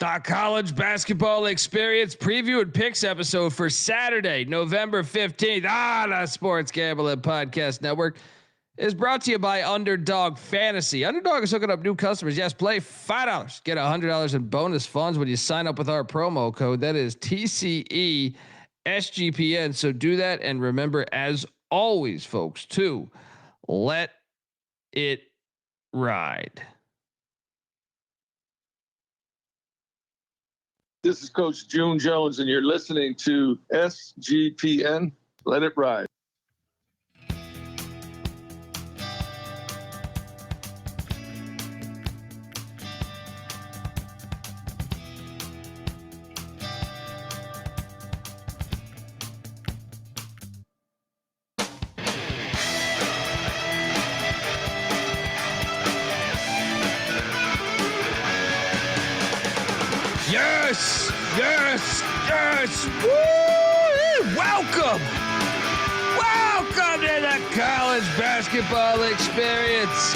College basketball experience preview and picks episode for Saturday, November 15th the Sports Gambling Podcast Network is brought to you by Underdog Fantasy. Underdog is hooking up new customers. Yes, play $5. Get $100 in bonus funds when you sign up with our promo code. That is TCE SGPN. So do that. And remember, as always, folks, to let it ride. This is Coach June Jones, and you're listening to SGPN. Let it ride. Yes. Woo! Welcome to the college basketball experience.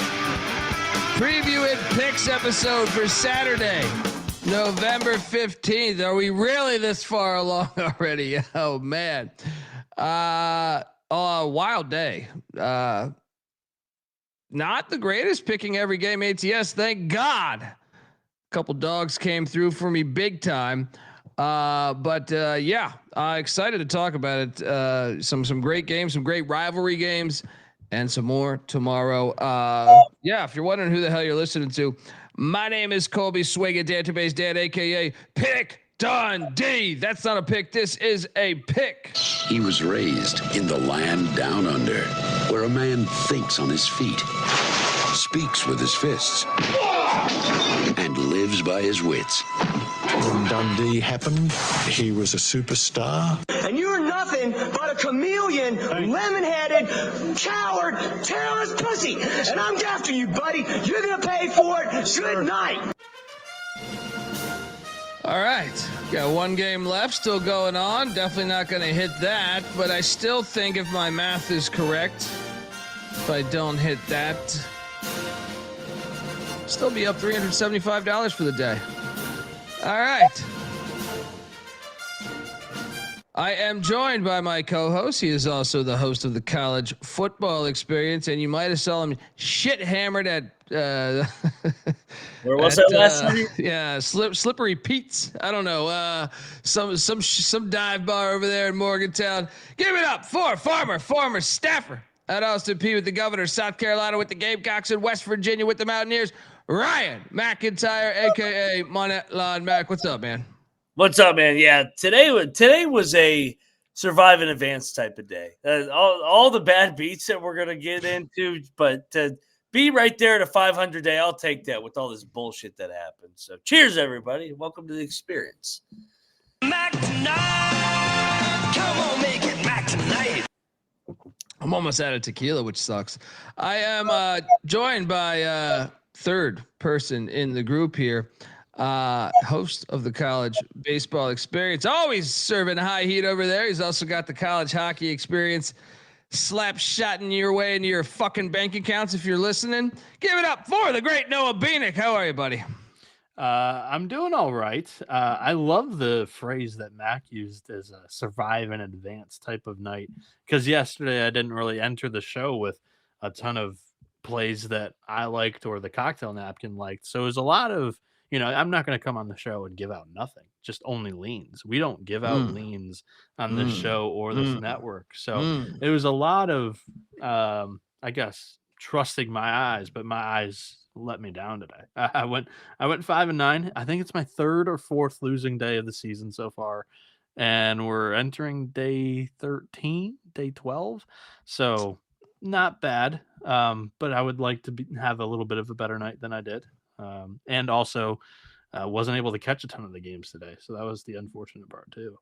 Preview and picks episode for Saturday, November 15th. Are we really this far along already? Oh man. Wild day. Not the greatest picking every game ATS, thank God. Couple dogs came through for me big time. Excited to talk about it. Some great games, some great rivalry games, and some more tomorrow. If you're wondering who the hell you're listening to, my name is Colby Database Dan, aka Pick Dundee. That's not a pick. This is a pick. He was raised in the land down under, where a man thinks on his feet, speaks with his fists, and lives by his wits. When Dundee happened, he was a superstar. And you're nothing but a chameleon, lemon-headed, coward, terrorist pussy. And I'm after you, buddy. You're going to pay for it. Good night. All right. Got one game left, still going on. Definitely not going to hit that, but I still think if my math is correct, if I don't hit that, still be up $375 for the day. All right. I am joined by my co-host. He is also the host of the college football experience, and you might have saw him shit hammered at where was that last night? Yeah, Slippery Pete's. I don't know. Some dive bar over there in Morgantown. Give it up for former staffer at Austin Peay with the Governor, South Carolina with the Gamecocks, and West Virginia with the Mountaineers, Ryan McIntyre, aka Monette Lawn Mac. What's up, man? What's up, man? Yeah, today was a survive in advance type of day. All the bad beats that we're gonna get into, but to be right there at a 500 day, I'll take that with all this bullshit that happened. So, cheers, everybody! Welcome to the experience. Mac tonight. Come on, make it Mac tonight. I'm almost out of tequila, which sucks. I am joined by third person in the group here, host of the college baseball experience, always serving high heat over there. He's also got the college hockey experience slap shotting your way into your fucking bank accounts. If you're listening, give it up for the great Noah Bieniek. How are you, buddy? I'm doing all right. I love the phrase that Mac used as a survive in advance type of night, because yesterday I didn't really enter the show with a ton of plays that I liked or the cocktail napkin liked. So it was a lot of, I'm not going to come on the show and give out nothing, just only leans. We don't give out leans on this show or this network. So it was a lot of, I guess, trusting my eyes, but my eyes let me down today. I went 5-9. I think it's my third or fourth losing day of the season so far. And we're entering day 13, day 12. So not bad. But I would like to have a little bit of a better night than I did. And also wasn't able to catch a ton of the games today. So that was the unfortunate part too.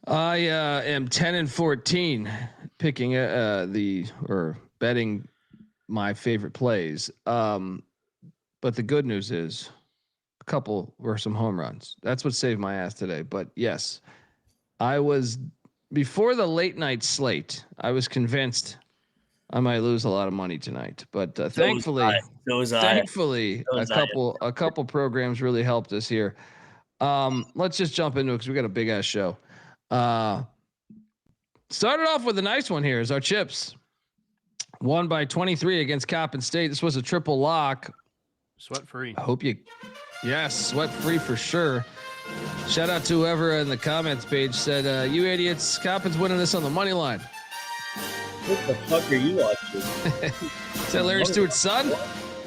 I am 10-14 picking betting my favorite plays. But the good news is a couple were some home runs. That's what saved my ass today. But yes, I was before the late night slate. I was convinced I might lose a lot of money tonight, but thankfully, a couple programs really helped us here. Let's just jump into it because we got a big ass show. Started off with a nice one here is our Chips. Won by 23 against Coppin State. This was a triple lock. Sweat free. I hope sweat free for sure. Shout out to whoever in the comments page said, you idiots, Coppin's winning this on the money line. What the fuck are you watching? Is that Larry Stewart's son?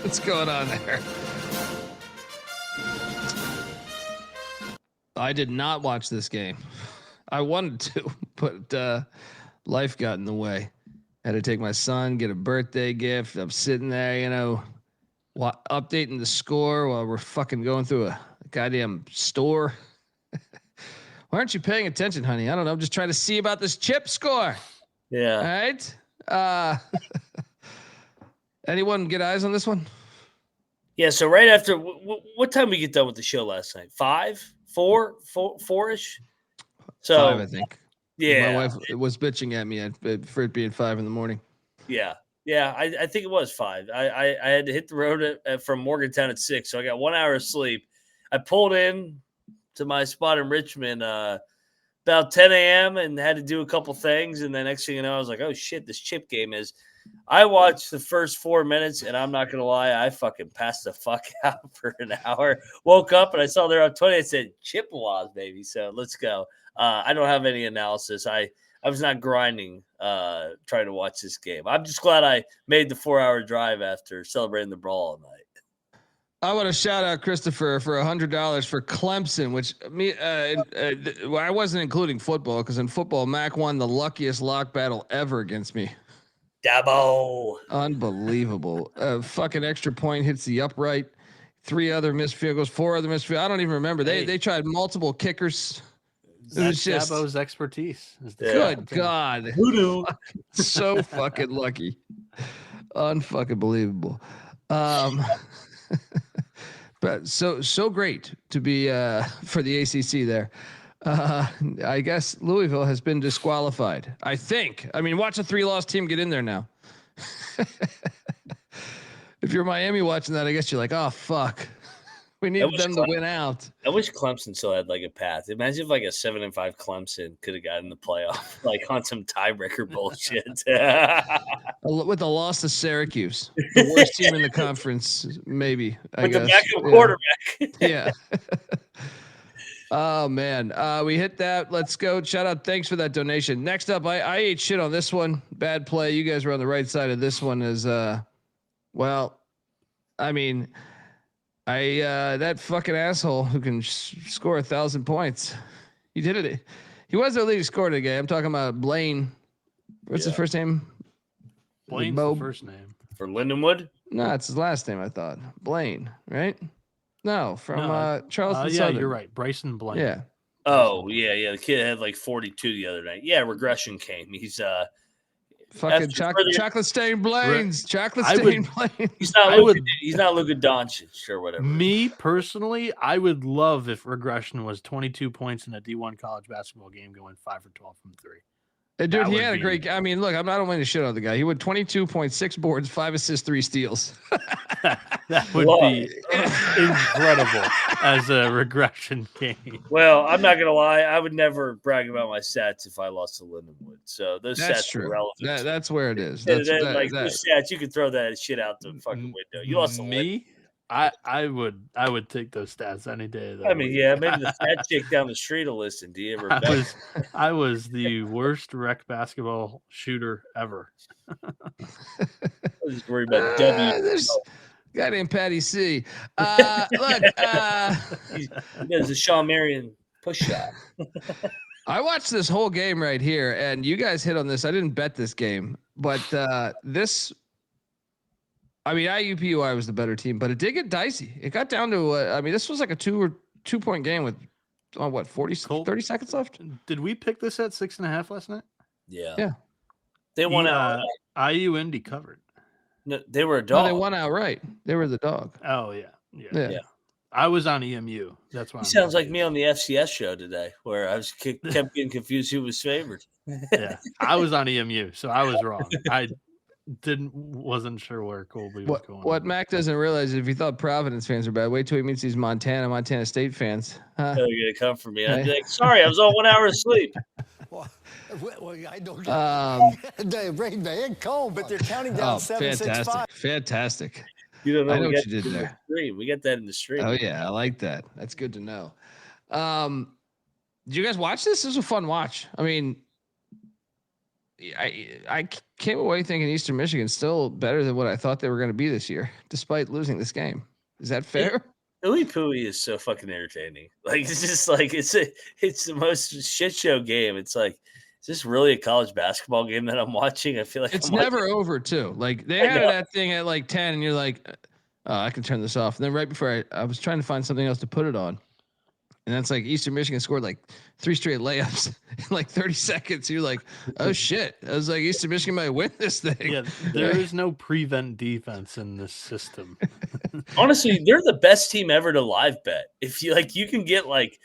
What's going on there? I did not watch this game. I wanted to, but life got in the way. Had to take my son, get a birthday gift. I'm sitting there, updating the score while we're fucking going through a goddamn store. Why aren't you paying attention, honey? I don't know. I'm just trying to see about this chip score. Yeah. All right. Anyone get eyes on this one? Yeah. So right after, what time we get done with the show last night? 4-ish. So 5, I think. Yeah. My wife was bitching at me for it being 5 a.m. Yeah. Yeah. I think it was 5. I had to hit the road from Morgantown at 6. So I got 1 hour of sleep. I pulled in to my spot in Richmond about 10 a.m. and had to do a couple things. And then next thing you know, I was like, oh shit, this chip game is. I watched the first 4 minutes, and I'm not going to lie, I fucking passed the fuck out for an hour. Woke up, and I saw they're up 20. I said, Chippewas, baby. So let's go. I don't have any analysis. I was not grinding trying to watch this game. I'm just glad I made the 4-hour drive after celebrating the brawl all night. I want to shout out Christopher for $100 for Clemson, which I wasn't including football because in football, Mac won the luckiest lock battle ever against me. Dabo. Unbelievable. Fucking extra point hits the upright. 3 other missed field goals, 4 other missed field. I don't even remember. They tried multiple kickers. It was just Dabo's expertise. Good God. Voodoo. So fucking lucky. Unfucking believable. But so great to be for the ACC there. I guess Louisville has been disqualified. I think. I mean, watch a 3-loss team get in there now. If you're Miami watching that, I guess you're like, oh fuck, we need them to win out. I wish Clemson still had like a path. Imagine if like a 7-5 Clemson could have gotten the playoff, like on some tiebreaker bullshit. With a loss to Syracuse, the worst team in the conference, maybe. I guess. The backup quarterback. Yeah. Oh man, we hit that. Let's go. Shout out. Thanks for that donation. Next up, I ate shit on this one. Bad play. You guys were on the right side of this one. Well, I mean, that fucking asshole who can score 1,000 points. He did it. He was the leading scorer today. I'm talking about Blaine. What's his first name? Blaine's the first name. For Lindenwood? No, it's his last name. I thought Blaine, right? No, from Charleston. Yeah, Southern. you're right. Bryson Blaine. Yeah. Oh, yeah. The kid had like 42 the other night. Yeah, regression came. He's fucking chocolate stained Blaine's. Chocolate stained Blaine. He's not Luka Doncic or whatever. Me personally, I would love if regression was 22 points in a D1 college basketball game going 5 for 12 from 3. Dude, he had a great. I mean, look, I don't want to shit on the guy. He went 22.6 boards, 5 assists, 3 steals. That would be incredible as a regression game. Well, I'm not gonna lie. I would never brag about my stats if I lost to Lindenwood. So those stats are relevant. That's where it is. Those stats, you can throw that shit out the fucking window. You lost to me. I would take those stats any day. I mean, yeah, maybe the fat chick down the street will listen. Do you ever? I was the worst rec basketball shooter ever. I was just worried about there's a guy named Patty C. Look, there's a Shawn Marion push shot. I watched this whole game right here, and you guys hit on this. I didn't bet this game, but this. I mean, IUPUI was the better team, but it did get dicey. It got down to, I mean, this was like a 2-point game with, 30 seconds left? Did we pick this at 6.5 last night? Yeah. They won out. IU Indy covered. No, they were a dog. No, they won outright. They were the dog. Oh, yeah. I was on EMU. That's why. He sounds like me on the FCS show today, where I was kept getting confused who was favored. Yeah, I was on EMU, so I was wrong. wasn't sure where Colby was going. What Mac doesn't realize is if he thought Providence fans are bad, wait till he meets these Montana State fans. They're gonna come for me. I'd be like, sorry, I was on 1 hour of sleep. Well, I don't They're cold, but they're counting down 765. Fantastic. You don't know, I know what you did there. We get that in the stream. Oh yeah, I like that. That's good to know. Did you guys watch this? This was a fun watch. I mean, I came away thinking Eastern Michigan's still better than what I thought they were going to be this year, despite losing this game. Is that fair? Ooey Pooey is so fucking entertaining. Like it's just like it's the most shit show game. It's like, is this really a college basketball game that I'm watching? I feel like it's never over too. Like they had that thing at like 10 and you're like, oh, I can turn this off. And then right before I was trying to find something else to put it on. And that's like Eastern Michigan scored like 3 straight layups in like 30 seconds. You're like, oh shit. I was like, Eastern Michigan might win this thing. Yeah, there is no prevent defense in this system. Honestly, they're the best team ever to live bet. If you you can get like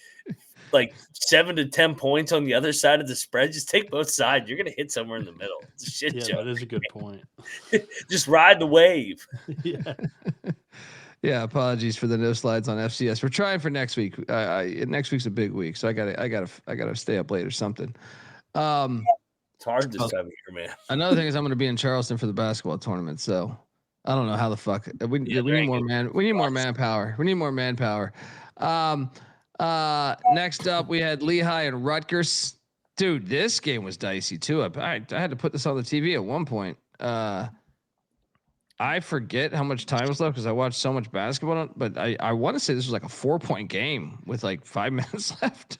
7 to 10 points on the other side of the spread. Just take both sides. You're gonna hit somewhere in the middle. It's a shit show. That is a good point. Just ride the wave. Yeah. Yeah, apologies for the no slides on FCS. We're trying for next week. Next week's a big week, so I gotta stay up late or something. It's hard this time of year, man. Another thing is I'm going to be in Charleston for the basketball tournament, so I don't know how the fuck we need more manpower. We need more manpower. Next up, we had Lehigh and Rutgers. Dude, this game was dicey too. I had to put this on the TV at one point. I forget how much time was left because I watched so much basketball, but I want to say this was like a 4-point game with like 5 minutes left.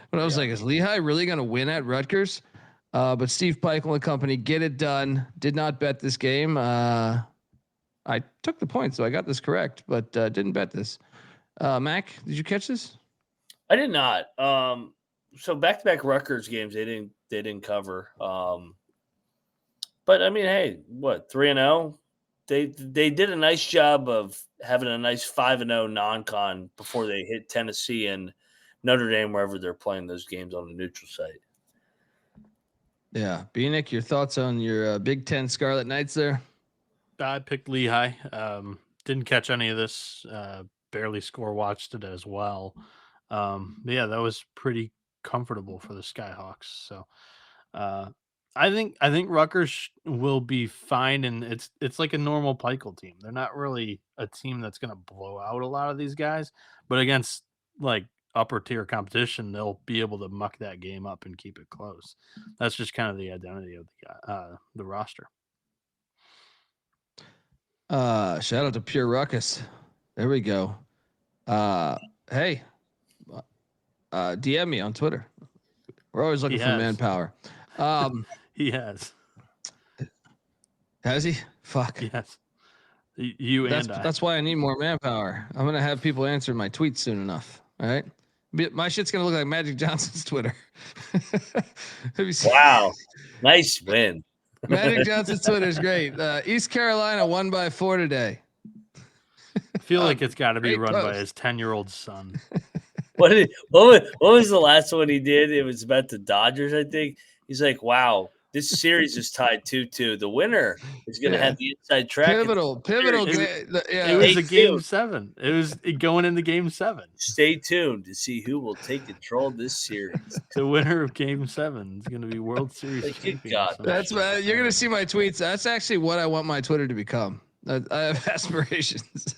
But I was like, is Lehigh really going to win at Rutgers? But Steve Peichel and company get it done. Did not bet this game. I took the point, so I got this correct, but didn't bet this. Mac, did you catch this? I did not. So back-to-back Rutgers games, they didn't cover. But I mean, hey, what, 3-0? They did a nice job of having a nice 5-0 non-con before they hit Tennessee and Notre Dame, wherever they're playing those games on the neutral site. Yeah. Bieniek, your thoughts on your Big Ten Scarlet Knights there? I picked Lehigh. Didn't catch any of this. Barely score watched it as well. But yeah, that was pretty comfortable for the Skyhawks. So I think Rutgers will be fine, and it's like a normal Peichel team. They're not really a team that's going to blow out a lot of these guys, but against like upper tier competition, they'll be able to muck that game up and keep it close. That's just kind of the identity of the roster. Shout out to Pure Ruckus. There we go. Hey, DM me on Twitter. We're always looking for manpower. He has. Has he? Fuck. Yes. That's why I need more manpower. I'm gonna have people answer my tweets soon enough. All right. My shit's gonna look like Magic Johnson's Twitter. Wow. Nice win. Magic Johnson's Twitter is great. East Carolina won by 4 today. I feel like it's got to be run by his 10-year-old son. What was the last one he did? It was about the Dodgers, I think. He's like, wow, this series is tied 2-2. The winner is going to have the inside track. Pivotal. It was a game 7. It was going into game 7. Stay tuned to see who will take control of this series. The winner of game 7 is going to be World Series champion. God, that's what you're going to see my tweets. That's actually what I want my Twitter to become. I have aspirations.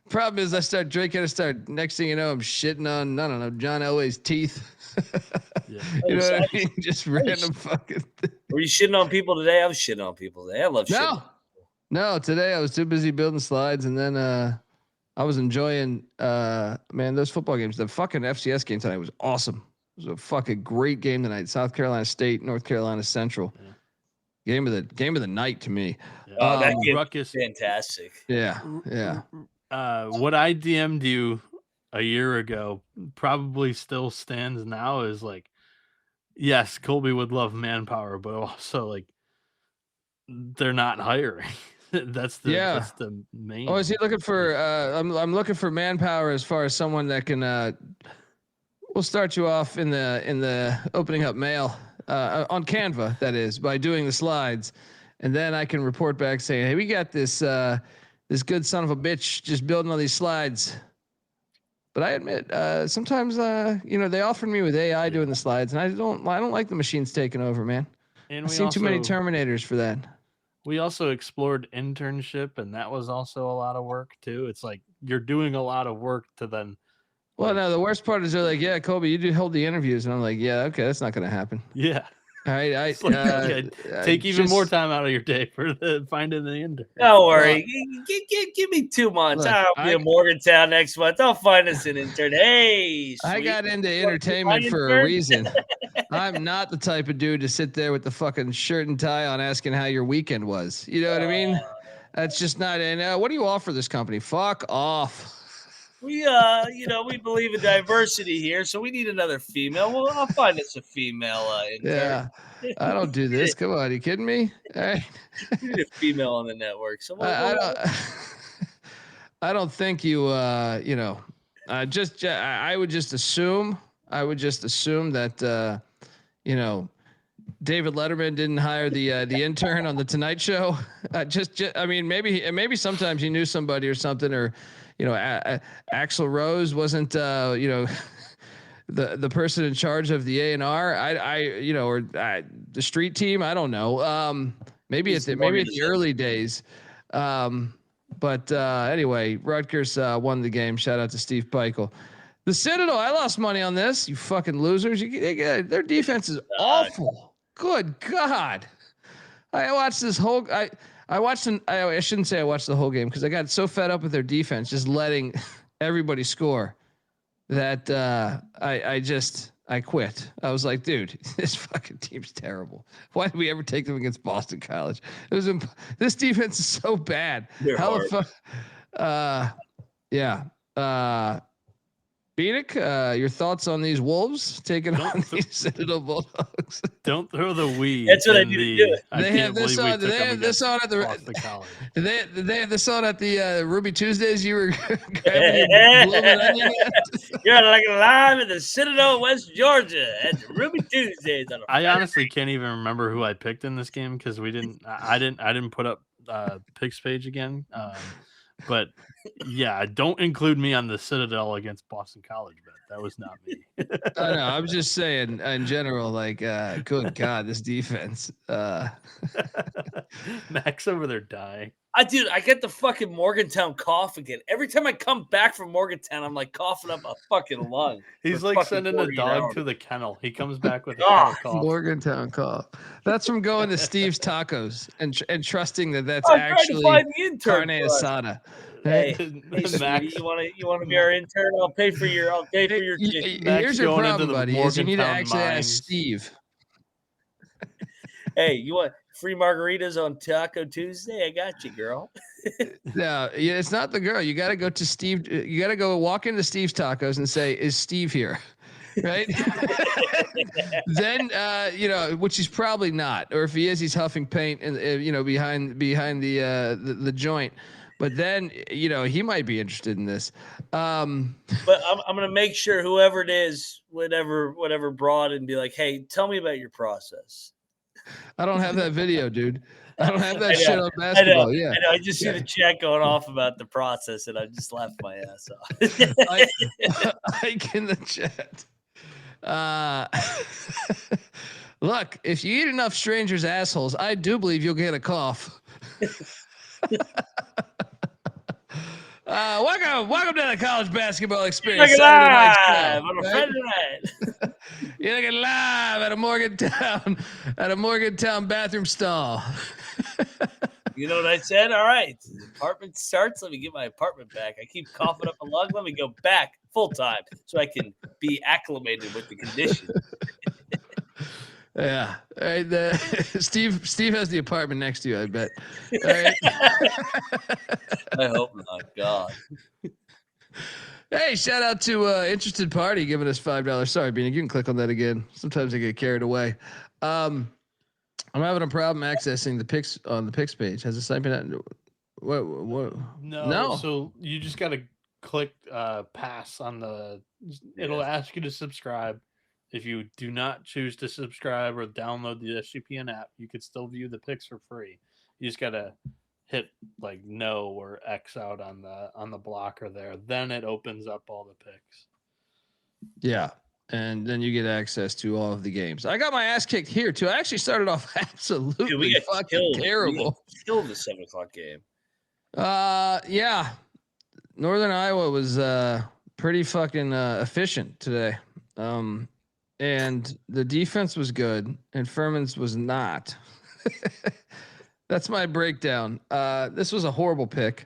Problem is, I start drinking. Next thing you know, I'm shitting on, I don't know, John Elway's teeth. Yeah. You know what I mean? Just random fucking. Were you shitting on people today? I was shitting on people today. I love shitting. No. Today I was too busy building slides, and then I was enjoying. Man, those football games. The fucking FCS game tonight was awesome. It was a fucking great game tonight. South Carolina State, North Carolina Central. Yeah. Game of the night to me. Oh, that game was fantastic. Yeah. What I DM'd you a year ago probably still stands now is like, yes, Colby would love manpower, but also like they're not hiring. That's the main. Oh, is he looking for? I'm looking for manpower as far as someone that can. We'll start you off in the opening up mail on Canva. That is by doing the slides. and then I can report back saying, hey, we got this this good son of a bitch just building all these slides. But I admit, sometimes they offered me with AI doing the slides, and I don't like the machines taking over, man. And I've seen too many Terminators for that. We also explored internship, and that was also a lot of work too. It's like you're doing a lot of work to then. Well, no, the worst part is they're like, yeah, Colby, you do hold the interviews, and I'm like, yeah, okay, that's not going to happen. Yeah. All right, take even more time out of your day for finding the intern. Don't worry, give me 2 months. Look, I'll be in Morgantown next month. I'll find us an intern. Hey, I got into You entertainment want for intern? a reason. I'm not the type of dude to sit there with the fucking shirt and tie on asking how your weekend was. You know what I mean? That's just not. And what do you offer this company? Fuck off. We we believe in diversity here, so we need another female. Well, I'll find us a female intern. Yeah, I don't do this. Come on, you kidding me? All right. We need a female on the network. So I don't. I don't think you. I would just assume. That David Letterman didn't hire the intern on the Tonight Show. I mean, maybe sometimes he knew somebody or something, or Axl Rose wasn't the person in charge of the A&R. Or the street team. I don't know. Maybe at the early days. But anyway, Rutgers won the game. Shout out to Steve Peichel. The Citadel, I lost money on this. You fucking losers. Their defense is awful. Good God. I watched this whole. I watched. I shouldn't say I watched the whole game because I got so fed up with their defense, just letting everybody score, that I quit. I was like, dude, this fucking team's terrible. Why did we ever take them against Boston College? This defense is so bad. How the fuck? Yeah. Bieniek, your thoughts on these Wolves taking on these Citadel Bulldogs? Don't throw the we. That's what I need to do. They have this on. They have this on at the. They have this on at the Ruby Tuesdays. You were grabbing your blooming onion. You're like live in the Citadel, West Georgia, at the Ruby Tuesdays. I honestly can't even remember who I picked in this game because I didn't put up picks page again. But yeah, don't include me on the Citadel against Boston College bet. That was not me. I know. I'm just saying in general, like, good God, this defense. Max over there dying. Dude, I get the fucking Morgantown cough again. Every time I come back from Morgantown, I'm like coughing up a fucking lung. He's like sending a dog to the kennel. He comes back with a cough. Morgantown cough. That's from going to Steve's Tacos and trusting that's I'm actually carne asada. Hey, Max, you want to be our intern? I'll pay for your. Here's your problem, buddy. Is you need to actually ask Steve. Hey, you want free margaritas on Taco Tuesday? I got you, girl. No, it's not the girl. You got to go to Steve. You got to go walk into Steve's Tacos and say, "Is Steve here?" Right? Then, which he's probably not, or if he is, he's huffing paint and behind the joint. But then, he might be interested in this. But I'm gonna make sure whoever it is, whatever broad, and be like, "Hey, tell me about your process." I don't have that video, dude. I don't have that shit on basketball. I know. I just see the chat going off about the process, and I just laughed my ass off. Ike in the chat. Look, if you eat enough strangers' assholes, I do believe you'll get a cough. Welcome to the college basketball experience. You're looking live on a Friday night. You're looking live at a Morgantown bathroom stall. You know what I said? All right, the apartment starts. Let me get my apartment back. I keep coughing up a lung. Let me go back full time so I can be acclimated with the condition. Yeah. All right. Steve has the apartment next to you, I bet. All right. I hope not. God. Hey, shout out to Interested Party giving us $5. Sorry, Bieniek, you can click on that again. Sometimes I get carried away. I'm having a problem accessing the picks on the picks page. Has the site been? What? No. So you just got to click pass on the. It'll ask you to subscribe. If you do not choose to subscribe or download the SGPN app, you could still view the picks for free. You just gotta hit like no or X out on the blocker there. Then it opens up all the picks. Yeah. And then you get access to all of the games. I got my ass kicked here too. I actually started off absolutely Dude, we got fucking terrible. Killed the 7:00 game. Yeah. Northern Iowa was pretty fucking efficient today. And the defense was good and Furman's was not. That's my breakdown. This was a horrible pick.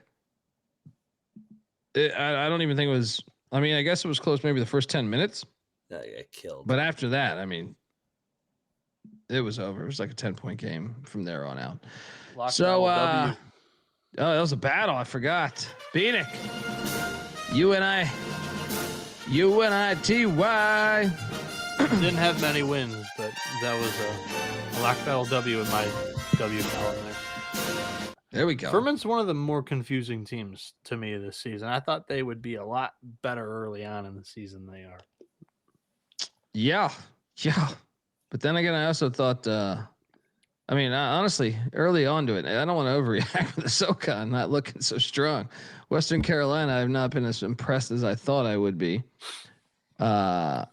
I don't even think it was. I mean, I guess it was close maybe the first 10 minutes. No, I got killed. But after that, I mean, it was over. It was like a 10-point game from there on out. Oh, that was a battle. I forgot. Bieniek. UNITY. Didn't have many wins, but that was a lock battle W in my W column there. There we go. Furman's one of the more confusing teams to me this season. I thought they would be a lot better early on in the season than they are. Yeah. But then again, I also thought, honestly, early on to it, I don't want to overreact with the SoCon not looking so strong. Western Carolina, I've not been as impressed as I thought I would be. The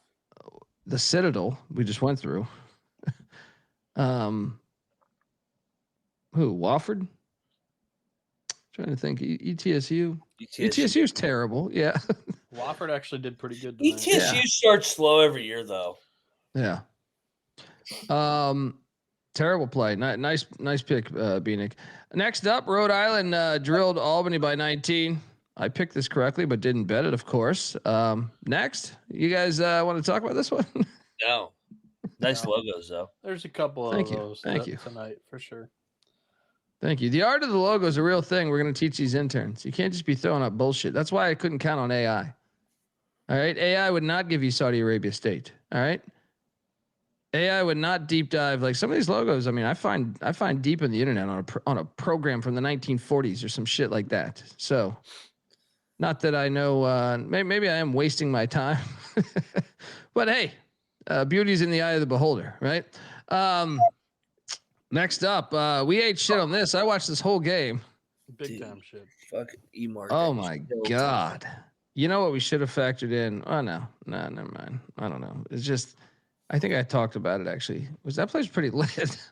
Citadel, we just went through. Who? Wofford? Trying to think. ETSU. ETSU's terrible. Yeah. Wofford actually did pretty good tonight. ETSU starts slow every year, though. Yeah. Terrible play. Nice pick, Bieniek. Next up, Rhode Island drilled Albany by 19. I picked this correctly, but didn't bet it, of course. Next, you guys want to talk about this one? No. Nice logos, though. There's a couple of those tonight for sure. Thank you. The art of the logo is a real thing. We're going to teach these interns. You can't just be throwing up bullshit. That's why I couldn't count on AI. All right. AI would not give you Saudi Arabia State. All right. AI would not deep dive like some of these logos. I mean, I find deep in the internet on a program from the 1940s or some shit like that. So not that I know, maybe I am wasting my time, but hey, beauty's in the eye of the beholder. Right. Next up, we ate shit on this. I watched this whole game. Big time shit. Fuck E-Market. Oh my God. You know what we should have factored in? Oh no, never mind. I don't know. It's just, I think I talked about it actually. That place pretty lit.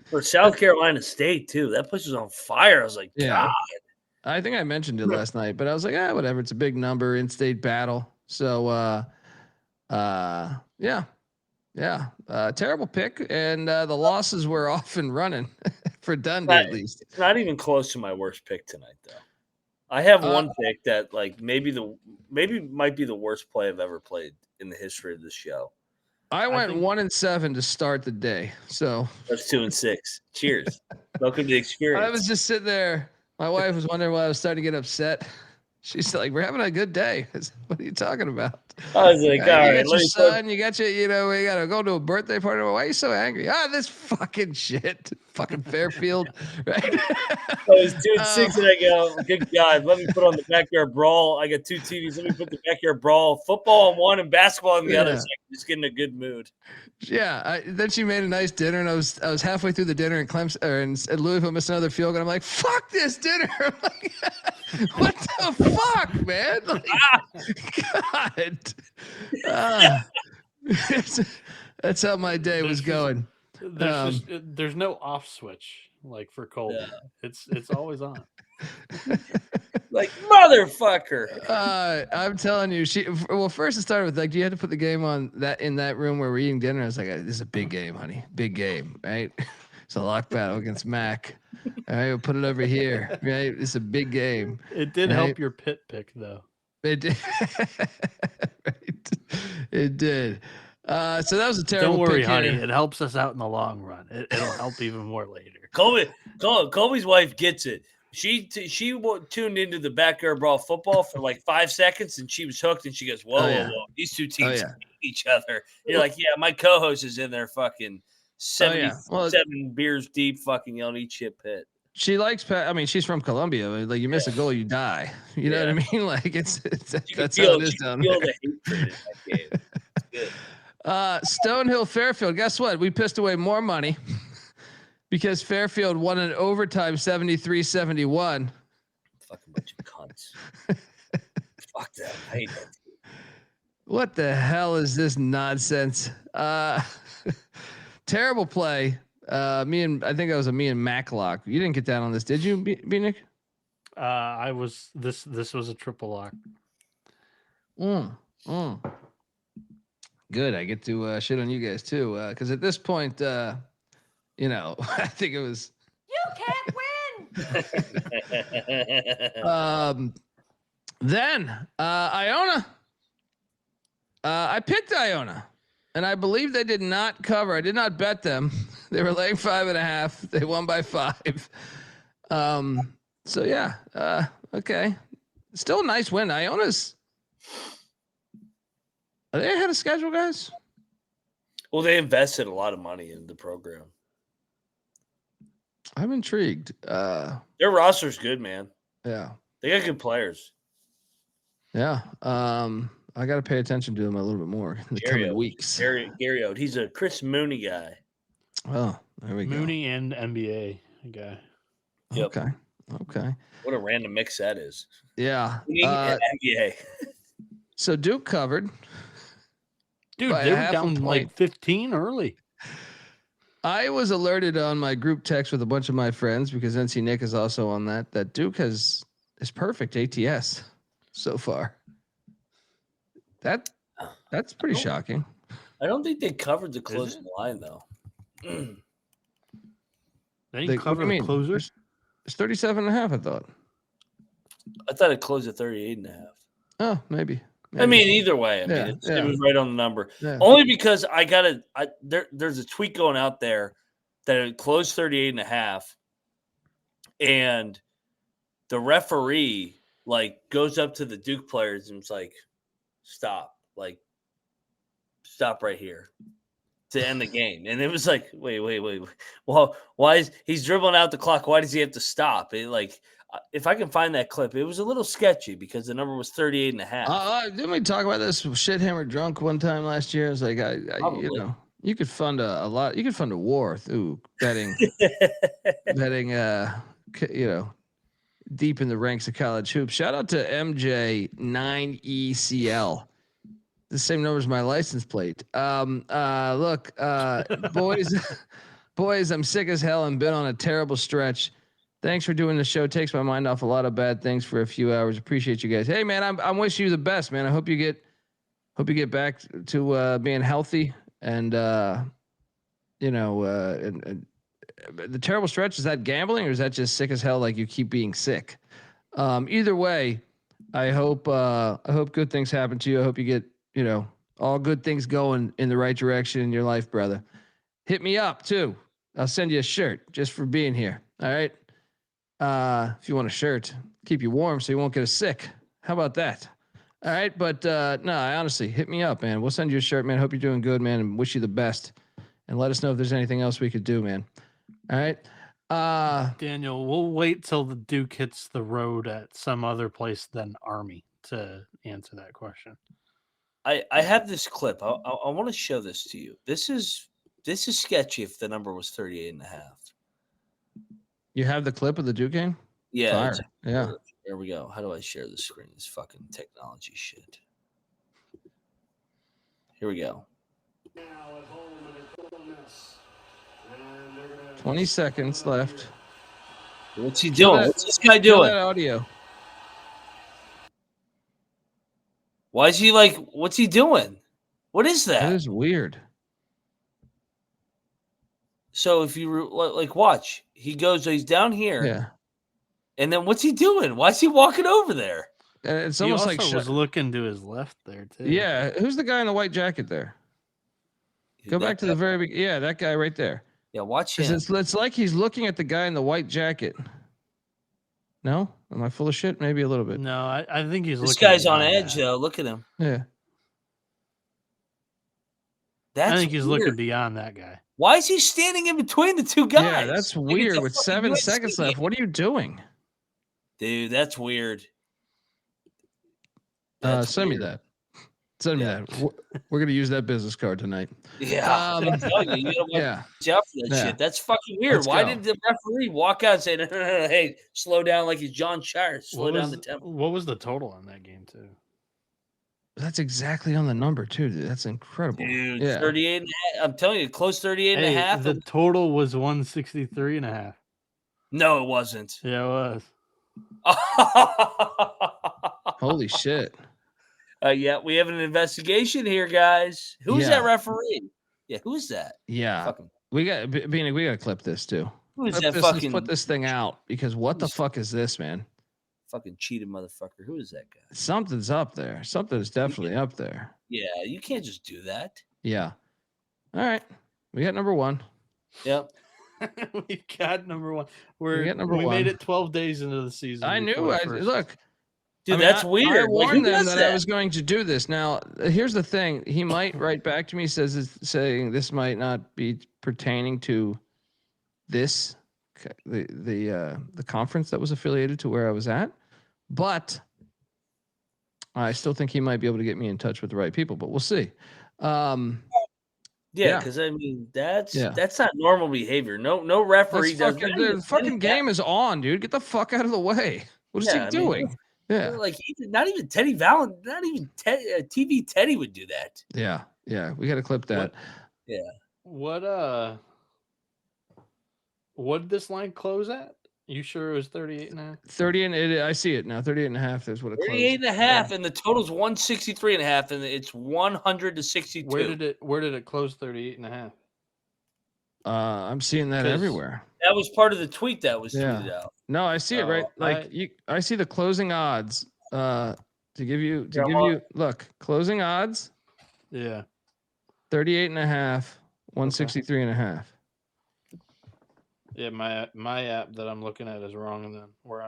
For South Carolina State too. That place was on fire. I was like, God. I think I mentioned it last night, but I was like, whatever. It's a big number, in-state battle. So, terrible pick, and the losses were off and running for Dundee at least. It's not even close to my worst pick tonight, though. I have one pick that like maybe might be the worst play I've ever played in the history of this show. I went 1-7 to start the day, so that's 2-6. Cheers! Welcome to the experience. I was just sitting there. My wife was wondering why I was starting to get upset. She's like, "We're having a good day." What are you talking about? I was like, "All right, you got your son, you got your, we gotta go to a birthday party. Why are you so angry? This fucking shit, fucking Fairfield, right?" I was 2-6, and I go, "Good God, let me put on the backyard brawl. I got 2 TVs. Let me put the backyard brawl, football on one and basketball on the other. So I'm just getting a good mood." Yeah. Then she made a nice dinner, and I was halfway through the dinner, and Clemson and Louisville missed another field goal. I'm like, "Fuck this dinner!" I'm like, what the fuck, man? Like, God. That's how my day was going. There's no off switch like for Colby. Yeah. It's always on. Like, motherfucker. I'm telling you, first it started with like, you had to put the game on in that room where we're eating dinner. I was like, this is a big game, honey. Big game, right? It's a lock battle against Mac. All right, we'll put it over here. Right, it's a big game. It did help your pit pick, though. It did. Right. It did. So that was a terrible. Don't worry, pick honey. here. It helps us out in the long run. It'll help even more later. Colby's wife gets it. She tuned into the backyard brawl football for like 5 seconds, and she was hooked. And she goes, "Whoa, these two teams hate each other." You're like, "Yeah, my co-host is in there, fucking 77 beers deep, fucking yelling, eat shit pit." She likes. I mean, she's from Columbia. Like, you miss a goal, you die. You know what I mean? Like, it's that's how it is down there. The hatred in that game. It's good. Stonehill Fairfield. Guess what? We pissed away more money. because Fairfield won an overtime 73-71. Fucking bunch of cunts. Fuck them. I hate that. What the hell is this nonsense? Terrible play. I think that was me and Maclock. You didn't get down on this, did you, Bieniek? I was this was a triple lock. Good. I get to shit on you guys too, because at this point, I think it was. You can't win. Then Iona. I picked Iona, and I believe they did not cover. I did not bet them. They were laying 5.5. They won by 5. So yeah. Okay. Still a nice win. Iona's. Are they ahead of schedule, guys? Well, they invested a lot of money in the program. I'm intrigued. Their roster's good, man. Yeah. They got good players. Yeah. I got to pay attention to them a little bit more in the coming weeks. Gary Oat. He's a Chris Mooney guy. Oh, there we go. Mooney and NBA guy. Yep. Okay. What a random mix that is. Yeah. Mooney and NBA. So Duke covered. Dude, they were down like 15 early. I was alerted on my group text with a bunch of my friends because NC Nick is also on that Duke is perfect ATS so far. That's pretty shocking. I don't think they covered the closing line though. They didn't cover the closers. It's 37.5, I thought. I thought it closed at 38.5. Oh, maybe. I mean, either way, it was right on the number. Yeah. Only because there's a tweet going out there that it closed 38.5, and the referee goes up to the Duke players and is like, stop right here to end the game. And it was like, wait. Well, why is he's dribbling out the clock? Why does he have to stop? If I can find that clip, it was a little sketchy because the number was 38.5. Didn't we talk about this shit hammered drunk one time last year? It's like, you could fund a lot. You could fund a war through betting, deep in the ranks of college hoops. Shout out to MJ9ECL. The same number as my license plate. Look, boys, I'm sick as hell and been on a terrible stretch. Thanks for doing the show. Takes my mind off a lot of bad things for a few hours. Appreciate you guys. Hey man, I'm wishing you the best, man. I hope you get back to being healthy and the terrible stretch. Is that gambling or is that just sick as hell? Like you keep being sick. Either way, I hope good things happen to you. I hope you get, all good things going in the right direction in your life, brother. Hit me up too. I'll send you a shirt just for being here. All right. If you want a shirt, keep you warm so you won't get us sick. How about that? All right. But no, I honestly, hit me up, man. We'll send you a shirt, man. Hope you're doing good, man, and wish you the best. And let us know if there's anything else we could do, man. All right. Daniel, we'll wait till the Duke hits the road at some other place than Army to answer that question. I have this clip. I want to show this to you. This is sketchy if the number was 38.5. You have the clip of the Duke game? Yeah. Yeah. There we go. How do I share the screen? This fucking technology shit. Here we go. 20 seconds left. What's he doing? What's this guy doing? That audio. Why is he what's he doing? What is that? That is weird. So if you watch, he's down here. Yeah. And then what's he doing? Why is he walking over there? It's He almost also like was looking to his left there too. Yeah. Who's the guy in the white jacket there? Go back to the very beginning. Yeah, that guy right there. Yeah, watch him. It's like he's looking at the guy in the white jacket. No? Am I full of shit? Maybe a little bit. No, I think he's This looking guy's on beyond edge, that. though. Look at him. Yeah. That's I think he's weird. looking beyond that guy. Why is he standing in between the two guys? Yeah, that's weird. With 7 seconds left, what are you doing? Dude, that's weird. Send me that. Send me that. We're going to use that business card tonight. Yeah. I'm telling you, you gotta watch out for that shit. That's fucking weird. Let's Why go. did the referee walk out and say, no, hey, slow down like he's John Shire. Slow down the tempo. What was the total on that game, too? That's exactly on the number, too, dude. That's incredible. Dude, yeah. 38 and a half. I'm telling you, close 38 and a half. The total was 163 and a half. No, it wasn't. Yeah, it was. Holy shit. Yeah, we have an investigation here, guys. Who's that referee? Yeah, who's that? Yeah. We got to clip this, too. Who's Let's fucking put this thing out, because what the fuck is this, man? Fucking cheated motherfucker. Who is that guy? Something's up there. Something's definitely up there. Yeah, you can't just do that. Yeah. All right. We got number one. Yep. We got number one. We one. made it 12 days into the season. I knew. Look. Dude, that's weird. I warned them that I was going to do this. Now, here's the thing. He might write back to me, saying this might not be pertaining to this, the conference that was affiliated to where I was at, but I still think he might be able to get me in touch with the right people. But we'll see. Yeah, because I mean that's not normal behavior. No referee does. The fucking game is on, dude. Get the fuck out of the way. What is he doing? Yeah, like not even Teddy Valen, not even TV Teddy would do that. Yeah, we got to clip that. What did this line close at? You sure it was 38 and a half? 30 and I see it now. 38 and a half is what it closed. 38 and a half, and the total's 163 and a half, and it's 100 to 62. Where did it close 38 and a half? I'm seeing that everywhere. That was part of the tweet that was tweeted out. No, I see it right. Like I see the closing odds. To give you look, closing odds. Yeah. 38 and a half, 163 and a half. Yeah, my app that I'm looking at is wrong, and then where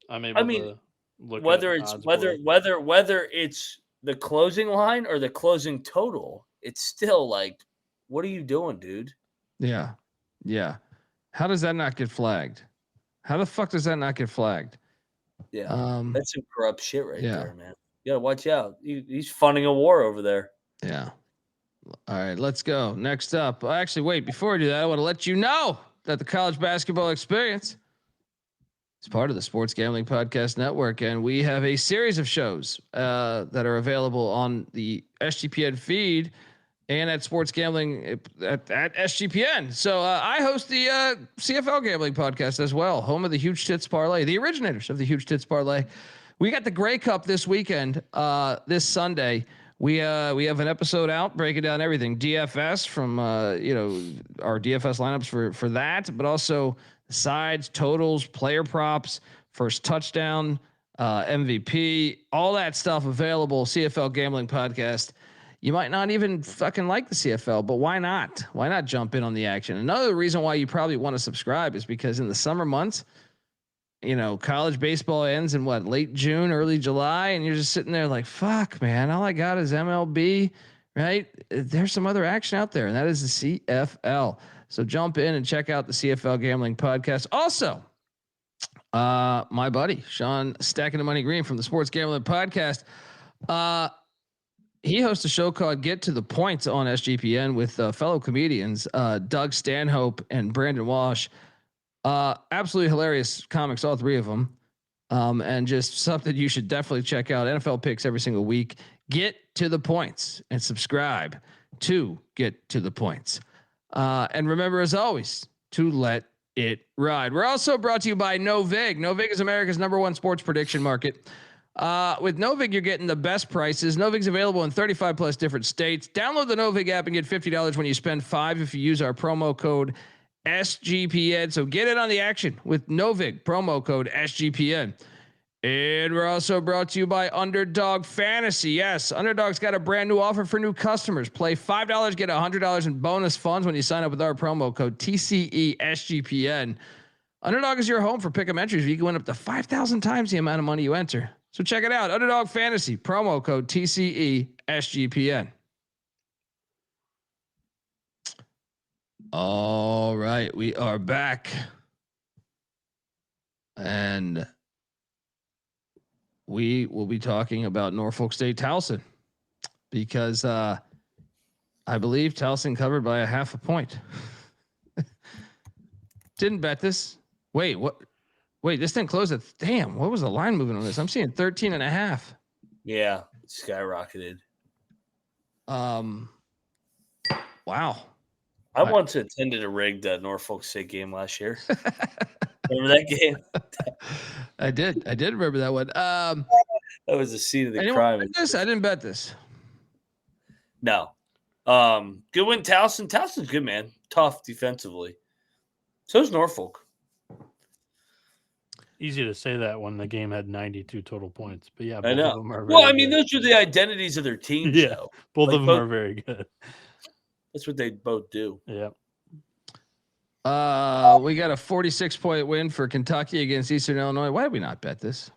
I'm able to look whether at it's odds whether it's the closing line or the closing total, it's still like, what are you doing, dude? Yeah. How does that not get flagged? How the fuck does that not get flagged? Yeah, that's some corrupt shit right there, man. You gotta watch out. He's funding a war over there. Yeah. All right, let's go. Next up. Actually, wait, before I do that, I want to let you know that the college basketball experience is part of the Sports Gambling Podcast Network, and we have a series of shows that are available on the SGPN feed and at Sports Gambling at SGPN. So I host the CFL Gambling Podcast as well, home of the Huge Tits Parlay, the originators of the Huge Tits Parlay. We got the Grey Cup this weekend, this Sunday. We have an episode out breaking down everything DFS from our DFS lineups for that, but also sides, totals, player props, first touchdown, MVP, all that stuff available. CFL Gambling Podcast. You might not even fucking like the CFL, but why not? Why not jump in on the action? Another reason why you probably want to subscribe is because in the summer months, college baseball ends in late June, early July, and you're just sitting there like, fuck, man, all I got is MLB, right? There's some other action out there, and that is the CFL. So jump in and check out the CFL Gambling Podcast. Also, my buddy, Sean Stacking the Money Green from the Sports Gambling Podcast, he hosts a show called Get to the Points on SGPN with fellow comedians, Doug Stanhope and Brandon Walsh. Absolutely hilarious comics, all three of them. And just something you should definitely check out. NFL picks every single week. Get to the Points and subscribe to Get to the Points. And remember, as always, to let it ride. We're also brought to you by Novig. Novig is America's #1 sports prediction market. With Novig, you're getting the best prices. Novig's available in 35 plus different states. Download the Novig app and get $50 when you spend $5 if you use our promo code SGPN. So get in on the action with Novig, promo code SGPN. And we're also brought to you by Underdog Fantasy. Yes, Underdog's got a brand new offer for new customers. Play $5, get $100 in bonus funds when you sign up with our promo code TCESGPN. Underdog is your home for pick'em entries. You can win up to 5,000 times the amount of money you enter. So check it out. Underdog Fantasy, promo code TCESGPN. All right, we are back. And we will be talking about Norfolk State Towson. because I believe Towson covered by 0.5 point. Didn't bet this. Wait, what? Wait, this didn't close at. Damn, what was the line moving on this? I'm seeing 13.5. Yeah, skyrocketed. Wow. I once attended a rigged Norfolk State game last year. Remember that game? I did remember that one. That was the scene of the Anyone crime. bet this? I didn't bet this. No. Good win, Towson. Towson's good, man. Tough defensively. So is Norfolk. Easy to say that when the game had 92 total points, but yeah, I know. of them are Well, very I mean, good. those are the identities of their teams, Yeah, though. both Like, of them are very good. That's what they both do. Yeah. We got a 46-point win for Kentucky against Eastern Illinois. Why did we not bet this?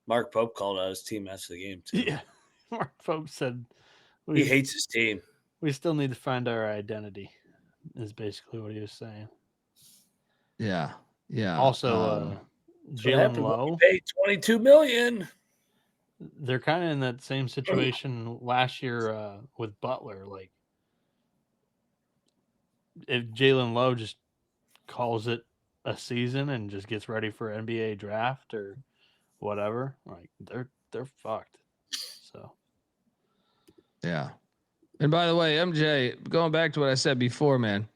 Mark Pope called out his team after the game, too. Yeah. Mark Pope said He hates his team. we still need to find our identity, is basically what he was saying. Yeah. Yeah. Also, Jalen Lowe, paid $22 million. they're kind of in that same situation last year with Butler. Like, if Jalen Lowe just calls it a season and just gets ready for NBA draft or whatever, like they're fucked. So yeah. And by the way, MJ, going back to what I said before, man,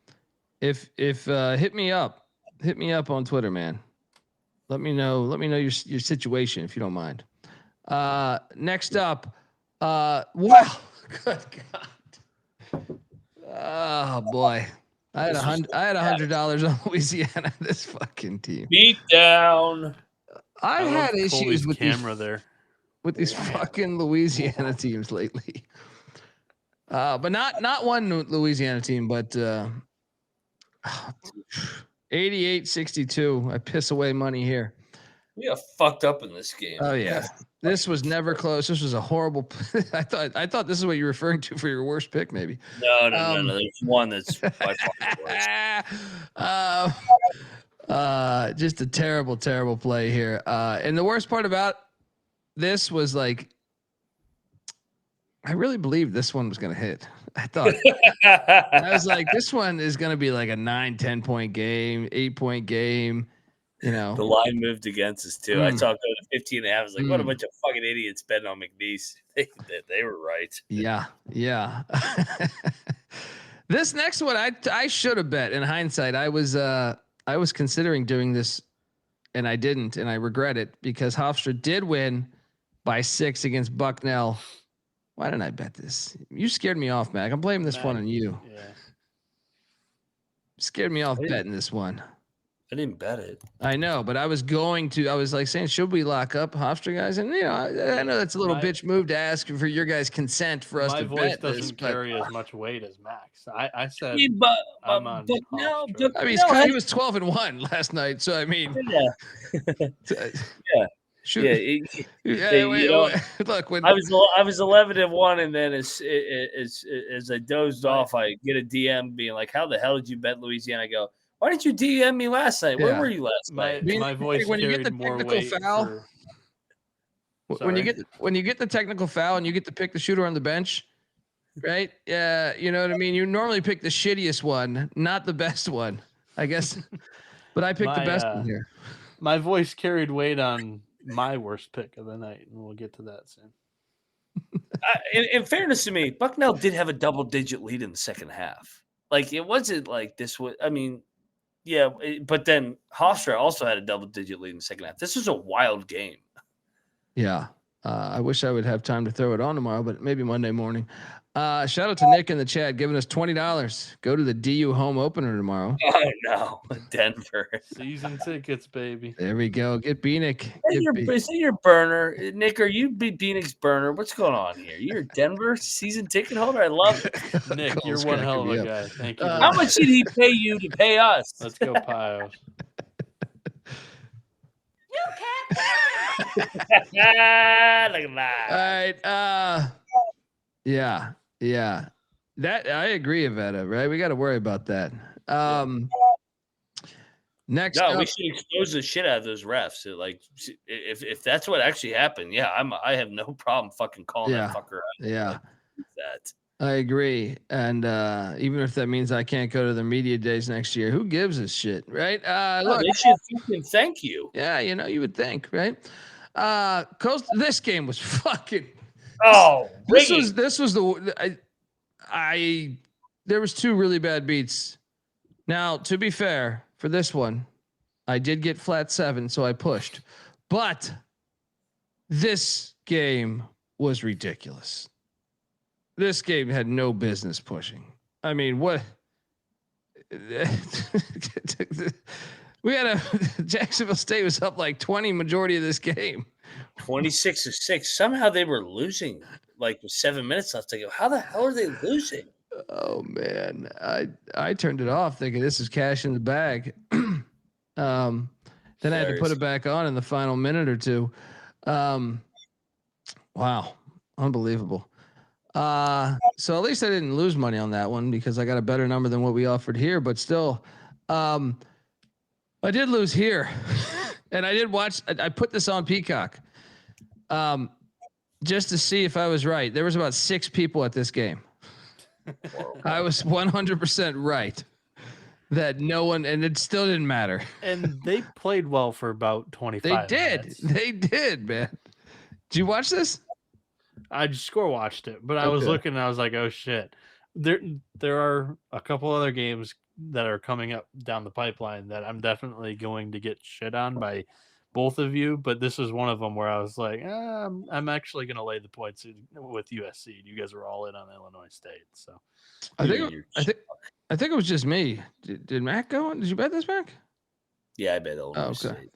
if hit me up on Twitter, man. Let me know your situation if you don't mind. Next up, wow, good God. Oh boy. I had $100 on Louisiana. This fucking team. Beat down. I had issues with camera there. With these fucking Louisiana teams lately. But not one Louisiana team, but 88-62. I piss away money here. We got fucked up in this game. Oh yeah. This was never close. This was a horrible. I thought this is what you're referring to for your worst pick, maybe. No. There's one that's by far worse. Just a terrible play here. And the worst part about this was like, I really believed this one was going to hit. I thought, I was like, this one is going to be like a 9-10 point game, 8-point game. You know, the line moved against us too. I saw it go to 15.5. I was like, what a bunch of fucking idiots betting on McNeese. They were right. Yeah. This next one, I should have bet. In hindsight, I was considering doing this, and I didn't, and I regret it because Hofstra did win by 6 against Bucknell. Why didn't I bet this? You scared me off, Mac. I'm blaming this one on you. Yeah. Scared me off betting this one. I didn't bet it. I know, but I was like saying, should we lock up Hofstra guys? And I know that's a little bitch move to ask for your guys' consent for us to bet this. My voice doesn't carry as much weight as Max. I said I'm on he was 12-1 last night, so I mean, yeah. Shoot. Yeah, wait. Look, when I was 11-1, and then as I dozed off, I get a DM being like, "How the hell did you bet Louisiana?" I go, "Why didn't you DM me last night? Where were you last night?" My voice when you get the more technical weight foul, when you get the technical foul and you get to pick the shooter on the bench, right? Yeah, you know what I mean. You normally pick the shittiest one, not the best one, I guess. But I picked the best one here. My voice carried weight on my worst pick of the night, and we'll get to that soon. In fairness to me, Bucknell did have a double-digit lead in the second half. Like, it wasn't like this was. I mean, yeah, but then Hofstra also had a double-digit lead in the second half. This was a wild game. Yeah, I wish I would have time to throw it on tomorrow, but maybe Monday morning. Shout out to Nick in the chat giving us $20. Go to the DU home opener tomorrow. Oh no, Denver season tickets, baby. There we go. Get Bieniek. Is that your burner, Nick? Are you Bieniek's burner? What's going on here? You're a Denver season ticket holder. I love it, Nick. You're one hell of a guy. Thank you. How much did he pay you to pay us? Let's go, Pios. Look at that. All right. Yeah. That I agree, Avetta, right? We got to worry about that. Next up, we should expose the shit out of those refs. Like, if that's what actually happened, I have no problem fucking calling that fucker out. Yeah. I agree. And even if that means I can't go to the media days next year, who gives a shit, right? Look, they should fucking thank you. yeah, you would think, right? This game was fucking. Oh, this was the there was 2 really bad beats. Now, to be fair, for this one, I did get flat 7, so I pushed. But this game was ridiculous. This game had no business pushing. I mean, what? We had Jacksonville State was up like 20 majority of this game. 26-6. Somehow they were losing like with 7 minutes left. I go, how the hell are they losing? Oh man, I turned it off thinking this is cash in the bag. Then I had to put it back on in the final minute or two. Wow, unbelievable. So at least I didn't lose money on that one because I got a better number than what we offered here. But still, I did lose here, and I did watch. I put this on Peacock, just to see if I was right. There was about 6 people at this game. I was 100% right that no one, and it still didn't matter. And they played well for about 25 minutes. They did, man. Did you watch this? I just score watched it, but I was looking and I was like, oh shit. There are a couple other games that are coming up down the pipeline that I'm definitely going to get shit on by both of you, but this is one of them where I was like, I'm actually going to lay the points with USC. You guys were all in on Illinois State, so I think it was just me. Did Mac go on? Did you bet this, Mac? Yeah, I bet Illinois State.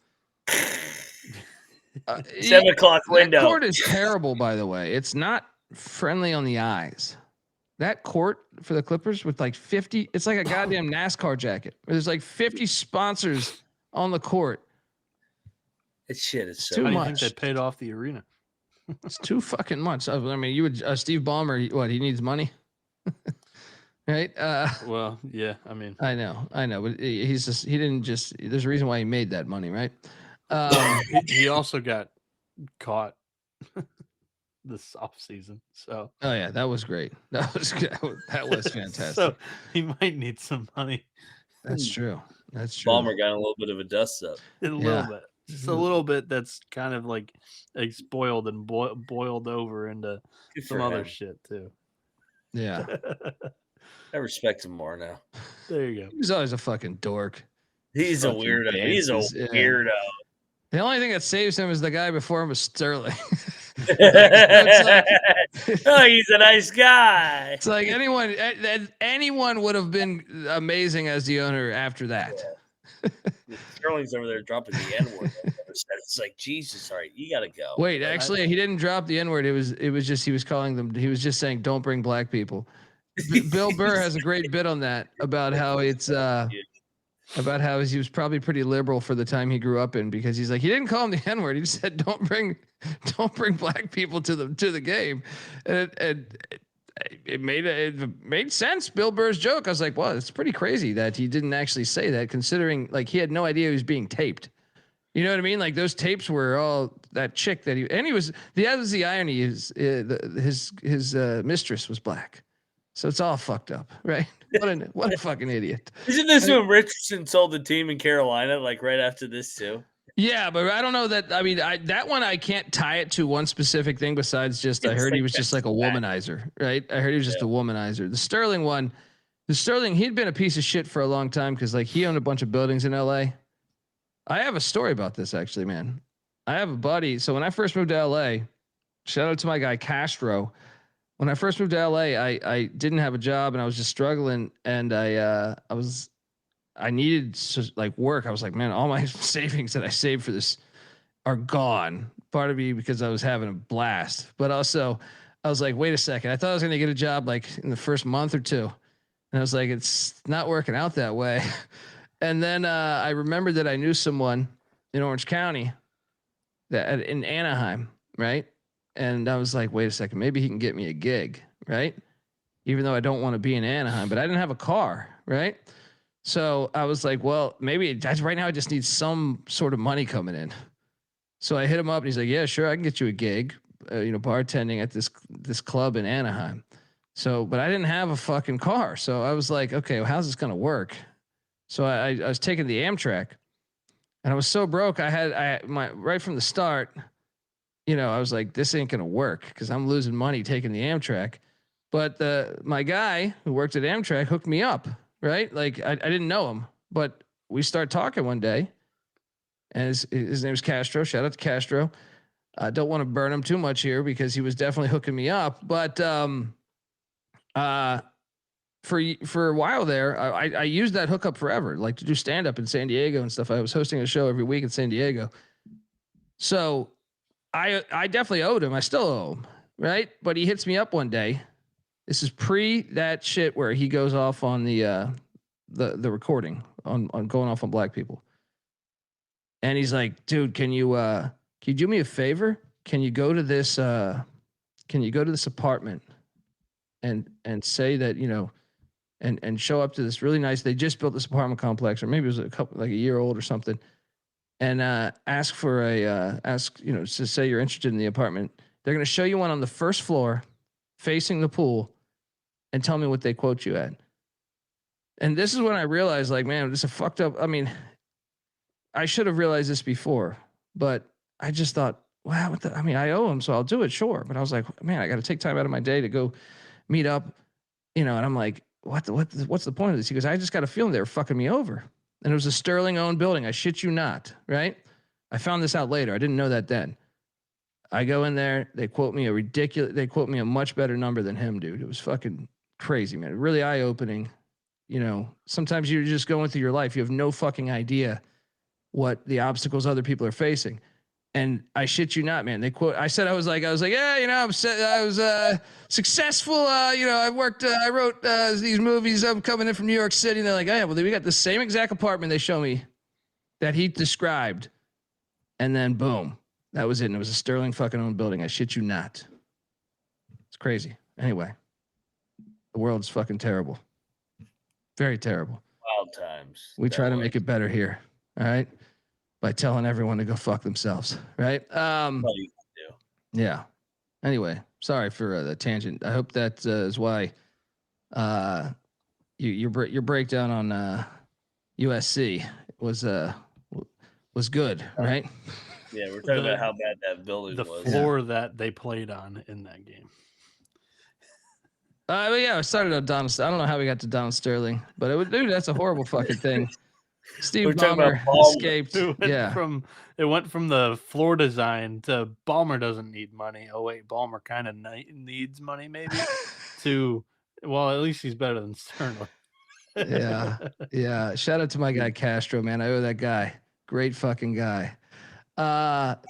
7 o'clock window. That court is terrible, by the way. It's not friendly on the eyes. That court for the Clippers with like 50, it's like a goddamn NASCAR jacket. There's like 50 sponsors on the court. It's shit. It's too much. I think they paid off the arena. It's too fucking much. I mean, you would Steve Ballmer. What, he needs money, right? Well, yeah. I mean, I know, but he didn't just. There's a reason why he made that money, right? He also got caught this off season. So. Oh yeah, that was great. That was fantastic. So he might need some money. That's true. That's true. Ballmer got a little bit of a dust up. A little bit. Just a little bit that's kind of like spoiled and boiled over into some other shit too. Yeah. I respect him more now. There you go. He's always a fucking dork. He's a weirdo. He's a weirdo. The only thing that saves him is the guy before him was Sterling. He's a nice guy. It's like anyone would have been amazing as the owner after that. Sterling's over there dropping the N-word. It's like, Jesus, all right, you gotta go. Wait, actually, he didn't drop the N-word. It was just he was calling them. He was just saying, "Don't bring black people." Bill Burr has a great bit on that about how it's about how he was probably pretty liberal for the time he grew up in, because he's like, he didn't call him the N-word. He just said, don't bring black people to the game. And it made sense. Bill Burr's joke. I was like, well, it's pretty crazy that he didn't actually say that, considering like he had no idea he was being taped. You know what I mean? Like those tapes were all that chick that the irony is his mistress was black. So it's all fucked up, right? What a fucking idiot. Isn't this when Richardson sold the team in Carolina, like right after this too? Yeah, but I don't know that. I mean, that one I can't tie it to one specific thing besides just I heard he was just like a womanizer, right? I heard he was just a womanizer. The Sterling one, he'd been a piece of shit for a long time because like he owned a bunch of buildings in LA. I have a story about this actually, man. I have a buddy. So when I first moved to LA, shout out to my guy Castro. When I first moved to LA, I didn't have a job and I was just struggling, and I needed to like work. I was like, man, all my savings that I saved for this are gone. Part of me because I was having a blast, but also I was like, wait a second. I thought I was going to get a job like in the first month or two, and I was like, it's not working out that way. And then I remembered that I knew someone in Orange County that in Anaheim, right? And I was like, wait a second, maybe he can get me a gig, right? Even though I don't want to be in Anaheim, but I didn't have a car, right? So I was like, well, maybe right now I just need some sort of money coming in. So I hit him up and he's like, yeah, sure, I can get you a gig, bartending at this club in Anaheim. So, but I didn't have a fucking car. So I was like, okay, well, how's this going to work? So I was taking the Amtrak, and I was so broke. I right from the start, I was like, this ain't going to work because I'm losing money taking the Amtrak. But my guy who worked at Amtrak hooked me up, right? Like I didn't know him, but we started talking one day, and his name was Castro. Shout out to Castro. I don't want to burn him too much here because he was definitely hooking me up. But for a while there, I used that hookup forever, like to do stand up in San Diego and stuff. I was hosting a show every week in San Diego, so I definitely owed him. I still owe him, right? But he hits me up one day. This is pre that shit where he goes off on the recording on going off on black people. And he's like, dude, can you do me a favor? Can you go to this apartment and say that, and show up to this really nice, they just built this apartment complex, or maybe it was like a year old or something. And ask to say you're interested in the apartment. They're going to show you one on the first floor facing the pool and tell me what they quote you at. And this is when I realized, like, man, this is a fucked up. I mean, I should have realized this before, but I just thought, wow, I owe him, so I'll do it, sure. But I was like, man, I got to take time out of my day to go meet up, and I'm like, what's the point of this? He goes, I just got a feeling they were fucking me over. And it was a Sterling-owned building. I shit you not, right? I found this out later. I didn't know that then. I go in there. They quote me a much better number than him, dude. It was fucking crazy, man. Really eye-opening. Sometimes you're just going through your life. You have no fucking idea what the obstacles other people are facing. And I shit you not, man. I was like, yeah, I was successful. I wrote these movies. I'm coming in from New York City. And they're like, oh, yeah, well, we got the same exact apartment they show me that he described. And then boom, that was it. And it was a Sterling fucking owned building. I shit you not. It's crazy. Anyway, the world's fucking terrible. Very terrible. Wild times. We try to make it better here. All right. By telling everyone to go fuck themselves, right? Yeah. Anyway, sorry for the tangent. I hope that is why your breakdown on USC was good, right? Yeah, we're talking about how bad that building was. The floor that they played on in that game. But yeah, I started on Donald. I don't know how we got to Donald Sterling, but dude, that's a horrible fucking thing. Steve Ballmer escaped. It went from the floor design to Ballmer doesn't need money. Oh wait, Ballmer kind of needs money maybe. To at least he's better than Sterling. Yeah. Shout out to my guy Castro, man. I owe that guy. Great fucking guy.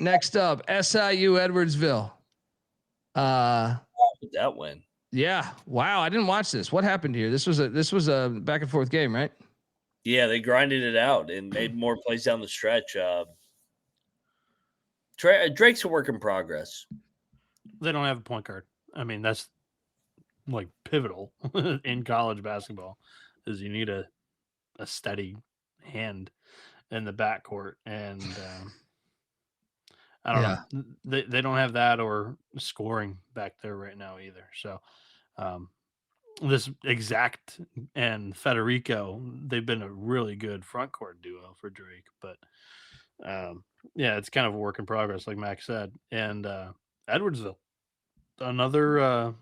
Next up, SIU Edwardsville. That win. Yeah. Wow. I didn't watch this. What happened here? This was a back and forth game, right? Yeah, they grinded it out and made more plays down the stretch. Drake's a work in progress. They don't have a point guard. I mean, that's like pivotal in college basketball, is you need a steady hand in the backcourt. And I don't know. They don't have that or scoring back there right now either. So this Exact and Federico, they've been a really good front court duo for Drake, but it's kind of a work in progress, like Max said. And Edwardsville, another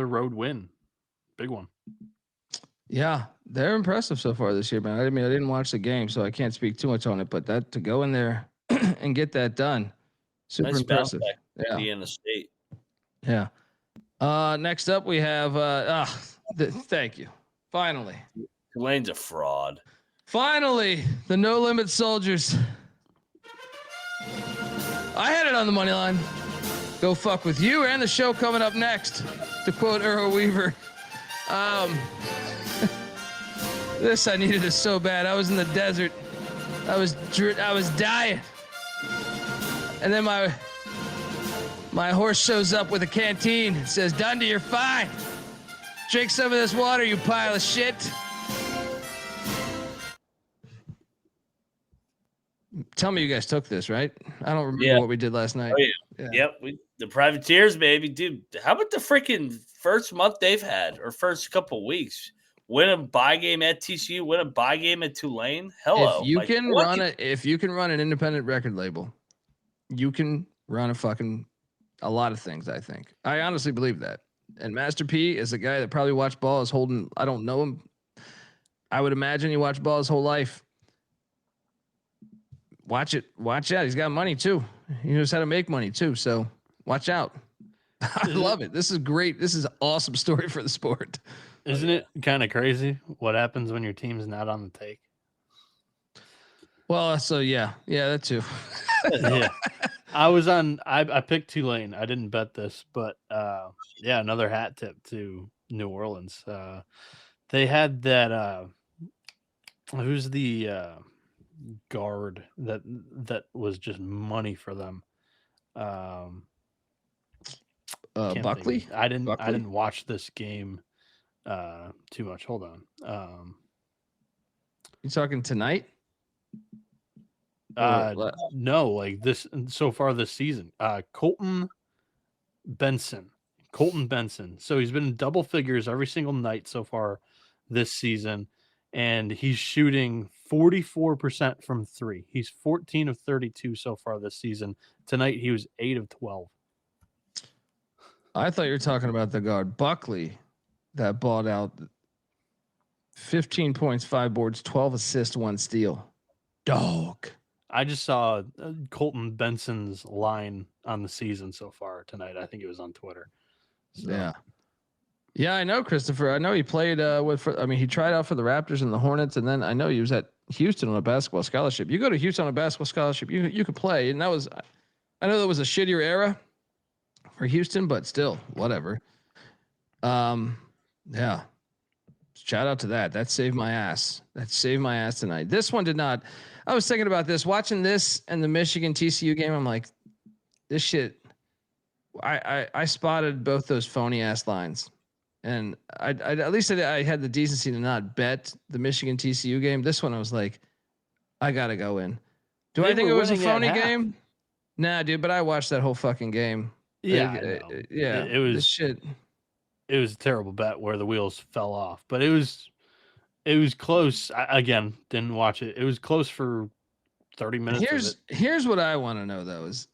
road win, big one. Yeah, they're impressive so far this year, man. I didn't watch the game, so I can't speak too much on it, but that to go in there and get that done, super nice impressive. Yeah, Indiana State. Yeah. Next up, we have. Thank you. Finally, Tulane's a fraud. Finally, the No Limit Soldiers. I had it on the money line. Go fuck with you, and the show coming up next. To quote Earl Weaver. This I needed it so bad. I was in the desert. I was dying, and then my horse shows up with a canteen. It says, Dundee, you're fine. Drink some of this water, you pile of shit. Tell me you guys took this, right? I don't remember what we did last night. Oh, Yep. The Privateers, baby. Dude, how about the freaking first month they've had or first couple weeks? Win a bye game at TCU, win a bye game at Tulane. Hello. If you can run an independent record label, you can run a lot of things, I think. I honestly believe that. And Master P is a guy that probably watched ball his whole, I don't know him. I would imagine he watched ball his whole life. Watch out. He's got money too. He knows how to make money too. So watch out. I love it. This is great. This is an awesome story for the sport. Isn't it kind of crazy what happens when your team's not on the take? Well, so yeah, that too. Yeah. I picked Tulane. I didn't bet this, but another hat tip to New Orleans. They had that who's the guard that was just money for them. Buckley? I didn't watch this game too much. Hold on. You talking tonight? No, like this so far this season. Colton Benson. So he's been in double figures every single night so far this season, and he's shooting 44% from 3. He's 14 of 32 so far this season. Tonight he was 8 of 12. I thought you were talking about the guard Buckley that balled out 15 points, 5 boards, 12 assists, 1 steal. Dog. I just saw Colton Benson's line on the season so far tonight. I think it was on Twitter. So. Yeah, I know, Christopher. I know he played he tried out for the Raptors and the Hornets, and then I know he was at Houston on a basketball scholarship. You go to Houston on a basketball scholarship, you could play, and I know that was a shittier era for Houston, but still, whatever. Yeah. Shout out to that. That saved my ass. Tonight. This one did not. I was thinking about this, watching this and the Michigan TCU game. I'm like, this shit. I spotted both those phony ass lines, and I at least I had the decency to not bet the Michigan TCU game. This one I was like, I gotta go in. Do I think it was a phony game? Nah, dude. But I watched that whole fucking game. Yeah, it was this shit. It was a terrible bet where the wheels fell off, but it was close. I, again, didn't watch it. It was close for 30 minutes. Here's what I want to know though is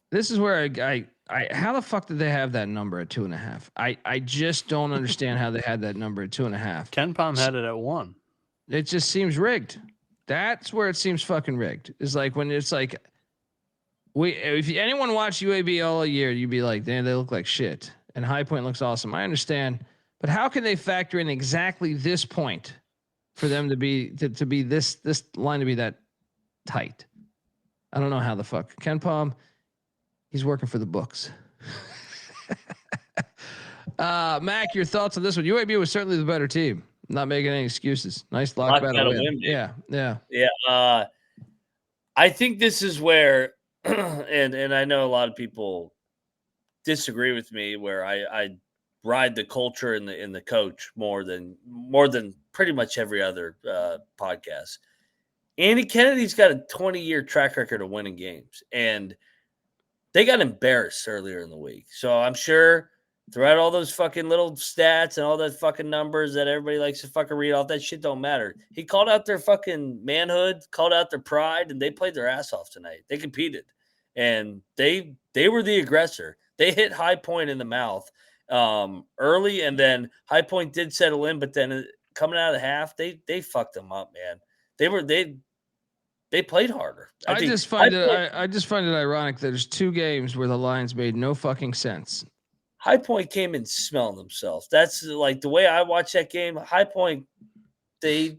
this is where I how the fuck did they have that number at 2.5? I just don't understand how they had that number at 2.5. Ken Pom had it at 1. It just seems rigged. That's where it seems fucking rigged. It's like when it's like if anyone watched UAB all year, you'd be like, damn, they look like shit. And High Point looks awesome. I understand, but how can they factor in exactly this point for them to be this line to be that tight? I don't know how the fuck. Ken Pom, he's working for the books. Mac, your thoughts on this one? UAB was certainly the better team. Not making any excuses. Nice lock battle win. Yeah. I think this is where, and I know a lot of people disagree with me, where I ride the culture and the coach more than pretty much every other podcast. Andy Kennedy's got a 20-year track record of winning games, and they got embarrassed earlier in the week. So I'm sure throughout all those fucking little stats and all that fucking numbers that everybody likes to fucking read off, that shit don't matter. He called out their fucking manhood, called out their pride, and they played their ass off tonight. They competed, and they were the aggressor. They hit High Point in the mouth early, and then High Point did settle in, but then coming out of the half, they fucked them up, man. They played harder. I just find it ironic that there's 2 games where the lines made no fucking sense. High Point came in smelling themselves. That's like the way I watch that game. High Point, they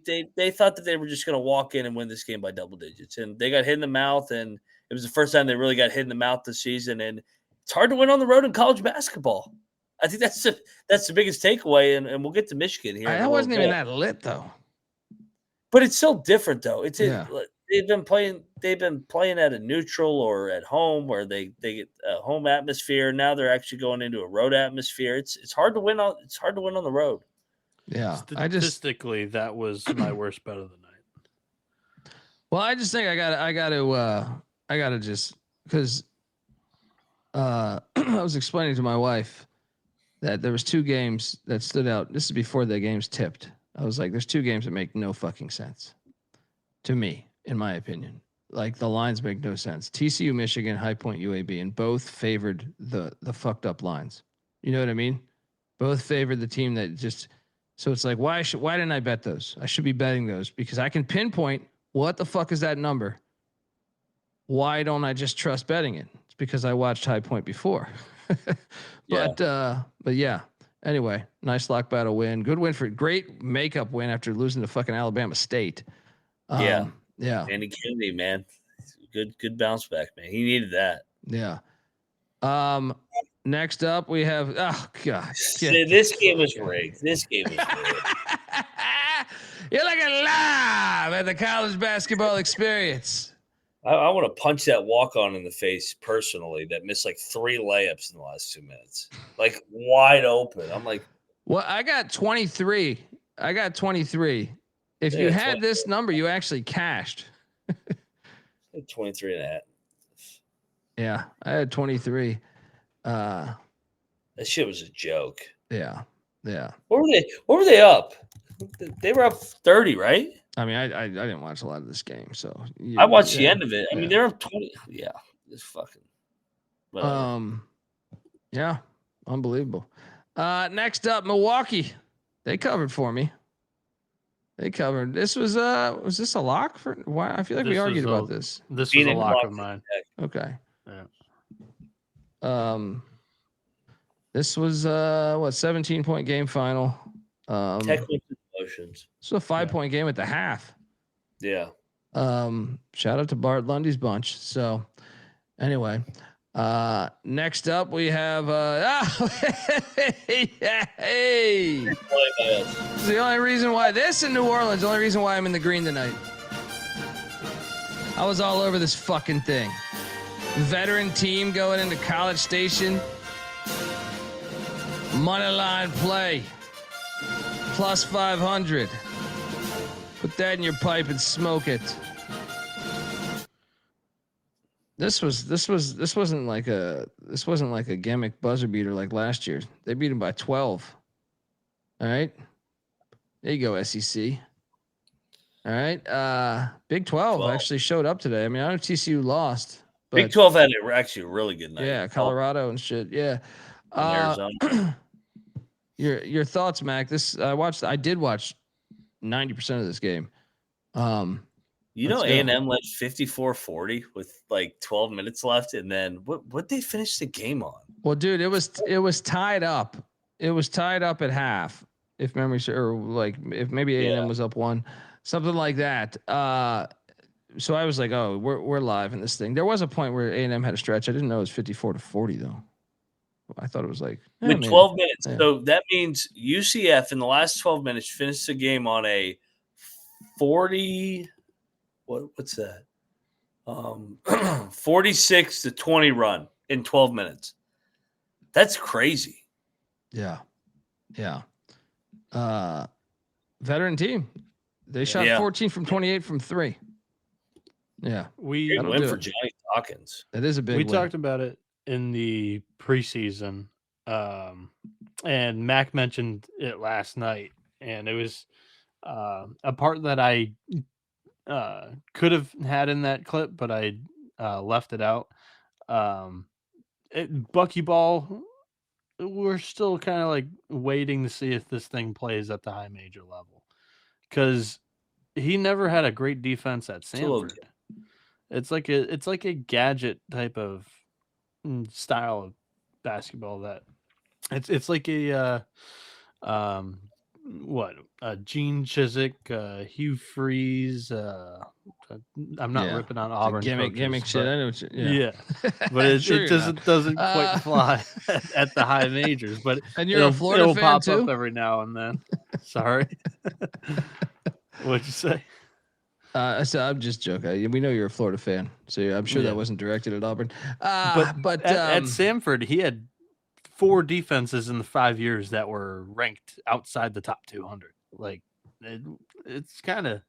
thought that they were just going to walk in and win this game by double digits, and they got hit in the mouth, and it was the first time they really got hit in the mouth this season, and it's hard to win on the road in college basketball. I think that's the biggest takeaway, and we'll get to Michigan here. I wasn't even that lit though. But it's still different though. They've been playing at a neutral or at home where they get a home atmosphere. Now they're actually going into a road atmosphere. It's hard to win on the road. Yeah. Statistically, that was my worst bet of the night. Well, I just think I gotta just because I was explaining to my wife that there was 2 games that stood out. This is before the games tipped. I was like, there's 2 games that make no fucking sense to me, in my opinion. Like the lines make no sense. TCU, Michigan, High Point, UAB, and both favored the fucked up lines. You know what I mean? Both favored the team that just. So it's like, why didn't I bet those? I should be betting those because I can pinpoint what the fuck is that number. Why don't I just trust betting it? It's because I watched High Point before. But yeah. Anyway, nice lock battle win. Good win great makeup win after losing to fucking Alabama State. Yeah. And Kennedy, man. Good bounce back, man. He needed that. Yeah. Next up we have This game was rigged. You're looking live at the college basketball experience. I want to punch that walk-on in the face personally that missed like 3 layups in the last 2 minutes. Like wide open. I'm like, well, I got 23. If you had this number, you actually cashed. 23 and a half. Yeah, I had 23. That shit was a joke. Yeah. What were they up? They were up 30, right? I mean, I didn't watch a lot of this game, so I watched the end of it. I mean, they're up 20. Yeah, it's fucking. Whatever. Yeah, unbelievable. Next up, Milwaukee. They covered for me. This was this a lock for? Why? I feel like we argued about this. This was a lock of mine. Okay. Yeah. This was 17-point game final. Technical emotions. So a 5-point game at the half. Yeah. Shout out to Bart Lundy's bunch. So anyway, next up we have hey. This is the only reason why this in New Orleans, the only reason why I'm in the green tonight. I was all over this fucking thing. Veteran team going into College Station. Money line play. Plus 500. Put that in your pipe and smoke it. This wasn't like a gimmick buzzer beater like last year. They beat him by 12. All right. There you go, SEC. All right. Big 12 actually showed up today. I mean, I know TCU lost. But Big 12 had actually a really good night. Yeah, Colorado and shit. Yeah. Arizona. Your thoughts, Mac? I did watch 90% of this game. A&M led 54-40 with like 12 minutes left, and then what they finish the game on? Well, dude, it was tied up. It was tied up at half, if memory or like if maybe A&M was up 1, something like that. So I was like, oh, we're live in this thing. There was a point where A&M had a stretch. I didn't know it was 54-40 though. I thought it was like 12 minutes. Yeah. So that means UCF in the last 12 minutes finished the game on a 40. What's that? 46-20 run in 12 minutes. That's crazy. Yeah. Veteran team. They shot 14 from 28 from 3. Yeah. We win for Johnny Dawkins. That is a big win. We talked about it in the preseason. And Mac mentioned it last night, and it was a part that I could have had in that clip, but I left it out. Buckyball, we're still kind of like waiting to see if this thing plays at the high major level, because he never had a great defense at Samford. It's like a gadget type of style of basketball that it's like a Gene Chizik, Hugh Freeze. I'm not ripping on Auburn gimmick shit. I know what but it doesn't quite fly at the high majors. But and you're a Florida it'll fan pop too? up every now and then. Sorry, what'd you say? So I'm just joking. We know you're a Florida fan, so I'm sure that wasn't directed at Auburn. But at Samford, he had 4 defenses in the 5 years that were ranked outside the top 200. Like it's kind of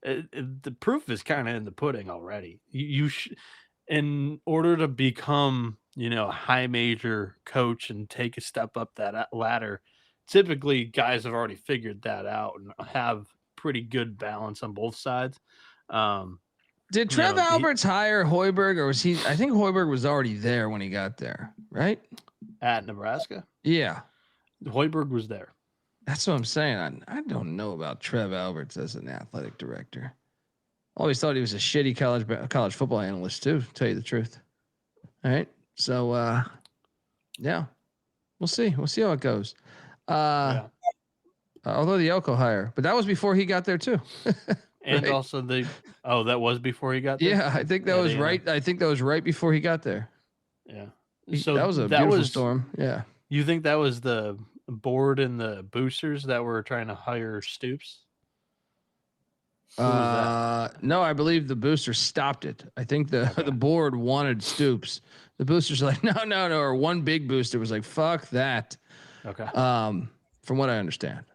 the proof is kind of in the pudding already. You in order to become high major coach and take a step up that ladder, typically guys have already figured that out and have pretty good balance on both sides. Did Trev Alberts hire Hoiberg, or was he? I think Hoiberg was already there when he got there, right? At Nebraska? Yeah. Hoiberg was there. That's what I'm saying. I don't know about Trev Alberts as an athletic director. Always thought he was a shitty college football analyst too, to tell you the truth. All right. So yeah. We'll see. We'll see how it goes. Although the Elko hire, but that was before he got there too. And right? also that was before he got there. Yeah, I think that was right. I think that was right before he got there. Yeah. So that was a beautiful storm. Yeah. You think that was the board and the boosters that were trying to hire Stoops? No, I believe the boosters stopped it. I think the board wanted Stoops. The boosters were like, no. Or one big booster was like, fuck that. Okay. From what I understand.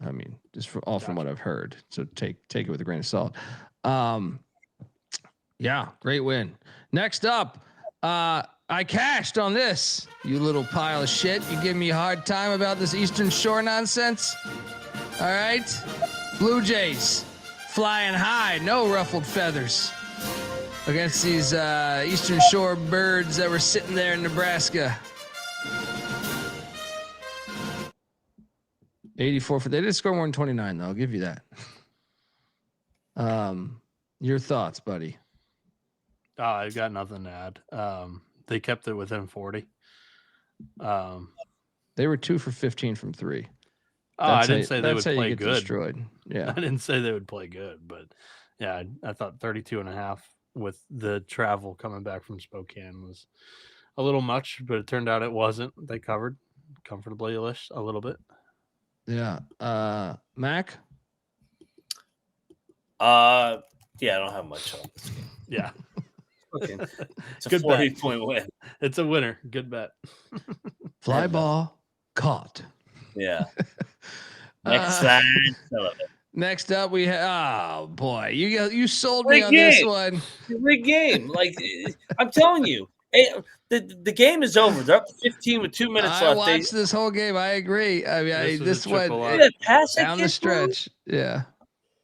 I mean, just from what I've heard. So take it with a grain of salt. Yeah, great win. Next up, I cashed on this, you little pile of shit. You give me a hard time about this Eastern Shore nonsense. All right. Blue Jays flying high, no ruffled feathers against these Eastern Shore birds that were sitting there in Nebraska. 84 they did score more than 29 though. I'll give you that. Your thoughts, buddy? I've got nothing to add. They kept it within 40. They were 2 for 15 from 3. I didn't say they would play good. Destroyed. Yeah. I didn't say they would play good, but yeah, I thought 32.5 with the travel coming back from Spokane was a little much, but it turned out it wasn't. They covered comfortably a little bit. Yeah. Mac? Yeah, I don't have much on this game. Yeah. It's a 40-point win. It's a winner. Good bet. Fly ball caught. Yeah. Next up we have. Oh boy, you sold me on this one. Big game. Like I'm telling you, the game is over. They're up to 15 with 2 minutes left. I watched this whole game. I agree. I mean, this went down the stretch. Yeah.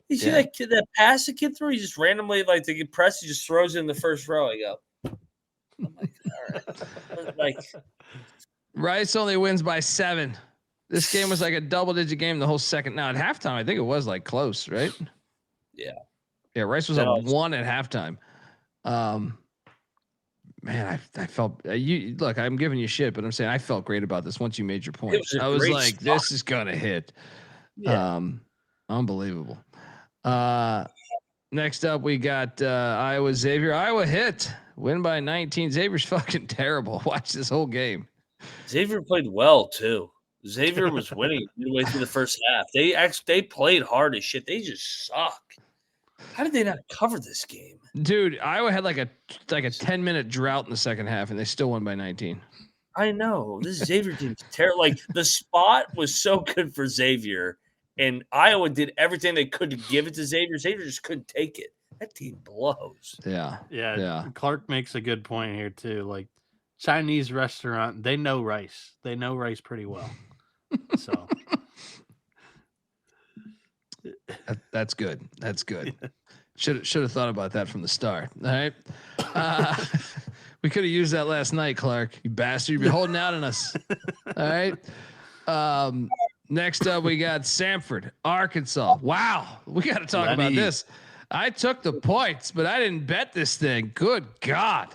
You see that kid, that pass the kid through? He just randomly, like, they get pressed, he just throws it in the first row. I go, I'm like, all right. Like, Rice only wins by 7. This game was like a double-digit game the whole second. Now at halftime, I think it was like close, right? Yeah. Yeah, Rice was up 1 at halftime. Man, I felt you look. I'm giving you shit, but I'm saying I felt great about this once you made your point. I was like, this is gonna hit. Yeah. Unbelievable. Next up, we got Iowa Xavier. Iowa hit, win by 19. Xavier's fucking terrible. Watch this whole game. Xavier played well too. Xavier was winning midway through the first half. They played hard as shit. They just suck. How did they not cover this game? Dude, Iowa had like a 10-minute drought in the second half, and they still won by 19. I know. This Xavier team's terrible. Like, the spot was so good for Xavier, and Iowa did everything they could to give it to Xavier. Xavier just couldn't take it. That team blows. Yeah. Clark makes a good point here too. Like, Chinese restaurant, they know rice. They know rice pretty well. So that's good. That's good. Should have thought about that from the start. All right. We could have used that last night, Clark. You bastard. You've been holding out on us. All right. Next up, we got Samford, Arkansas. Wow. We got to talk about this. I took the points, but I didn't bet this thing. Good God.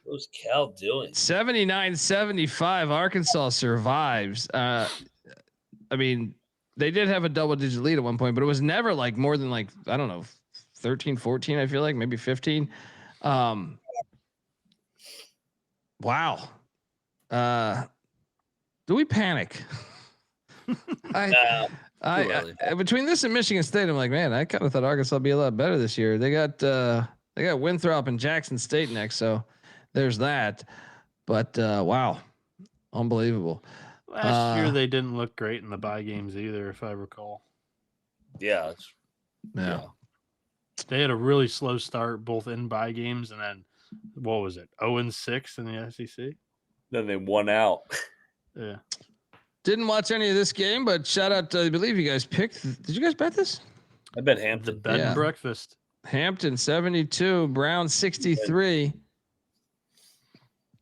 What was Cal doing? 79-75. Arkansas survives. I mean, they did have a double-digit lead at one point, but it was never like more than like, I don't know, 13, 14, I feel like, maybe 15. Wow. Do we panic? Between this and Michigan State, I'm like, man, I kind of thought Arkansas would be a lot better this year. They got Winthrop and Jackson State next, so there's that. But wow, unbelievable. Last year they didn't look great in the bye games either, if I recall. Yeah. They had a really slow start both in bye games and then what was it? 0-6 in the SEC. Then they won out. Yeah. Didn't watch any of this game, but shout out to, I believe you guys picked. Did you guys bet this? I bet The Hampton. bed Yeah. and breakfast. Hampton 72, Brown 63.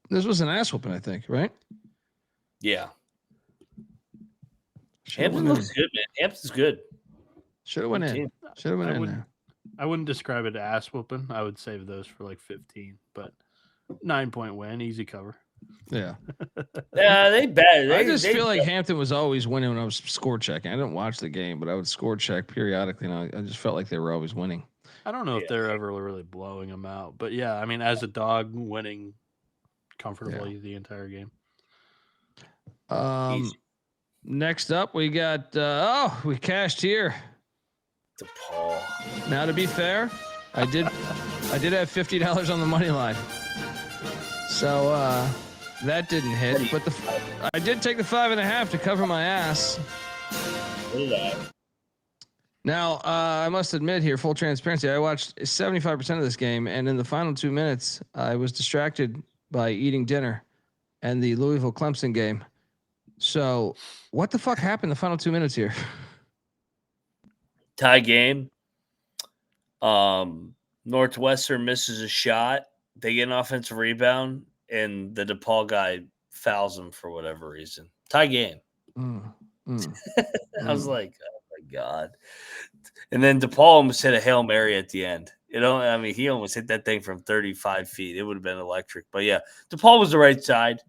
This was an ass whooping, I think, right? Yeah. Should've Hampton went looks in. good, man. Hampton's good. Should have went Good in. team. Should have went I in wouldn't- there. I wouldn't describe it as ass whooping. I would save those for like 15, but 9-point win, easy cover. Yeah. Yeah, they bet. I just feel like Hampton was always winning when I was score checking. I didn't watch the game, but I would score check periodically, and I just felt like they were always winning. I don't know if they're ever really blowing them out, but yeah, I mean, as a dog, winning comfortably the entire game. Easy. Next up, we got we cashed here. DePaul. Now, to be fair, I did have $50 on the money line, so that didn't hit. But I did take the 5.5 to cover my ass. Look at that. Now, I must admit here, full transparency, I watched 75% of this game, and in the final 2 minutes, I was distracted by eating dinner and the Louisville Clemson game. So, what the fuck happened the final 2 minutes here? Tie game. Northwestern misses a shot. They get an offensive rebound, and the DePaul guy fouls him for whatever reason. Tie game. I was like, oh my God. And then DePaul almost hit a Hail Mary at the end. I mean, he almost hit that thing from 35 feet. It would have been electric. But yeah, DePaul was the right side.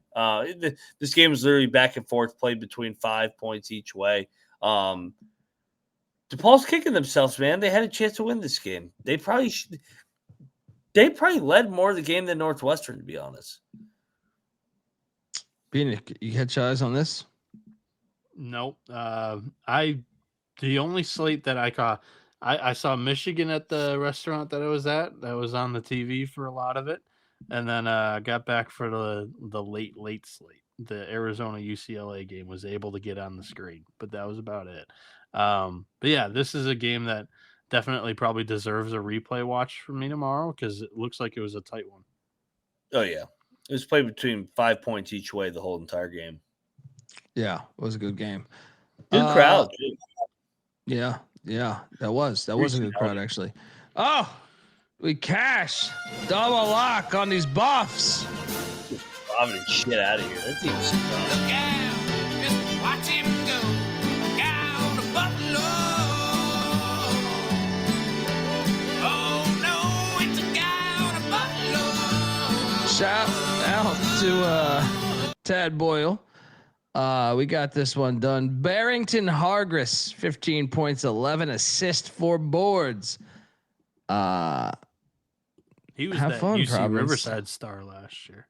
This game was literally back and forth, played between 5 points each way. DePaul's kicking themselves, man. They had a chance to win this game. They probably led more of the game than Northwestern, to be honest. Bieniek, you had your eyes on this? Nope. The only slate that I caught, I saw Michigan at the restaurant that I was at. That was on the TV for a lot of it, and then got back for the late slate. The Arizona UCLA game was able to get on the screen, but that was about it. But yeah, this is a game that definitely probably deserves a replay watch for me tomorrow because it looks like it was a tight one. Oh yeah, it was played between 5 points each way the whole entire game. Yeah, it was a good game. Good crowd. Too. Yeah, that was a good crowd actually. Oh, we cash double lock on these buffs. Providence shit out of here. That team's strong. Look out, just watch him go. Down to Buffalo. Oh no, it's a guy on a Buffalo. Shout out to Tad Boyle. We got this one done. Barrington Hargris, 15 points, 11 assists, 4 boards. He was have that fun, UC Providence. Riverside star last year.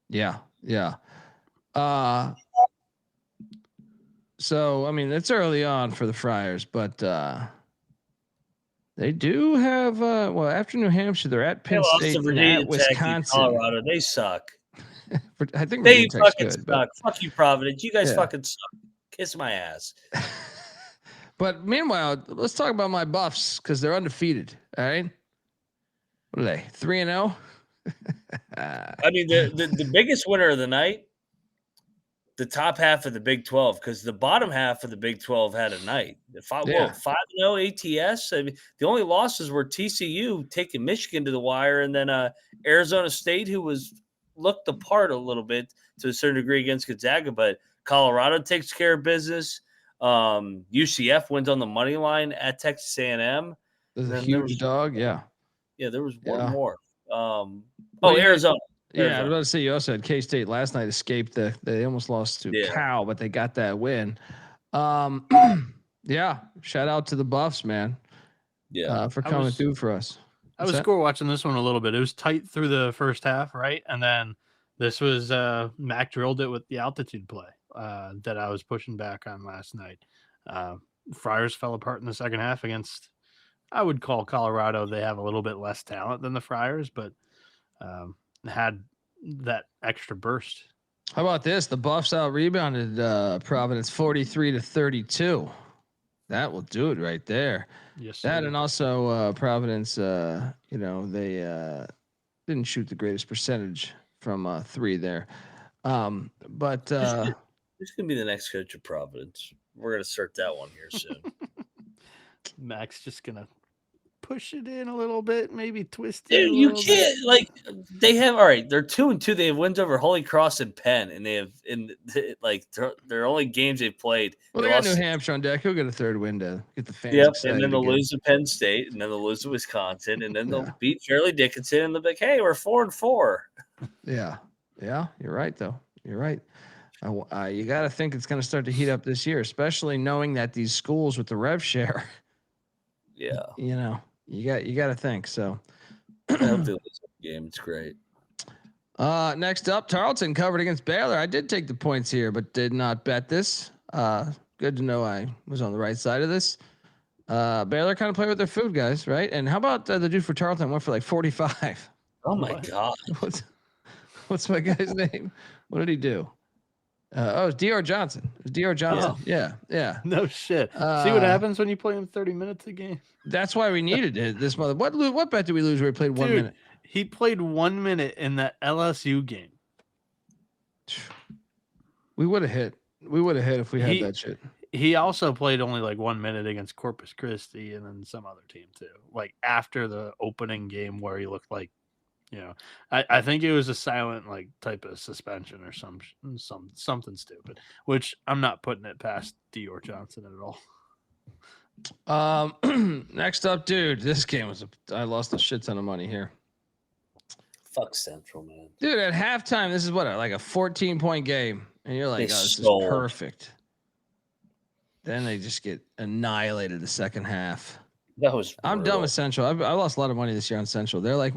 Yeah. So I mean, it's early on for the Friars, but they do have after New Hampshire, they're at Penn State and at Wisconsin. Colorado, they suck. I think They Virginia Tech's fucking good, suck. but, Fuck you, Providence. You guys Yeah. fucking suck. Kiss my ass. but meanwhile, let's talk about my Buffs because they're undefeated. All right, what are they? 3-0. I mean, the biggest winner of the night, the top half of the Big 12, because the bottom half of the Big 12 had a night. 5-0 ATS. I mean, the only losses were TCU taking Michigan to the wire, and then Arizona State, who looked the part a little bit to a certain degree against Gonzaga, but Colorado takes care of business. UCF wins on the money line at Texas A&M. There's a huge dog. Yeah, there was one more. Well, Arizona. Yeah, I was about to say you also had K-State last night escaped they almost lost to Cal, but they got that win. Yeah, shout out to the Buffs, man. Yeah, for coming through for us. I was score watching this one a little bit. It was tight through the first half, right? And then this was Mac drilled it with the altitude play that I was pushing back on last night. Friars fell apart in the second half against, I would call Colorado. They have a little bit less talent than the Friars, but had that extra burst. How about this? The Buffs out rebounded Providence 43-32. That will do it right there. Yes, that sir. and also Providence. They didn't shoot the greatest percentage from 3 there. But Who's gonna be the next coach of Providence? We're gonna start that one here soon. Mac's just gonna push it in a little bit, maybe twist it. Dude, you can't like they have all right. They're 2-2. They have wins over Holy Cross and Penn, and they have like their only games they've played. well, they got New Hampshire on deck. He'll get a third win to get the fans Yep, excited. and then they'll again. lose to Penn State, and then they'll lose to Wisconsin, and then Yeah. they'll beat Fairleigh Dickinson, and they'll be like, "Hey, we're 4-4." Yeah, you're right though. You're right. You got to think it's going to start to heat up this year, especially knowing that these schools with the rev share. Yeah, You know, you got to think. So I hope they lose the game. It's great. next up, Tarleton covered against Baylor. I did take the points here, but did not bet this. Good to know I was on the right side of this. Baylor kind of played with their food, guys, right? And how about the dude for Tarleton went for like 45? Oh my god! What's my guy's name? What did he do? It's Dior Johnson. It was Dior Johnson. Oh. Yeah. No shit. See what happens when you play him 30 minutes a game. That's why we needed it. This mother. What bet did we lose where he played 1 Dude, minute? He played 1 minute in that LSU game. We would have hit. We would have hit if we had that shit. He also played only like 1 minute against Corpus Christi and then some other team too. Like after the opening game where he looked like, I think it was a silent like type of suspension or something stupid, which I'm not putting it past Dior Johnson at all. Next up, dude, this game was I lost a shit ton of money here. Fuck Central, man. Dude, at halftime, this is like a 14-point game, and you're like, this is perfect. Then they just get annihilated the second half. That was. I'm done with Central. I lost a lot of money this year on Central. They're like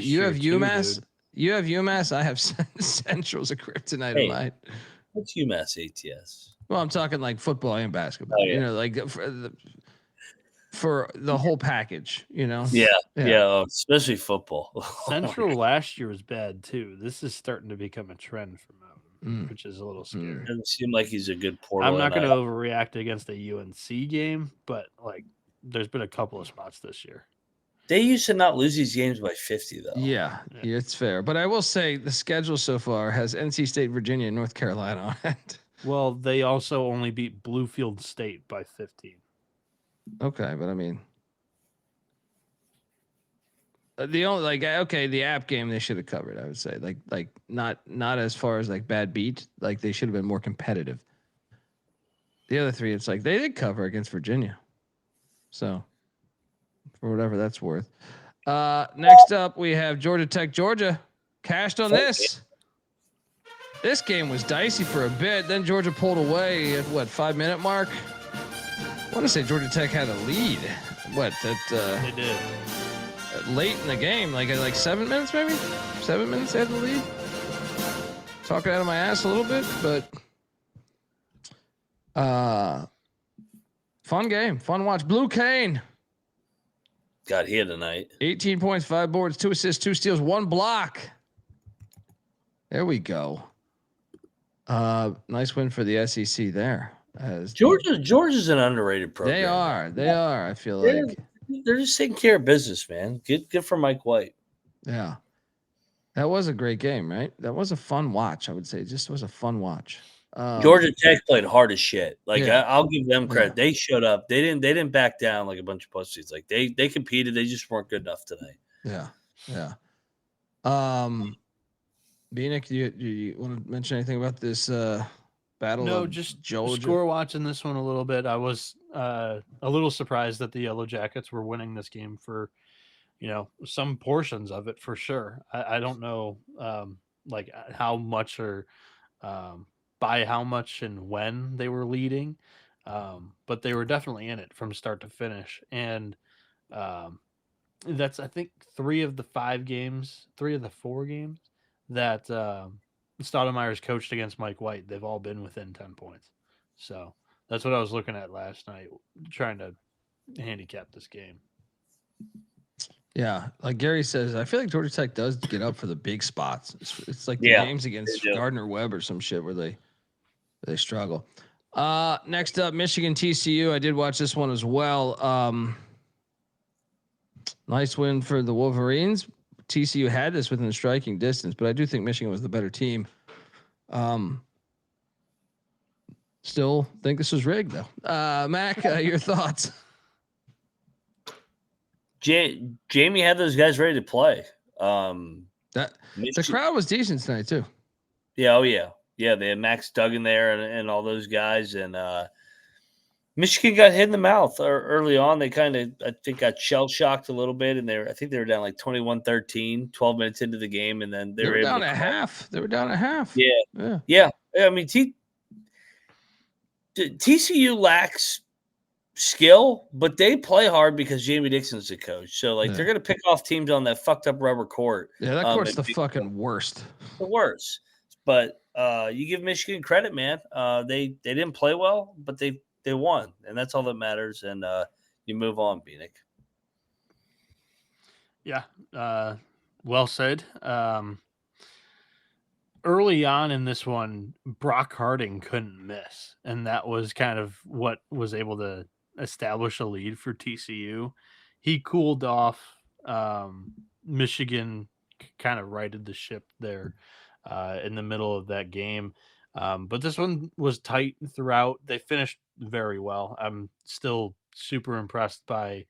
you have UMass. You have UMass. I have Central's a kryptonite of mine. What's UMass ATS? Well, I'm talking like football and basketball. Oh, yeah. Like for the whole package. Yeah, especially football. Central last year was bad too. This is starting to become a trend for Mountain, which is a little scary. Doesn't seem like he's a good portal. I'm not going to overreact against a UNC game, but like there's been a couple of spots this year. They used to not lose these games by 50 though. Yeah, it's fair. But I will say the schedule so far has NC State, Virginia, and North Carolina on it. Well, they also only beat Bluefield State by 15. Okay, but I mean, the only the app game they should have covered. I would say like not as far as like bad beat. Like they should have been more competitive. The other three, it's like they did cover against Virginia. So for whatever that's worth. Next up, we have Georgia Tech. Georgia cashed on this. This game was dicey for a bit. Then Georgia pulled away at 5-minute mark. I want to say Georgia Tech had a lead. They did. Late in the game, like 7 minutes, maybe 7 minutes they had the lead. Talking out of my ass a little bit, but fun game, fun watch. Blue Kane. Got here tonight. 18 points, 5 boards, 2 assists, 2 steals, 1 block. There we go. Nice win for the SEC there. Georgia's an underrated program. They are. I feel like they're just taking care of business, man. Good for Mike White. Yeah, that was a great game, right? That was a fun watch. I would say, just was a fun watch. Georgia Tech played hard as shit. Like Yeah. I'll give them credit. Yeah. They showed up. They didn't back down like a bunch of pussies. Like they competed. They just weren't good enough tonight. Yeah. Bieniek, you want to mention anything about this battle? No, of just Georgia? score watching this one a little bit. I was a little surprised that the Yellow Jackets were winning this game for, some portions of it for sure. I don't know like how much or by how much and when they were leading, but they were definitely in it from start to finish. And that's, I think, 3 of the 4 games that Stoudemire's coached against Mike White. They've all been within 10 points. So that's what I was looking at last night, trying to handicap this game. Yeah, like Gary says, I feel like Georgia Tech does get up for the big spots. It's like the games against Gardner Webb or some shit where they struggle. Next up, Michigan TCU. I did watch this one as well. Nice win for the Wolverines. TCU had this within striking distance, but I do think Michigan was the better team. Still think this was rigged though. Mac, your thoughts? Jamie had those guys ready to play. The crowd was decent tonight too. Yeah, oh yeah. Yeah, they had Max Duggan there and all those guys. And Michigan got hit in the mouth early on. They kind of, I think, got shell-shocked a little bit. And I think they were down like 21-13, 12 minutes into the game. And then they were down at half. They were down at half. Yeah. I mean, TCU lacks skill, but they play hard because Jamie Dixon's the coach. So, like, they're going to pick off teams on that fucked up rubber court. Yeah, that court's the fucking worst. The worst. But you give Michigan credit, man. They didn't play well, but they won, and that's all that matters. And you move on, Bieniek. Yeah, well said. Early on in this one, Brock Harding couldn't miss, and that was kind of what was able to establish a lead for TCU. He cooled off. Michigan kind of righted the ship there in the middle of that game. But this one was tight throughout. They finished very well. I'm still super impressed by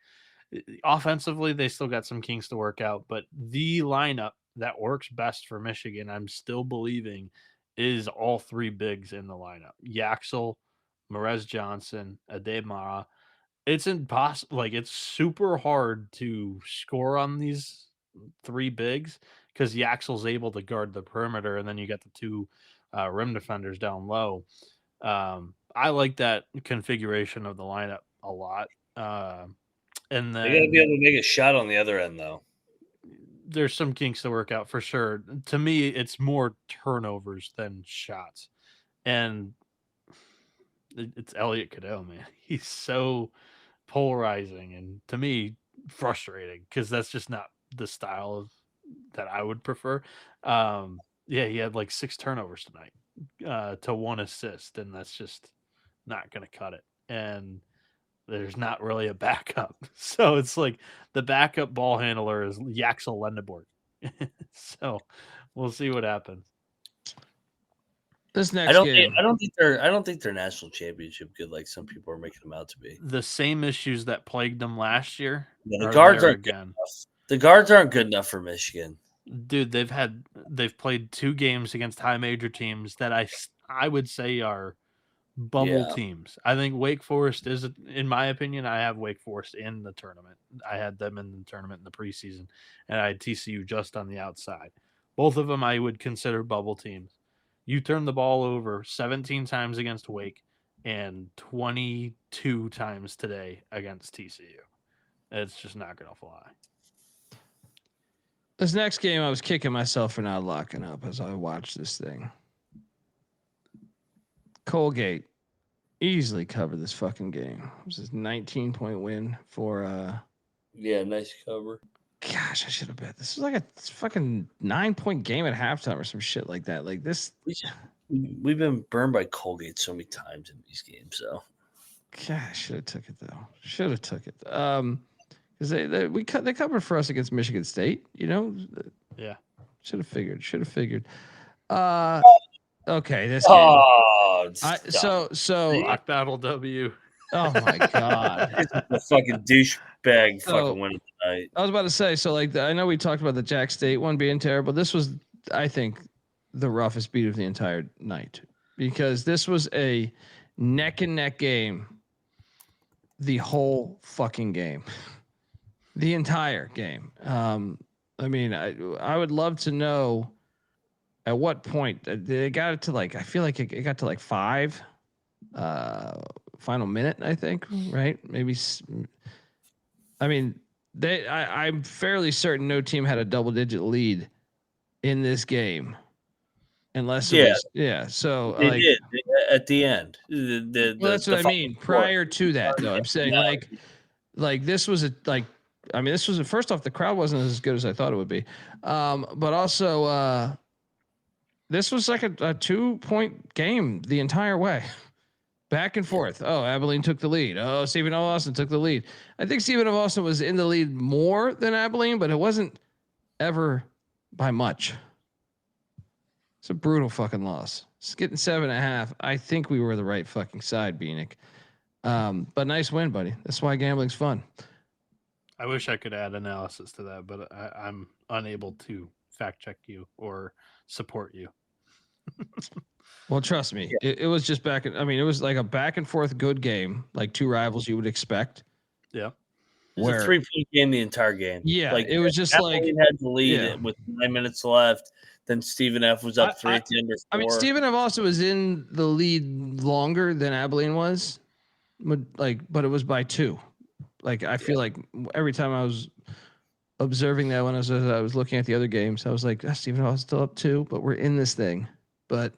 offensively. They still got some kinks to work out, but the lineup that works best for Michigan, I'm still believing, is all three bigs in the lineup. Yaxel, Merez Johnson, Ademara. It's impossible. Like, it's super hard to score on these three bigs because Yaxel's able to guard the perimeter, and then you got the two rim defenders down low. I like that configuration of the lineup a lot. And then they got to be able to make a shot on the other end, though. There's some kinks to work out for sure. To me, it's more turnovers than shots. And it's Elliot Cadeau, man. He's so polarizing and, to me, frustrating because that's just not the style that I would prefer. Yeah, he had like 6 turnovers tonight to 1 assist, and that's just not going to cut it. And there's not really a backup. So it's like the backup ball handler is Yaxel Lendeborg. So we'll see what happens. This next game. I don't think they're national championship good like some people are making them out to be. The same issues that plagued them last year. Yeah, the guards aren't good enough. The guards aren't good enough for Michigan. Dude, they've played 2 games against high major teams that I would say are bubble teams. I think Wake Forest is, in my opinion, I have Wake Forest in the tournament. I had them in the tournament in the preseason, and I had TCU just on the outside. Both of them I would consider bubble teams. You turned the ball over 17 times against Wake and 22 times today against TCU. It's just not going to fly. This next game, I was kicking myself for not locking up as I watched this thing. Colgate easily covered this fucking game. It was this 19-point win for nice cover. Gosh, I should have bet. This was like a fucking 9-point game at halftime or some shit like that. Like this, we've been burned by Colgate so many times in these games. So, gosh, should have took it though. Should have took it. Because they covered for us against Michigan State. You know. Yeah. Should have figured. Okay, this game. So Rock battle W. Oh my god, the fucking douchebag fucking winning tonight. I was about to say, so like I know we talked about the Jack State one being terrible. This was, I think, the roughest beat of the entire night because this was a neck and neck game. The whole fucking game, the entire game. I mean, I would love to know at what point they got it to like. I feel like it got to like 5. Final minute, I think, right? Maybe. I mean, I'm fairly certain no team had a double-digit lead in this game, unless it was, So they like, did at the end. That's what I mean. Prior to that, though, I'm saying like this was this was first off, the crowd wasn't as good as I thought it would be, but also this was like a 2-point game the entire way. Back and forth. Oh, Abilene took the lead. Oh, Stephen O. Austin took the lead. I think Stephen O. Austin was in the lead more than Abilene, but it wasn't ever by much. It's a brutal fucking loss. It's getting 7.5. I think we were the right fucking side, Bieniek. But nice win, buddy. That's why gambling's fun. I wish I could add analysis to that, but I'm unable to fact check you or support you. Well, trust me, it was just it was like a back and forth good game, like two rivals you would expect. Yeah. It was a 3-point game the entire game. Yeah, like it was just Abilene had to lead it with 9 minutes left. Then Stephen F was up 3 at the end of 4. I mean, Stephen F also was in the lead longer than Abilene was, but it was by 2. Like I feel like every time I was observing that when I was looking at the other games, I was like, Stephen F is still up 2, but we're in this thing. But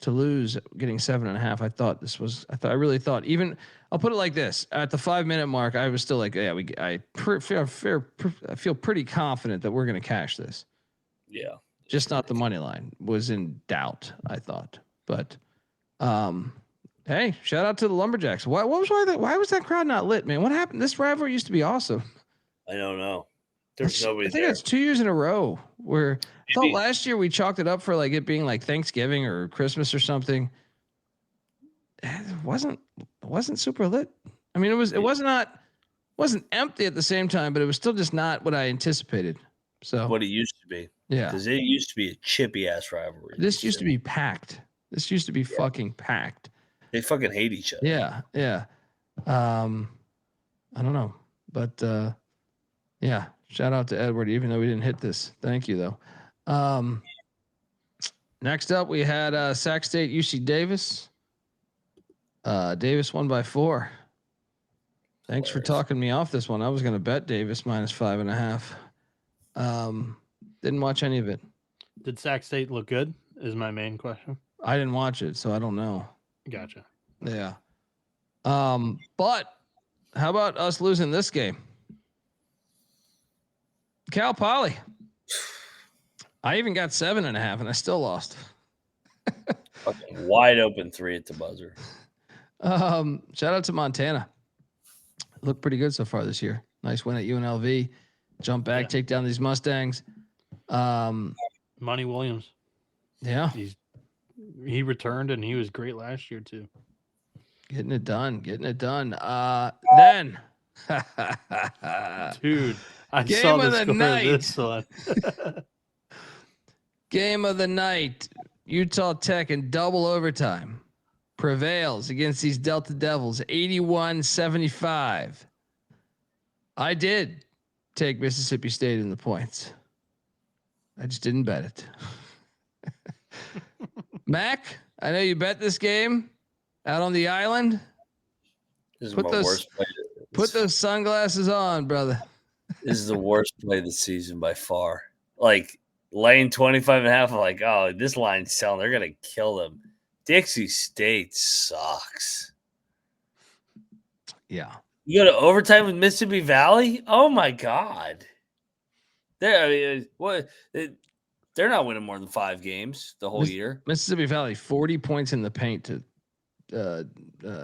to lose getting 7.5, I really thought even I'll put it like this: at the 5-minute mark, I was still like, yeah, I feel pretty confident that we're going to cash this. Yeah, just not the money line was in doubt, I thought. But hey, shout out to the Lumberjacks. Why was that crowd not lit, man? What happened? This rivalry used to be awesome. I don't know. There's nobody. I think that's 2 years in a row where I thought last year we chalked it up for like it being like Thanksgiving or Christmas or something. It wasn't super lit. I mean, it wasn't empty at the same time, but it was still just not what I anticipated. So what it used to be. Yeah. Because it used to be a chippy ass rivalry. This used to be packed. This used to be fucking packed. They fucking hate each other. Yeah. Yeah. I don't know, but yeah. Shout out to Edward, even though we didn't hit this. Thank you, though. Next up, we had Sac State UC Davis. Davis won by 4. Thanks for talking me off this one. I was going to bet Davis -5.5. Didn't watch any of it. Did Sac State look good? Is my main question. I didn't watch it, so I don't know. Gotcha. Yeah. But how about us losing this game? Cal Poly. I even got 7.5 and I still lost. Fucking wide open 3 at the buzzer. Shout out to Montana. Looked pretty good so far this year. Nice win at UNLV. Jump back, take down these Mustangs. Monty Williams. Yeah. He returned and he was great last year too. Getting it done. Then dude, I Game saw of the the score night. of this one. Game of the night. Utah Tech in double overtime prevails against these Delta Devils 81-75. I did take Mississippi State in the points. I just didn't bet it. Mac, I know you bet this game out on the island. This is my worst play. Put those sunglasses on, brother. This is the worst play of the season by far. Like laying 25.5. I'm like, oh, this line's selling. They're gonna kill them. Dixie State sucks. Yeah. You go to overtime with Mississippi Valley? Oh my God. They're not winning more than 5 games the whole year. Mississippi Valley, 40 points in the paint to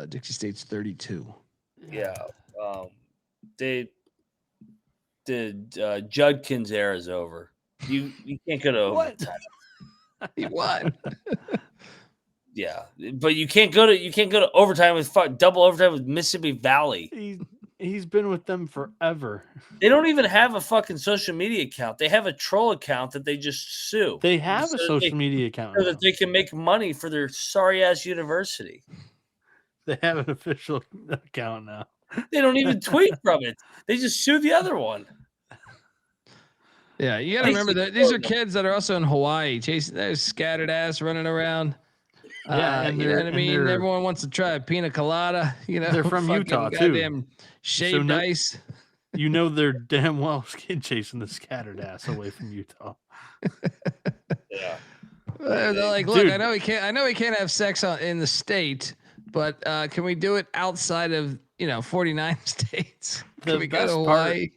Dixie State's 32. Yeah. The Judkins era is over. You can't go to overtime. He won. Yeah, but you can't go to overtime with double overtime with Mississippi Valley. He's been with them forever. They don't even have a fucking social media account. They have a troll account that they just sue. They have a social media account so that they can make money for their sorry ass university. They have an official account now. They don't even tweet from it. They just sue the other one. Yeah, you got to remember that these are kids that are also in Hawaii, chasing those scattered ass running around. Yeah, you know what I mean? Everyone wants to try a pina colada. You know, they're from Utah too. Goddamn shaved ice. You know they're damn well chasing the scattered ass away from Utah. Yeah. They're like, look, dude, I know we can't have sex in the state, but can we do it outside of 49 states? Can we go to Hawaii?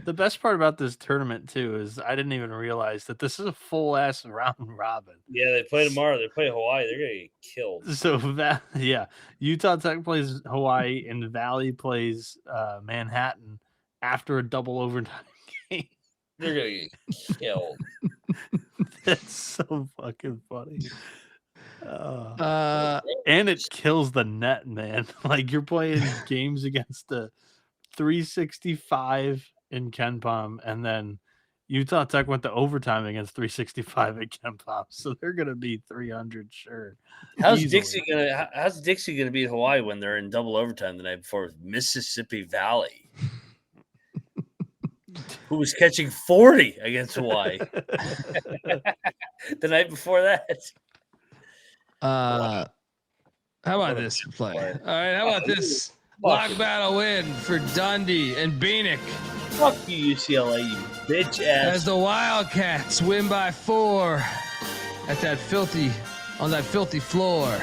The best part about this tournament too is I didn't even realize that this is a full ass round robin. Yeah, they play tomorrow. They play Hawaii. They're gonna get killed. So Utah Tech plays Hawaii and Valley plays Manhattan after a double overtime game. They're gonna get killed. That's so fucking funny. And it kills the net, man. Like you're playing games against the 365 in Ken Palm, and then Utah Tech went to overtime against 365 at Ken Palm, so they're gonna be 300 sure. How's easily. Dixie gonna beat Hawaii when they're in double overtime the night before with Mississippi Valley, who was catching 40 against Hawaii the night before that? How about this play? All right, how about this lock battle win for Dundee and Bieniek Fuck you, UCLA, you bitch ass. as the Wildcats win by 4 at that filthy floor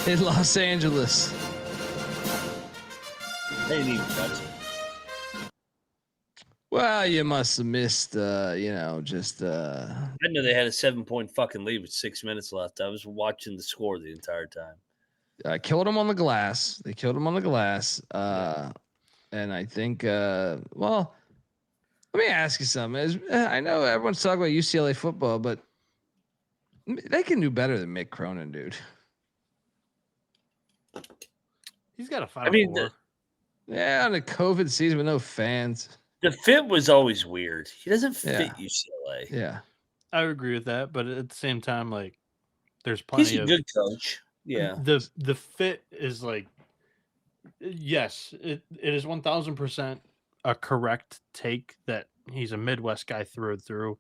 in Los Angeles. They didn't even touch it. Well, you must have missed, I know they had a 7-point fucking lead with 6 minutes left. I was watching the score the entire time. Killed him on the glass. They killed him on the glass. And I think, well, let me ask you something. I know everyone's talking about UCLA football, but they can do better than Mick Cronin, dude. He's got a Final Four. Yeah, on a COVID season with no fans. The fit was always weird. He doesn't fit UCLA. Yeah. I agree with that, but at the same time, like, there's plenty He's a good coach. Yeah. The fit is like, yes, it is 1000% a correct take that he's a Midwest guy through and through.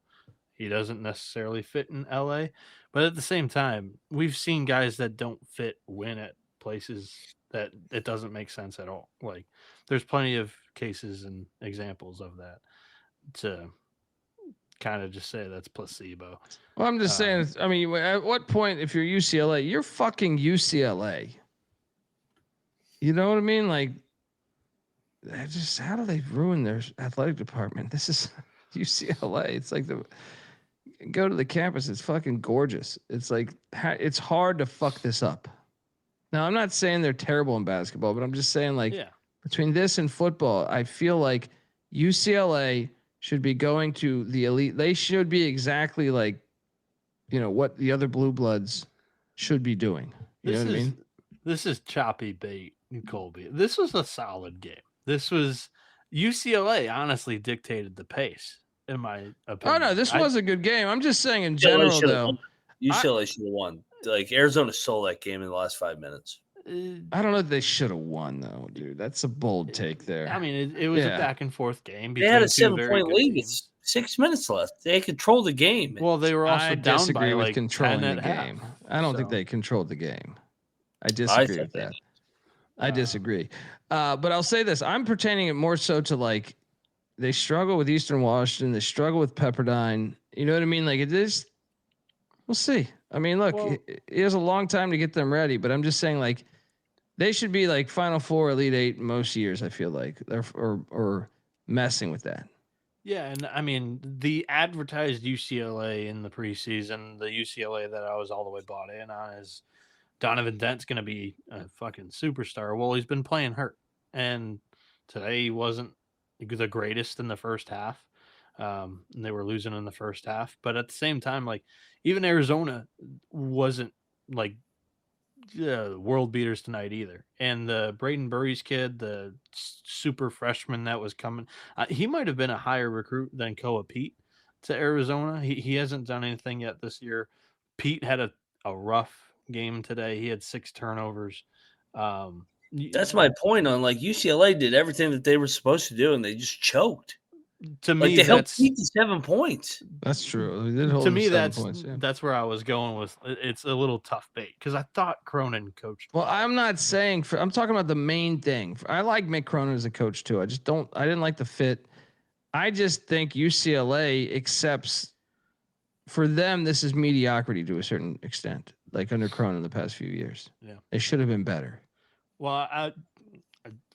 He doesn't necessarily fit in LA, but at the same time, we've seen guys that don't fit win at places that it doesn't make sense at all. Like, there's plenty of cases and examples of that to kind of just say that's placebo. Well, I'm just saying, I mean, at what point, if you're UCLA, you're fucking UCLA. You know what I mean? Like, how do they ruin their athletic department? This is UCLA. It's like go to the campus. It's fucking gorgeous. It's like, it's hard to fuck this up. Now, I'm not saying they're terrible in basketball, but I'm just saying, like, between this and football, I feel like UCLA should be going to the elite. They should be exactly like, what the other blue bloods should be doing. You know what I mean? This is choppy bait, Colby. This was a solid game. This was UCLA honestly dictated the pace, in my opinion. Oh no, this was a good game. I'm just saying in general, though. UCLA should have won. Like, Arizona stole that game in the last 5 minutes. I don't know if they should have won, though, dude. That's a bold take there. I mean, it was a back and forth game. They had a 7-point lead with 6 minutes left. They controlled the game. Well, they were also down by like controlling 10 the at game. half. I don't think they controlled the game. I disagree with that. I disagree. But I'll say this: I'm pertaining it more so to, like, they struggle with Eastern Washington. They struggle with Pepperdine. You know what I mean? Like, it is. We'll see. I mean, look, it has a long time to get them ready, but I'm just saying, like, they should be like Final Four, Elite Eight most years. I feel like or messing with that. Yeah, and I mean, the advertised UCLA in the preseason, the UCLA that I was all the way bought in on, is Donovan Dent's going to be a fucking superstar. Well, he's been playing hurt, and today he wasn't the greatest in the first half. And they were losing in the first half, but at the same time, like, even Arizona wasn't like world beaters tonight either. And the Braden Burries kid, the super freshman that was coming, he might have been a higher recruit than Koa Pete to Arizona. He hasn't done anything yet this year. Pete had a rough game today. He had 6 turnovers. That's my point on, like, UCLA did everything that they were supposed to do, and they just choked. To like, me, they helped Pete to 7 points. That's true. They did hold to me, 7 points, that's where I was going with. It's a little tough bait because I thought Cronin coached. Well, I'm not saying I'm talking about the main thing. I like Mick Cronin as a coach too. I didn't like the fit. I just think UCLA accepts, for them, this is mediocrity to a certain extent, like under Cronin the past few years. Yeah. They should have been better. Well,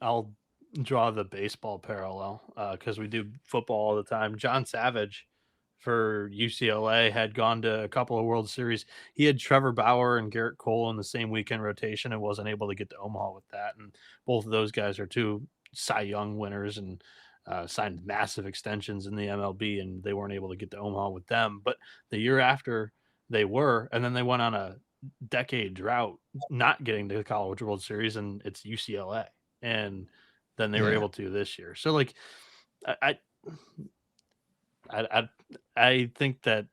I'll draw the baseball parallel because we do football all the time. John Savage for UCLA had gone to a couple of World Series. He had Trevor Bauer and Garrett Cole in the same weekend rotation and wasn't able to get to Omaha with that. And both of those guys are 2 Cy Young winners and signed massive extensions in the MLB, and they weren't able to get to Omaha with them. But the year after they were, and then they went on a decade drought, not getting to the College World Series, and it's UCLA. And then they were able to this year. So like, I think that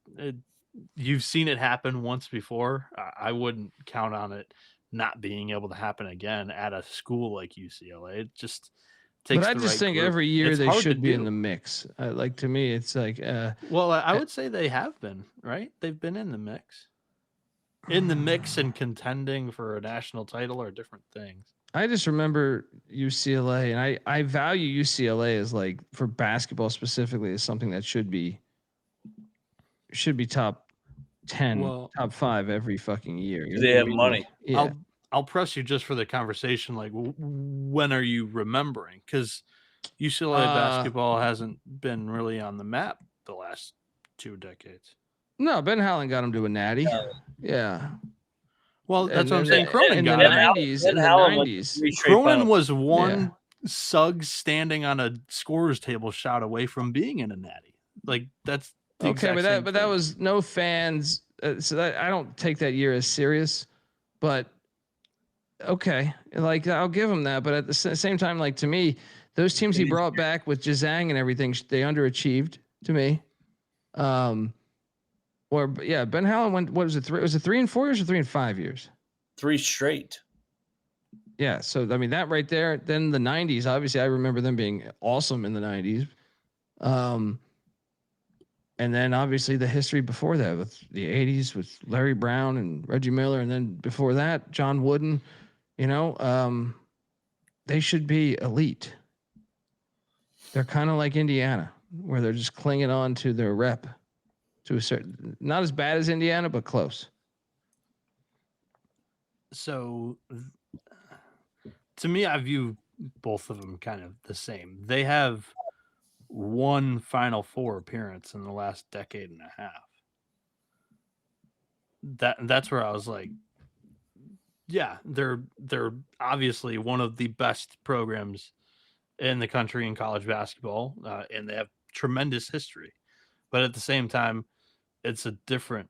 you've seen it happen once before. I wouldn't count on it not being able to happen again at a school like UCLA. It just takes. But I just think every year they should be in the mix. Like, to me, it's like. Well, I would say they have been, right? They've been in the mix. In the mix and contending for a national title are different things. I just remember UCLA, and I value UCLA as, like, for basketball specifically, as something that should be top 10, top 5 every fucking year. They have money. Yeah. I'll press you just for the conversation. Like, when are you remembering? Because UCLA basketball hasn't been really on the map the last 2 decades. No, Ben Howland got him to a natty. Yeah. Well, that's what I'm saying. Cronin got in it. the 90s. Cronin was one Suggs standing on a scorer's table shot away from being in a natty. Like, that's the okay, but that was no fans. So that, I don't take that year as serious. But okay, like, I'll give him that. But at the same time, like, to me, those teams he brought back with Jazang and everything, they underachieved to me. Ben Howland went. What was it? Was it 3 and 4 years or 3 and 5 years? 3 straight. Yeah. So I mean, that right there. Then the 90s. Obviously, I remember them being awesome in the 90s. And then obviously the history before that with the 80s with Larry Brown and Reggie Miller, and then before that John Wooden. You know, they should be elite. They're kind of like Indiana, where they're just clinging on to their rep. To a certain, not as bad as Indiana, but close. So, to me, I view both of them kind of the same. They have one Final Four appearance in the last decade and a half. That's where I was like, yeah, they're obviously one of the best programs in the country in college basketball, and they have tremendous history. But at the same time, it's a different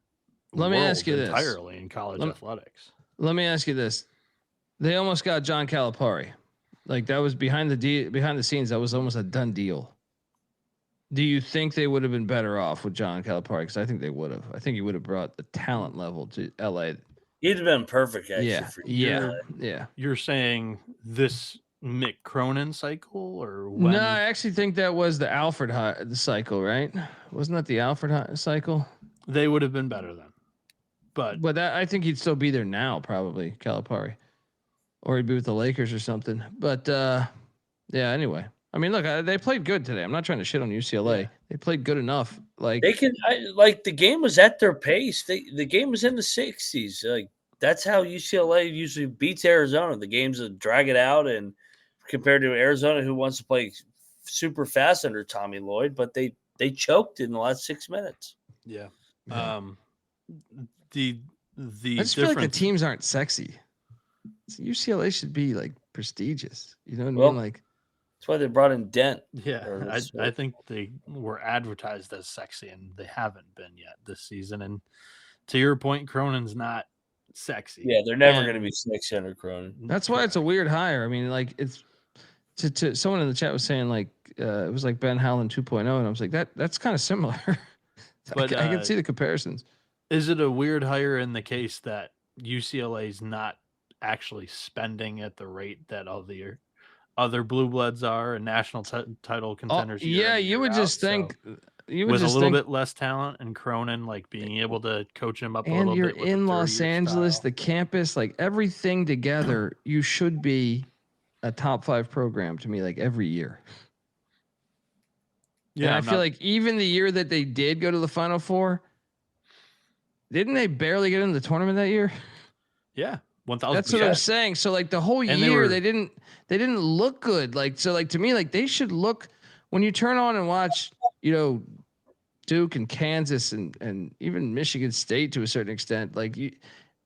Let me ask you this entirely in college athletics. Let me ask you this. They almost got John Calipari. Like, that was behind the scenes. That was almost a done deal. Do you think they would have been better off with John Calipari? Because I think they would have. I think he would have brought the talent level to LA. He'd have been perfect, actually. Yeah. For Yeah. You're saying this Mick Cronin cycle, or when? No, I actually think that was the Alfred the cycle, right? Wasn't that the Alfred cycle? They would have been better then, but that, I think he'd still be there now, probably Calipari, or he'd be with the Lakers or something. But yeah. Anyway, I mean, look, they played good today. I'm not trying to shit on UCLA. Yeah. They played good enough. Like, they can, like, the game was at their pace. The game was in the 60s. Like, that's how UCLA usually beats Arizona. The games that drag it out, and compared to Arizona, who wants to play super fast under Tommy Lloyd, but they choked in the last 6 minutes. Yeah. I The just feel like the teams aren't sexy. So UCLA should be, like, prestigious. You know what I mean? Like, that's why they brought in Dent. Yeah, I think they were advertised as sexy, and they haven't been yet this season. And to your point, Cronin's not sexy. Yeah, they're never going to be sexy under Cronin. That's why it's a weird hire. I mean, like, it's to someone in the chat was saying, like, it was like Ben Howland 2.0, and I was like, that's kind of similar. But I can see the comparisons. Is it a weird hire in the case that UCLA's not actually spending at the rate that all the other blue bloods are and national title contenders? Yeah, you would just think with a little bit less talent, and Cronin, like, being able to coach him up a little bit. And you're in Los Angeles, the campus, like, everything together, you should be a top 5 program to me, like, every year. Yeah, and I feel like even the year that they did go to the Final Four, didn't they barely get in the tournament that year? Yeah, 1,000%. That's what I'm saying. So, like, the whole year they didn't look good. Like, so, like, to me, like, they should look, when you turn on and watch, you know, Duke and Kansas and even Michigan State to a certain extent, like,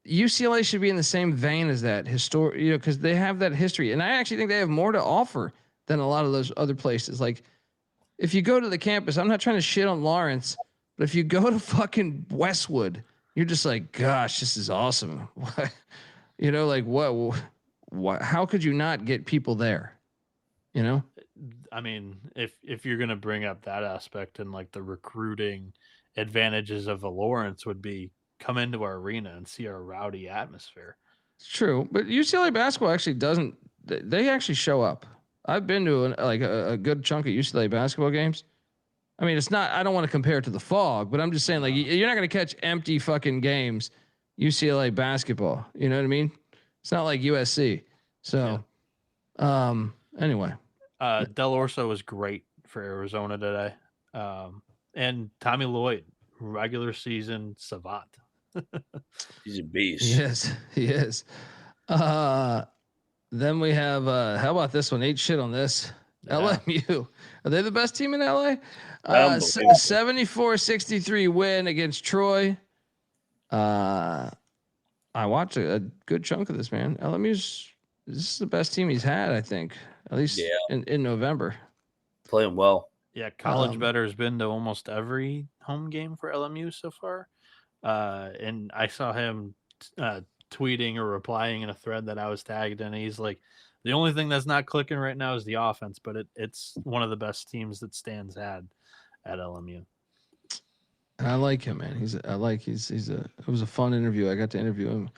UCLA should be in the same vein as that because they have that history, and I actually think they have more to offer than a lot of those other places. Like, if you go to the campus, I'm not trying to shit on Lawrence, but if you go to fucking Westwood, you're just like, gosh, this is awesome. You know, like what, how could you not get people there? You know? I mean, if you're gonna bring up that aspect and like the recruiting advantages of a Lawrence would be come into our arena and see our rowdy atmosphere. It's true, but UCLA basketball actually doesn't. They actually show up. I've been to a good chunk of UCLA basketball games. I mean, it's not. I don't want to compare it to the Fog, but I'm just saying, like, you're not going to catch empty fucking games. UCLA basketball. You know what I mean? It's not like USC. So, anyway, Del Orso was great for Arizona today, and Tommy Lloyd, regular season savant. He's a beast. Yes, he is. Then we have how about this one? 8 shit on this. Yeah. LMU. Are they the best team in LA? 74-63 win against Troy. I watched a good chunk of this, man. This is the best team he's had, I think. At least in November. Playing well. Yeah, College Better has been to almost every home game for LMU so far. And I saw him tweeting or replying in a thread that I was tagged in. He's like, the only thing that's not clicking right now is the offense, but it's one of the best teams that Stan's had at LMU. I like him, man. It was a fun interview. I got to interview him.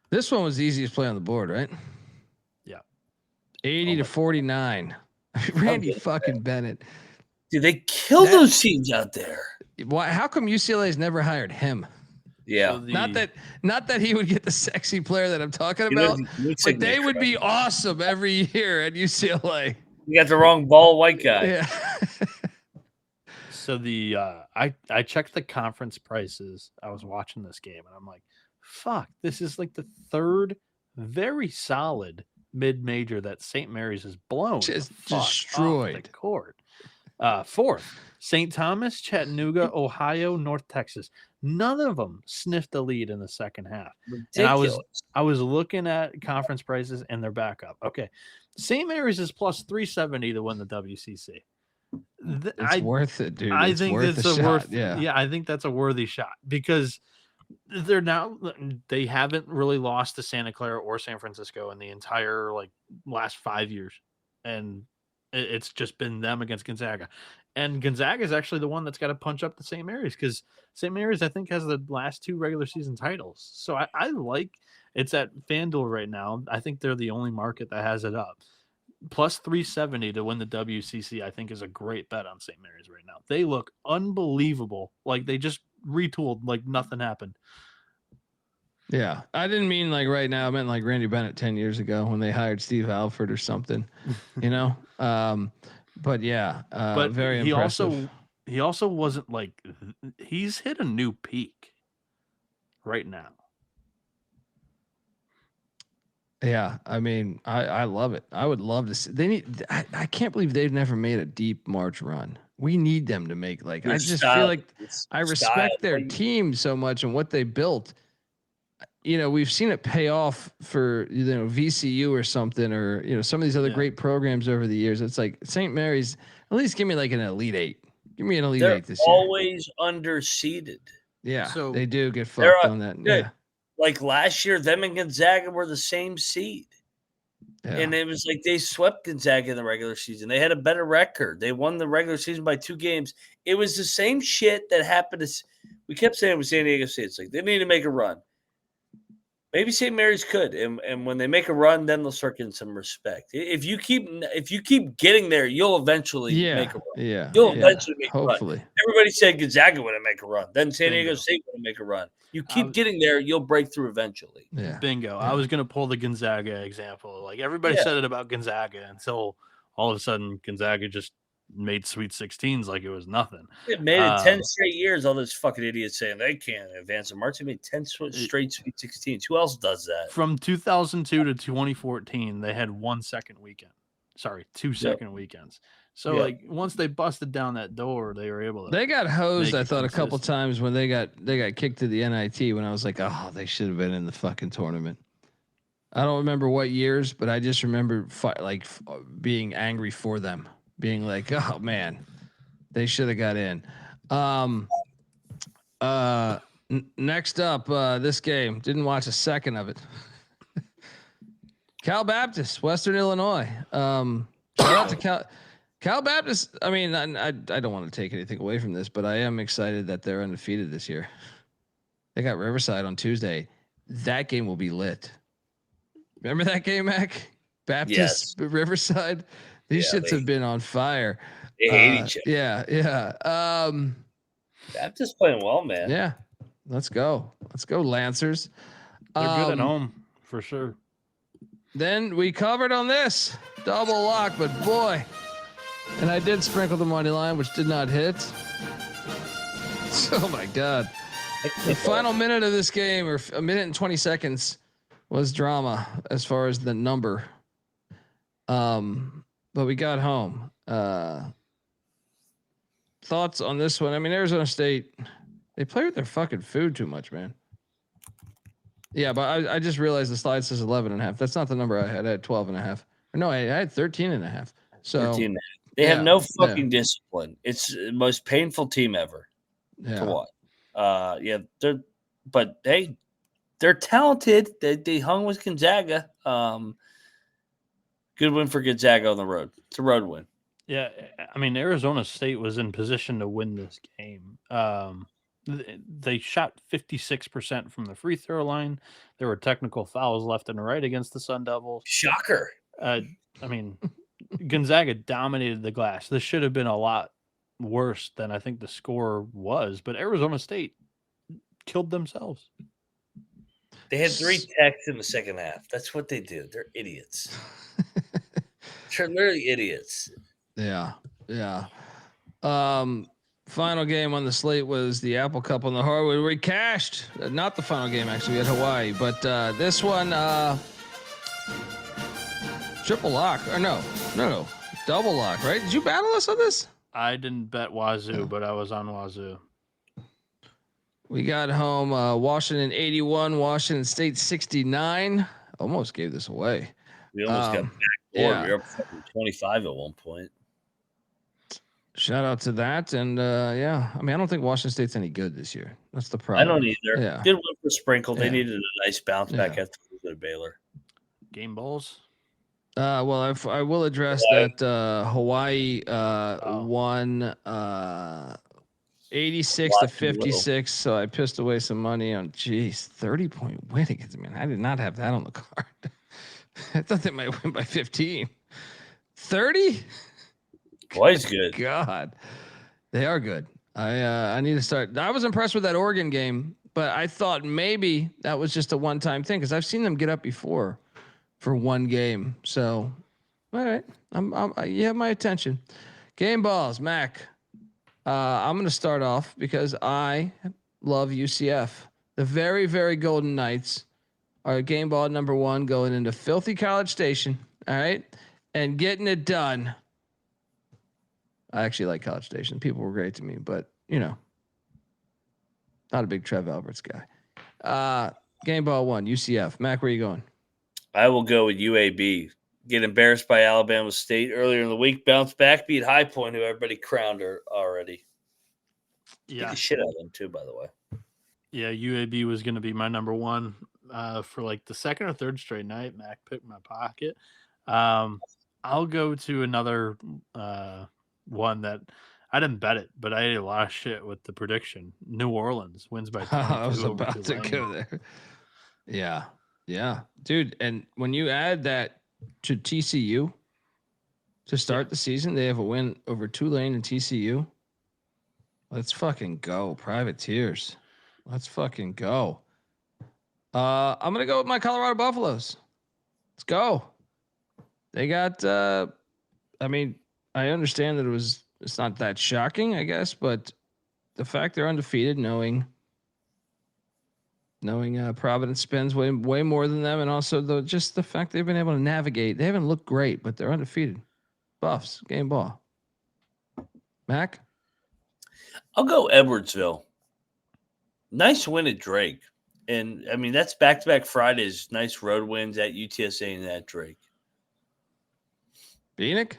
This one was the easiest play on the board, right? Yeah. 80-49. Randy fucking Bennett. Dude, they killed those teams out there. Why? How come UCLA's never hired him? Yeah. So Not that he would get the sexy player that I'm talking about, but they would be awesome every year at UCLA. You got the wrong bald white guy. Yeah. So I checked the conference prices. I was watching this game and I'm like, fuck, this is like the third very solid mid-major that St. Mary's has blown. Just destroyed the court. Fourth, St. Thomas, Chattanooga, Ohio, North Texas. None of them sniffed the lead in the second half. Ridiculous. And I was looking at conference prices and they're back up. Okay. St. Mary's is plus 370 to win the WCC. It's worth it, dude. I think it's a shot. Yeah, I think that's a worthy shot because they haven't really lost to Santa Clara or San Francisco in the entire last 5 years. And it's just been them against Gonzaga. And Gonzaga is actually the one that's got to punch up to St. Mary's because St. Mary's, I think, has the last 2 regular season titles. So I like it's at FanDuel right now. I think they're the only market that has it up. Plus 370 to win the WCC, I think, is a great bet on St. Mary's right now. They look unbelievable. Like they just retooled like nothing happened. Yeah. I didn't mean like right now. I meant like Randy Bennett 10 years ago when they hired Steve Alford or something, you know? But yeah, but very impressive. He also wasn't like, he's hit a new peak right now. Yeah, I mean, I love it. I would love to see. I can't believe they've never made a deep March run. We need them to make I just feel like I respect their team so much and what they built. You know, we've seen it pay off for VCU or something, or some of these other great programs over the years. It's like St. Mary's. At least give me like an Elite 8. Give me an Elite 8 this year. They're always underseeded. Yeah, so they do get fucked on that. Yeah. Like last year, them and Gonzaga were the same seed. Yeah. And it was like they swept Gonzaga in the regular season. They had a better record. They won the regular season by 2 games. It was the same shit that happened. We kept saying with San Diego State, it's like they need to make a run. Maybe St. Mary's could, and when they make a run, then they'll start getting some respect. If you keep getting there, you'll eventually make a run. Yeah, you'll eventually make a run. Hopefully, everybody said Gonzaga wouldn't make a run. Then San Diego State wouldn't make a run. You keep getting there, you'll break through eventually. Yeah, bingo. Yeah. I was gonna pull the Gonzaga example. Like everybody said it about Gonzaga until all of a sudden Gonzaga just made Sweet 16s like it was nothing. It made it 10 straight years. All those fucking idiots saying they can't advance in March. They made 10 straight Sweet 16s. Who else does that? From 2002 to 2014, they had 1 second weekend. Sorry, 2 second weekends. So once they busted down that door, they were able to. They got hosed. I thought a couple times when they got kicked to the NIT. When I was like, oh, they should have been in the fucking tournament. I don't remember what years, but I just remember being angry for them, being like, oh man, they should have got in. Next up, this game, didn't watch a second of it. Cal Baptist, Western Illinois. Shout out to Cal Baptist. I mean, I don't want to take anything away from this, but I am excited that they're undefeated this year. They got Riverside on Tuesday. That game will be lit. Remember that game, Mac? Baptist Riverside. These shits have been on fire. They hate each other. Yeah. Baptist playing well, man. Yeah. Let's go, Lancers. They're good at home for sure. Then we covered on this double lock, but boy, and I did sprinkle the money line, which did not hit. Oh my God. The final minute of this game, or a minute and 20 seconds, was drama as far as the number. But we got home. Thoughts on this one? I mean, Arizona State, they play with their fucking food too much, man. Yeah, but I just realized the slide says 11.5. That's not the number I had. I had 12.5. No, I had 13.5. So 13. They have no fucking discipline. It's the most painful team ever to watch. They're talented. They hung with Gonzaga. Good win for Gonzaga on the road. It's a road win. Yeah, I mean, Arizona State was in position to win this game. They shot 56% from the free throw line. There were technical fouls left and right against the Sun Devils. Shocker. I mean, Gonzaga dominated the glass. This should have been a lot worse than I think the score was, but Arizona State killed themselves. They had 3 techs in the second half. That's what they do. They're idiots. They're literally idiots. Yeah. Final game on the slate was the Apple Cup on the hardwood. We cashed. Not the final game, actually. We had Hawaii, but this one, triple lock. Or no, double lock. Right? Did you battle us on this? I didn't bet Wazoo, but I was on Wazoo. We got home Washington 81, Washington State 69. Almost gave this away. We almost got back. Yeah. We were up 25 at one point. Shout out to that. And I mean, I don't think Washington State's any good this year. That's the problem. I don't either. Yeah. Good win for Sprinkle. They needed a nice bounce back after the Baylor. Game balls. Well, I will address that Hawaii won 86 to 56. So I pissed away some money on 30-point win against me. I did not have that on the card. I thought they might win by 15. 30? Hawaii's good. God, they are good. I need to start. I was impressed with that Oregon game, but I thought maybe that was just a one-time thing because I've seen them get up before for one game. So, all right, you have my attention. Game balls, Mac. I'm going to start off because I love UCF. The very, very Golden Knights are game ball number 1 going into filthy College Station. All right, and getting it done. I actually like College Station. People were great to me, but not a big Trev Alberts guy. Game ball 1, UCF. Mac, where are you going? I will go with UAB. Get embarrassed by Alabama State earlier in the week. Bounce back, beat High Point, who everybody crowned her already. Yeah, the shit out of them too. By the way. Yeah, UAB was going to be my number 1 for like the second or third straight night. Mac picked my pocket. I'll go to another one that I didn't bet it, but I ate a lot of shit with the prediction. New Orleans wins by 22. I was about to go there. Yeah, dude. And when you add that to TCU to start the season, they have a win over Tulane and TCU. Let's fucking go, Privateers. Let's fucking go. I'm gonna go with my Colorado Buffaloes. Let's go. They got. I mean, I understand that it's not that shocking, I guess, but the fact they're undefeated, knowing Providence spends way more than them, and also just the fact they've been able to navigate. They haven't looked great, but they're undefeated. Buffs, game ball. Mac? I'll go Edwardsville. Nice win at Drake. And, I mean, that's back-to-back Fridays. Nice road wins at UTSA and at Drake. Bieniek?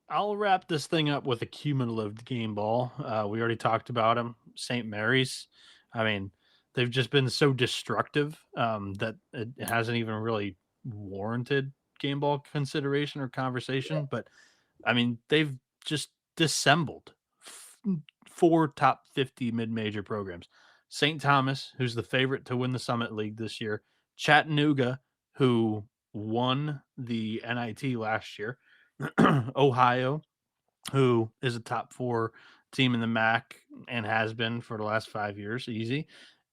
I'll wrap this thing up with a cumulative game ball. We already talked about him. St. Mary's. I mean, they've just been so destructive that it hasn't even really warranted game ball consideration or conversation. But, I mean, they've just dissembled 4 top 50 mid-major programs. St. Thomas, who's the favorite to win the Summit League this year. Chattanooga, who won the NIT last year. Ohio, who is a top 4 team in the MAC and has been for the last 5 years, easy.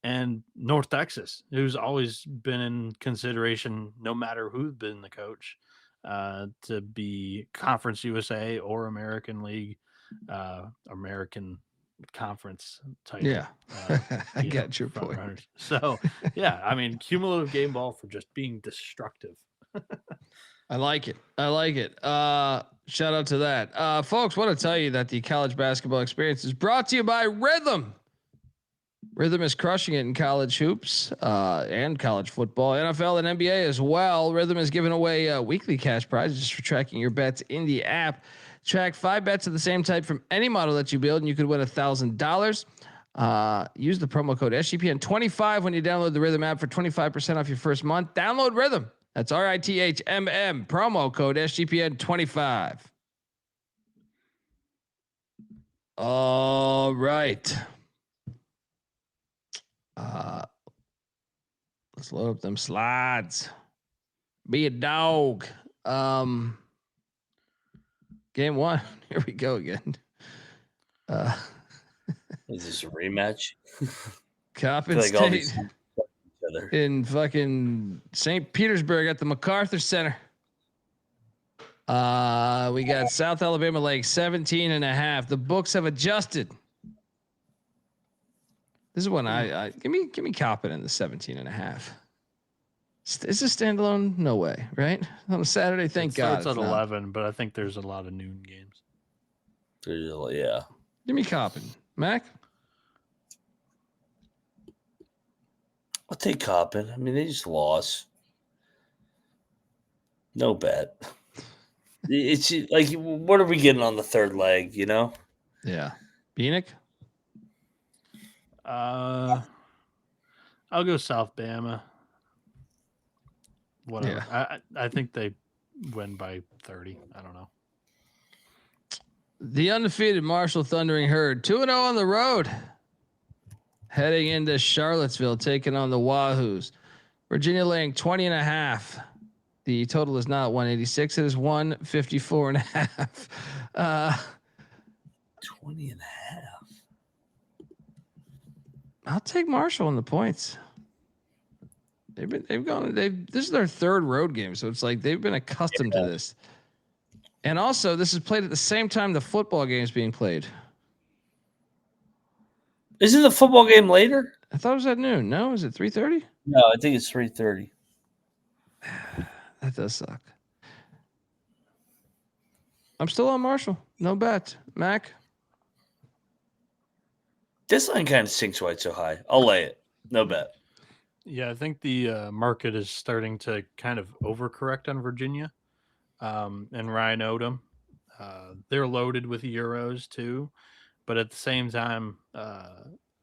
And North Texas, who's always been in consideration, no matter who's been the coach, to be Conference USA or American League, American Conference title. Yeah, I get your point. Runners. So, yeah, I mean, cumulative game ball for just being destructive. I like it. Shout out to that. Folks, want to tell you that the college basketball experience is brought to you by Rhythm. Rhythm is crushing it in college hoops and college football, NFL and NBA as well. Rhythm is giving away weekly cash prizes for tracking your bets in the app. Track 5 bets of the same type from any model that you build, and you could win $1,000. Use the promo code SGPN25 when you download the Rhythm app for 25% off your first month. Download Rhythm. That's RITHMM, promo code SGPN25. All right. Let's load up them slides. Be a dog. Game 1. Here we go again. Is this a rematch? Coppin State in fucking St. Petersburg at the MacArthur Center. We got South Alabama Lake 17.5. The books have adjusted. This is one I give me Coppin in the 17.5. Is this standalone? No way, right? On a Saturday, thank God. It's at 11, but I think there's a lot of noon games. Yeah. Give me Coppin. Mac? I'll take Coppin. I mean, they just lost. No bet. It's like, what are we getting on the third leg, you know? Yeah. Bieniek? I'll go South Bama. Whatever. Yeah. I think they win by 30. I don't know. The undefeated Marshall Thundering Herd 2-0 on the road. Heading into Charlottesville, taking on the Wahoos. Virginia laying 20.5. The total is not 186. It is 154.5. 20.5. I'll take Marshall on the points. This is their third road game, so it's like they've been accustomed to this. And also, this is played at the same time the football game is being played. Isn't the football game later? I thought it was at noon. No, is it 3:30? No, I think it's 3:30. That does suck. I'm still on Marshall. No bet. Mac? This line kind of sinks why it's so high. I'll lay it. No bet. Yeah, I think the market is starting to kind of overcorrect on Virginia and Ryan Odom. They're loaded with Euros too, but at the same time,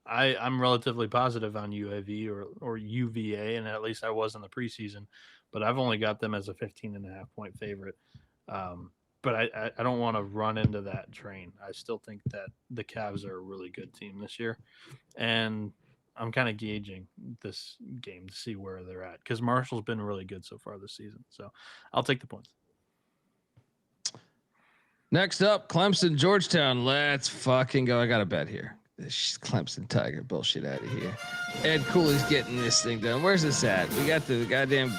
I'm relatively positive on UAV or UVA, and at least I was in the preseason, but I've only got them as a 15.5 point favorite. But I don't want to run into that train. I still think that the Cavs are a really good team this year, and I'm kind of gauging this game to see where they're at because Marshall's been really good so far this season. So I'll take the points. Next up, Clemson, Georgetown. Let's fucking go. I got a bet here. This Clemson Tiger bullshit out of here. Ed Cooley's getting this thing done. Where's this at? We got the goddamn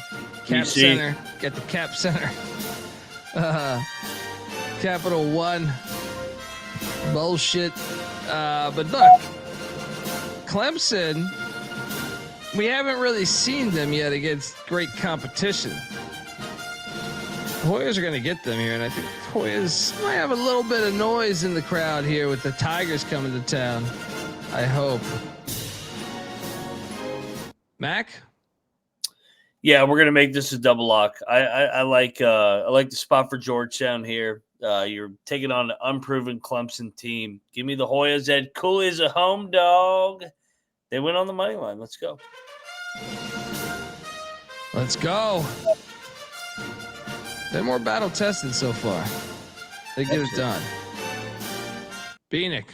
Cap Center. Got the Cap Center. Capital One. Bullshit. But look. Clemson, we haven't really seen them yet against great competition. Hoyas are going to get them here, and I think Hoyas might have a little bit of noise in the crowd here with the Tigers coming to town. I hope. Mac? Yeah, we're gonna make this a double lock. I like the spot for Georgetown here. You're taking on an unproven Clemson team. Give me the Hoyas. Ed Cooley is a home dog. They win on the money line. Let's go. Let's go. They're more battle tested so far. They get it done. Bieniek.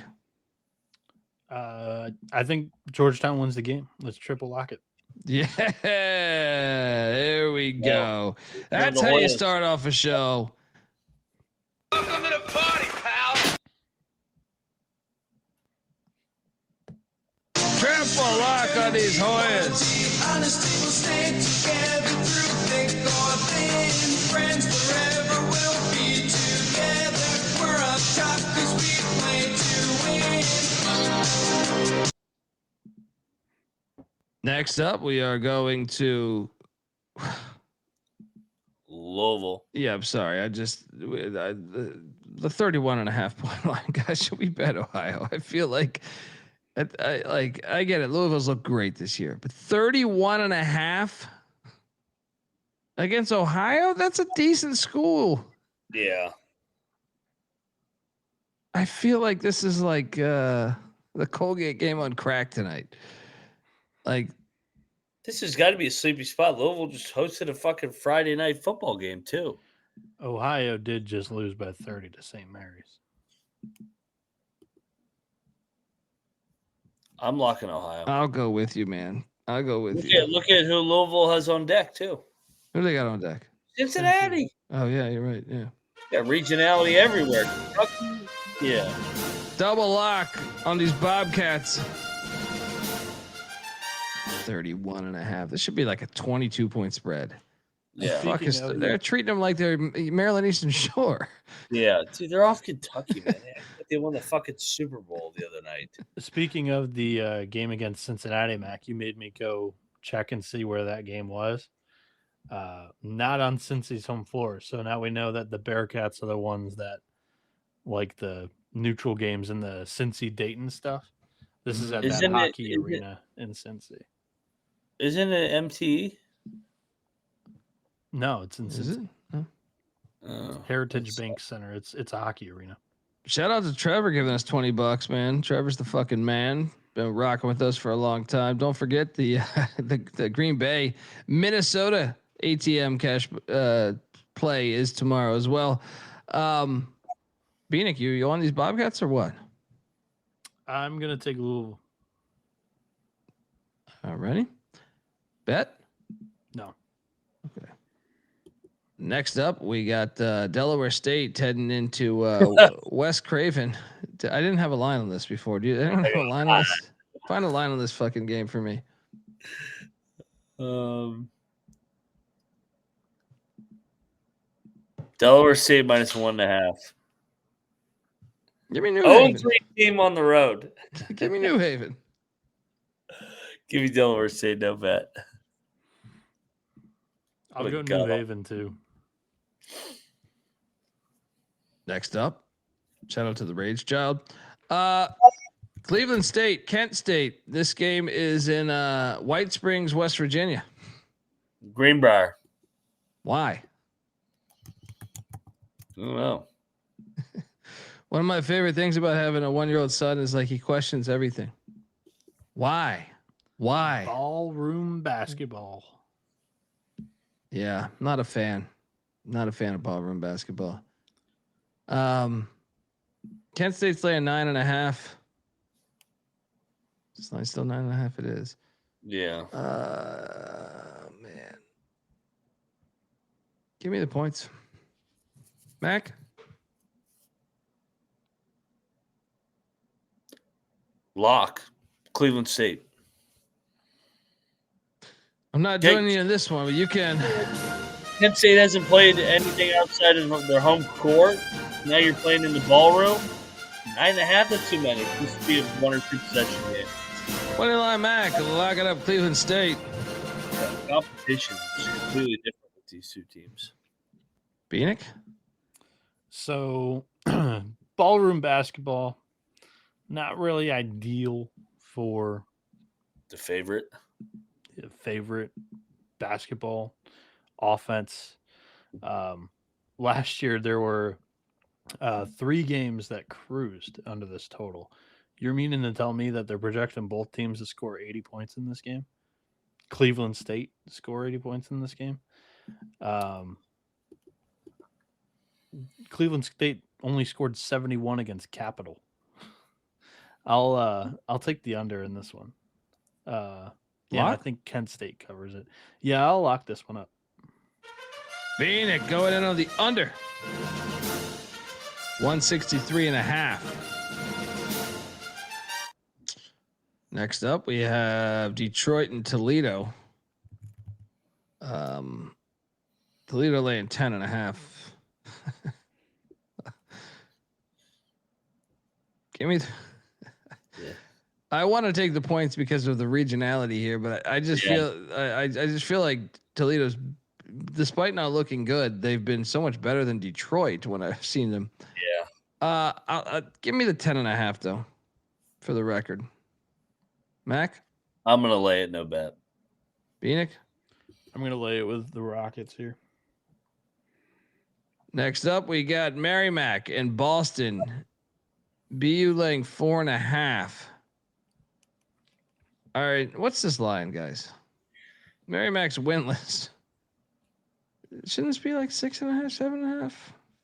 I think Georgetown wins the game. Let's triple lock it. Yeah, there we go. That's the how you Hoyas. start off a show. Welcome to the party, pal. Triple lock on these Hoyas. Next up, we are going to Louisville. Yeah, I'm sorry. The 31.5 point line, guys. Should we bet Ohio? I feel like I get it. Louisville's look great this year, but 31.5 against Ohio, that's a decent school. Yeah. I feel like this is like the Colgate game on crack tonight. Like, This has got to be a sleepy spot. Louisville just hosted a fucking Friday night football game too. Ohio did just lose by 30 to St. Mary's. I'm locking Ohio. I'll go with you, man. I'll go with you. Look at who Louisville has on deck too. Who do they got on deck? Cincinnati. Oh yeah, you're right. Yeah. Got regionality everywhere. Yeah. Double lock on these Bobcats. 31.5. This should be like a 22 point spread. Yeah. They're treating them like they're Maryland Eastern Shore. Yeah. Dude, they're off Kentucky, man. They won the fucking Super Bowl the other night. Speaking of the game against Cincinnati, Mac, you made me go check and see where that game was. Not on Cincy's home floor. So now we know that the Bearcats are the ones that like the neutral games and the Cincy Dayton stuff. This is at that hockey arena in Cincy. Isn't it MTE? No, it's in Is Cincy. it? Heritage Bank Center. It's a hockey arena. Shout out to Trevor giving us $20, man. Trevor's the fucking man. Been rocking with us for a long time. Don't forget the Green Bay, Minnesota ATM cash play is tomorrow as well. Bieniek, you on these Bobcats or what? I'm gonna take Louisville. All righty. Bet? No. Okay. Next up, we got Delaware State heading into West Craven. I didn't have a line on this before. Do you? I don't have a line on this. Find a line on this fucking game for me. Delaware State -1.5. Give me New Haven. 0-3 team on the road. Give me New Haven. Give me Delaware State, no bet. I'll go New Haven too. Next up, shout out to the Rage Child. Cleveland State, Kent State. This game is in White Springs, West Virginia. Greenbrier. Why? I don't know. One of my favorite things about having a 1-year-old son is like he questions everything. Why? Ballroom basketball. Yeah, not a fan. Not a fan of ballroom basketball. Kent State's laying 9.5. It's still 9.5. It is. Yeah. Man. Give me the points. Mac? Lock. Cleveland State. I'm not joining you in this one, but you can. Kent State hasn't played anything outside of their home court. Now you're playing in the ballroom. 9.5, that's too many. This would be a 1 or 2 possession game. Money line Mac, lock it up, Cleveland State. Competition is completely different with these two teams. Bieniek? So, ballroom basketball, not really ideal for The favorite. favorite basketball offense. Last year there were 3 games that cruised under this total. You're meaning to tell me that they're projecting both teams to score 80 points in this game? Cleveland State score 80 points in this game. Cleveland State only scored 71 against Capital. I'll take the under in this one. Yeah, I think Kent State covers it. Yeah, I'll lock this one up. Bieniek going in on the under. 163.5. Next up, we have Detroit and Toledo. Toledo laying 10.5. Give me. I want to take the points because of the regionality here, but I just feel I just feel like Toledo's, despite not looking good, they've been so much better than Detroit when I've seen them. Yeah. Give me the 10.5 though, for the record. Mac, I'm gonna lay it. No bet. Bieniek. I'm gonna lay it with the Rockets here. Next up, we got Merrimack and Boston. BU laying 4.5. All right, what's this line, guys? Merrimack's winless. Shouldn't this be like 6.5, 7.5,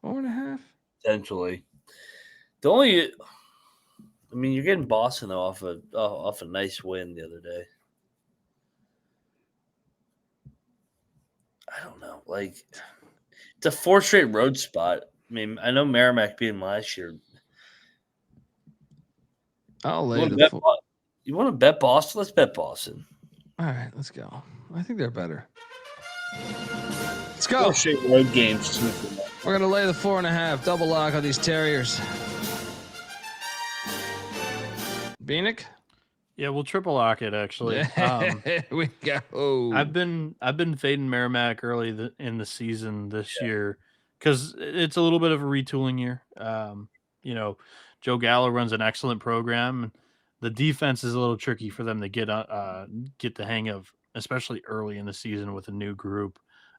4.5? Potentially. The only, I mean, you're getting Boston though off a nice win the other day. I don't know, like it's a 4 straight road spot. I mean, I know Merrimack being last year. I'll lay You want to bet Boston? Let's bet Boston. All right, let's go. I think they're better. Let's go. 4 straight road games. We're gonna lay the 4.5. Double lock on these Terriers. Bieniek? Yeah, we'll triple lock it actually. Here we go. I've been fading Merrimack early in the season this year because it's a little bit of a retooling year. You know, Joe Gallo runs an excellent program. The defense is a little tricky for them to get the hang of, especially early in the season with a new group.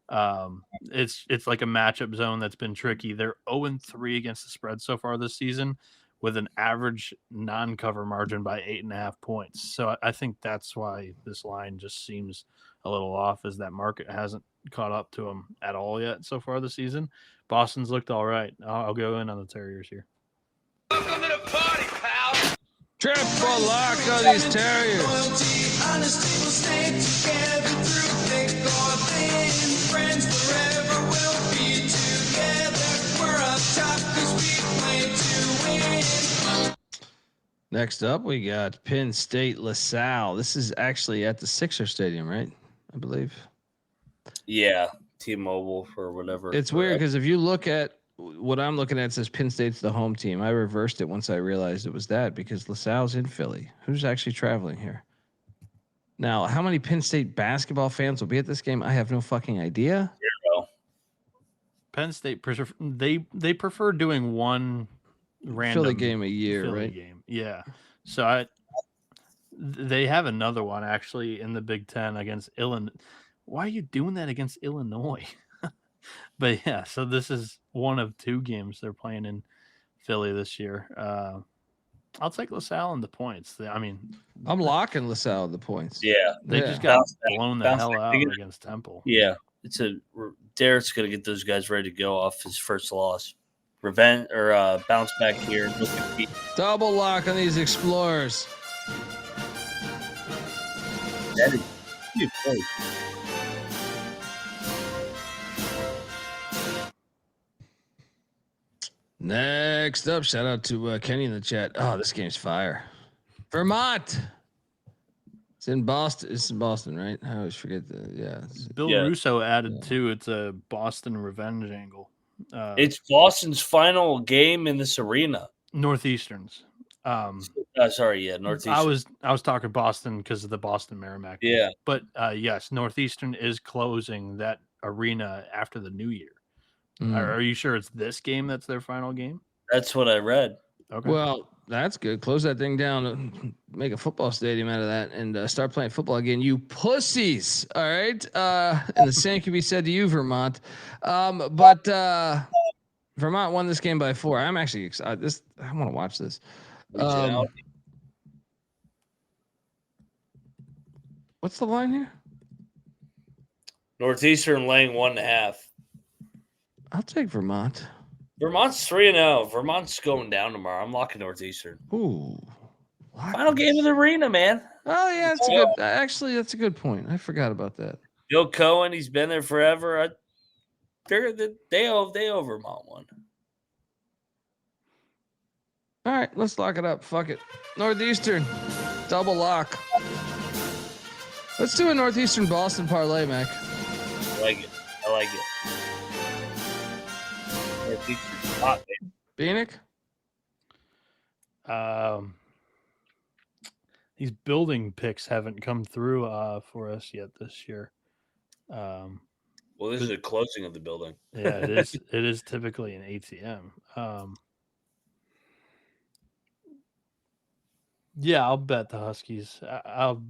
It's like a matchup zone that's been tricky. They're 0-3 against the spread so far this season, with an average non-cover margin by 8.5 points. So I think that's why this line just seems a little off, as that market hasn't caught up to them at all yet so far this season. Boston's looked all right. I'll go in on the Terriers here. Welcome to the party, pal. Triple lock on these Terriers. Next up, we got Penn State LaSalle. This is actually at the Sixer Stadium, right? I believe. Yeah, T-Mobile or whatever. It's weird because if you look at what I'm looking at, it says Penn State's the home team. I reversed it once I realized it was that, because LaSalle's in Philly. Who's actually traveling here? Now, how many Penn State basketball fans will be at this game? I have no fucking idea. Penn State they prefer doing one random Philly game a year, Philly right? Game. Yeah. So they have another one actually in the Big Ten against Illinois. Why are you doing that against Illinois? But yeah, so this is one of 2 games they're playing in Philly this year. I'll take LaSalle in the points. I mean, I'm locking LaSalle in the points. Yeah, they just got blown the hell out against Temple. Yeah, Derek's gonna get those guys ready to go off his first loss. Revenge or bounce back here. Double lock on these Explorers. That is huge. Next up, shout out to Kenny in the chat. Oh, this game's fire. Vermont. It's in Boston. It's in Boston, right? I always forget Bill Russo added too. It's a Boston revenge angle. It's Boston's final game in this arena. Northeastern's. Northeastern. I was talking Boston because of the Boston Merrimack. Yeah, but yes, Northeastern is closing that arena after the new year. Are you sure it's this game that's their final game? That's what I read. Okay. Well, That's good. Close that thing down. Make a football stadium out of that and start playing football again. You pussies. All right. And the same can be said to you, Vermont. But Vermont won this game by 4. I'm actually excited. I want to watch this. What's the line here? Northeastern laying 1.5. I'll take Vermont. Vermont's 3-0. Vermont's going down tomorrow. I'm locking Northeastern. Ooh. Final game of the arena, man. Oh yeah, that's a good. Actually, that's a good point. I forgot about that. Bill Cohen, he's been there forever. They owe Vermont one. All right, let's lock it up. Fuck it. Northeastern, double lock. Let's do a Northeastern Boston parlay, Mac. I like it. Northeastern's hot, baby. Bieniek? These building picks haven't come through for us yet this year. Well, this is a closing of the building. Yeah, it is. It is typically an ATM. Yeah, I'll bet the Huskies. I'll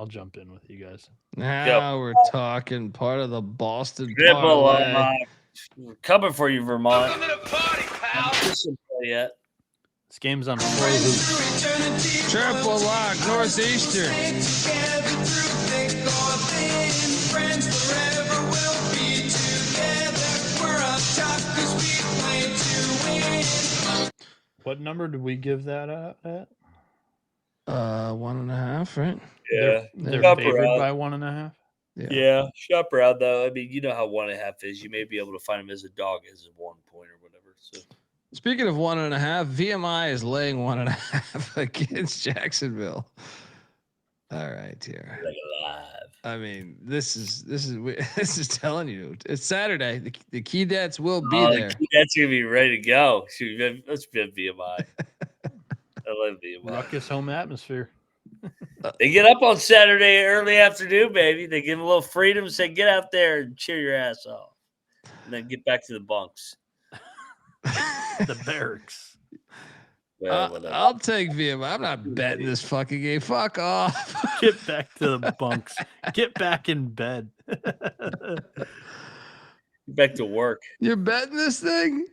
jump in with you guys. Now we're talking part of the Boston Triple parlay. We're coming for you, Vermont. Welcome to the party, pal. Yet. This game's on Pro Hoops. Triple lock, Northeastern. What number did we give that at? 1.5, right? Yeah. They're Shop favored around. by 1.5. Yeah, shop around though. I mean, you know how 1.5 is. You may be able to find them as a dog as a 1 point or whatever. So, Speaking of 1.5, VMI is laying 1.5 against Jacksonville. All right, here. like alive. I mean, this is telling you it's Saturday. The Key Dats will be there. That's gonna be ready to go. Let's be VMI. I love VMI. Ruckus home atmosphere. They get up on Saturday early afternoon, baby. They give them a little freedom, say get out there and cheer your ass off, and then get back to the bunks. The barracks. Well, I'll take VMI. I'm not betting this fucking game. Fuck off. Get back to the bunks. Get back in bed. Get back to work. You're betting this thing?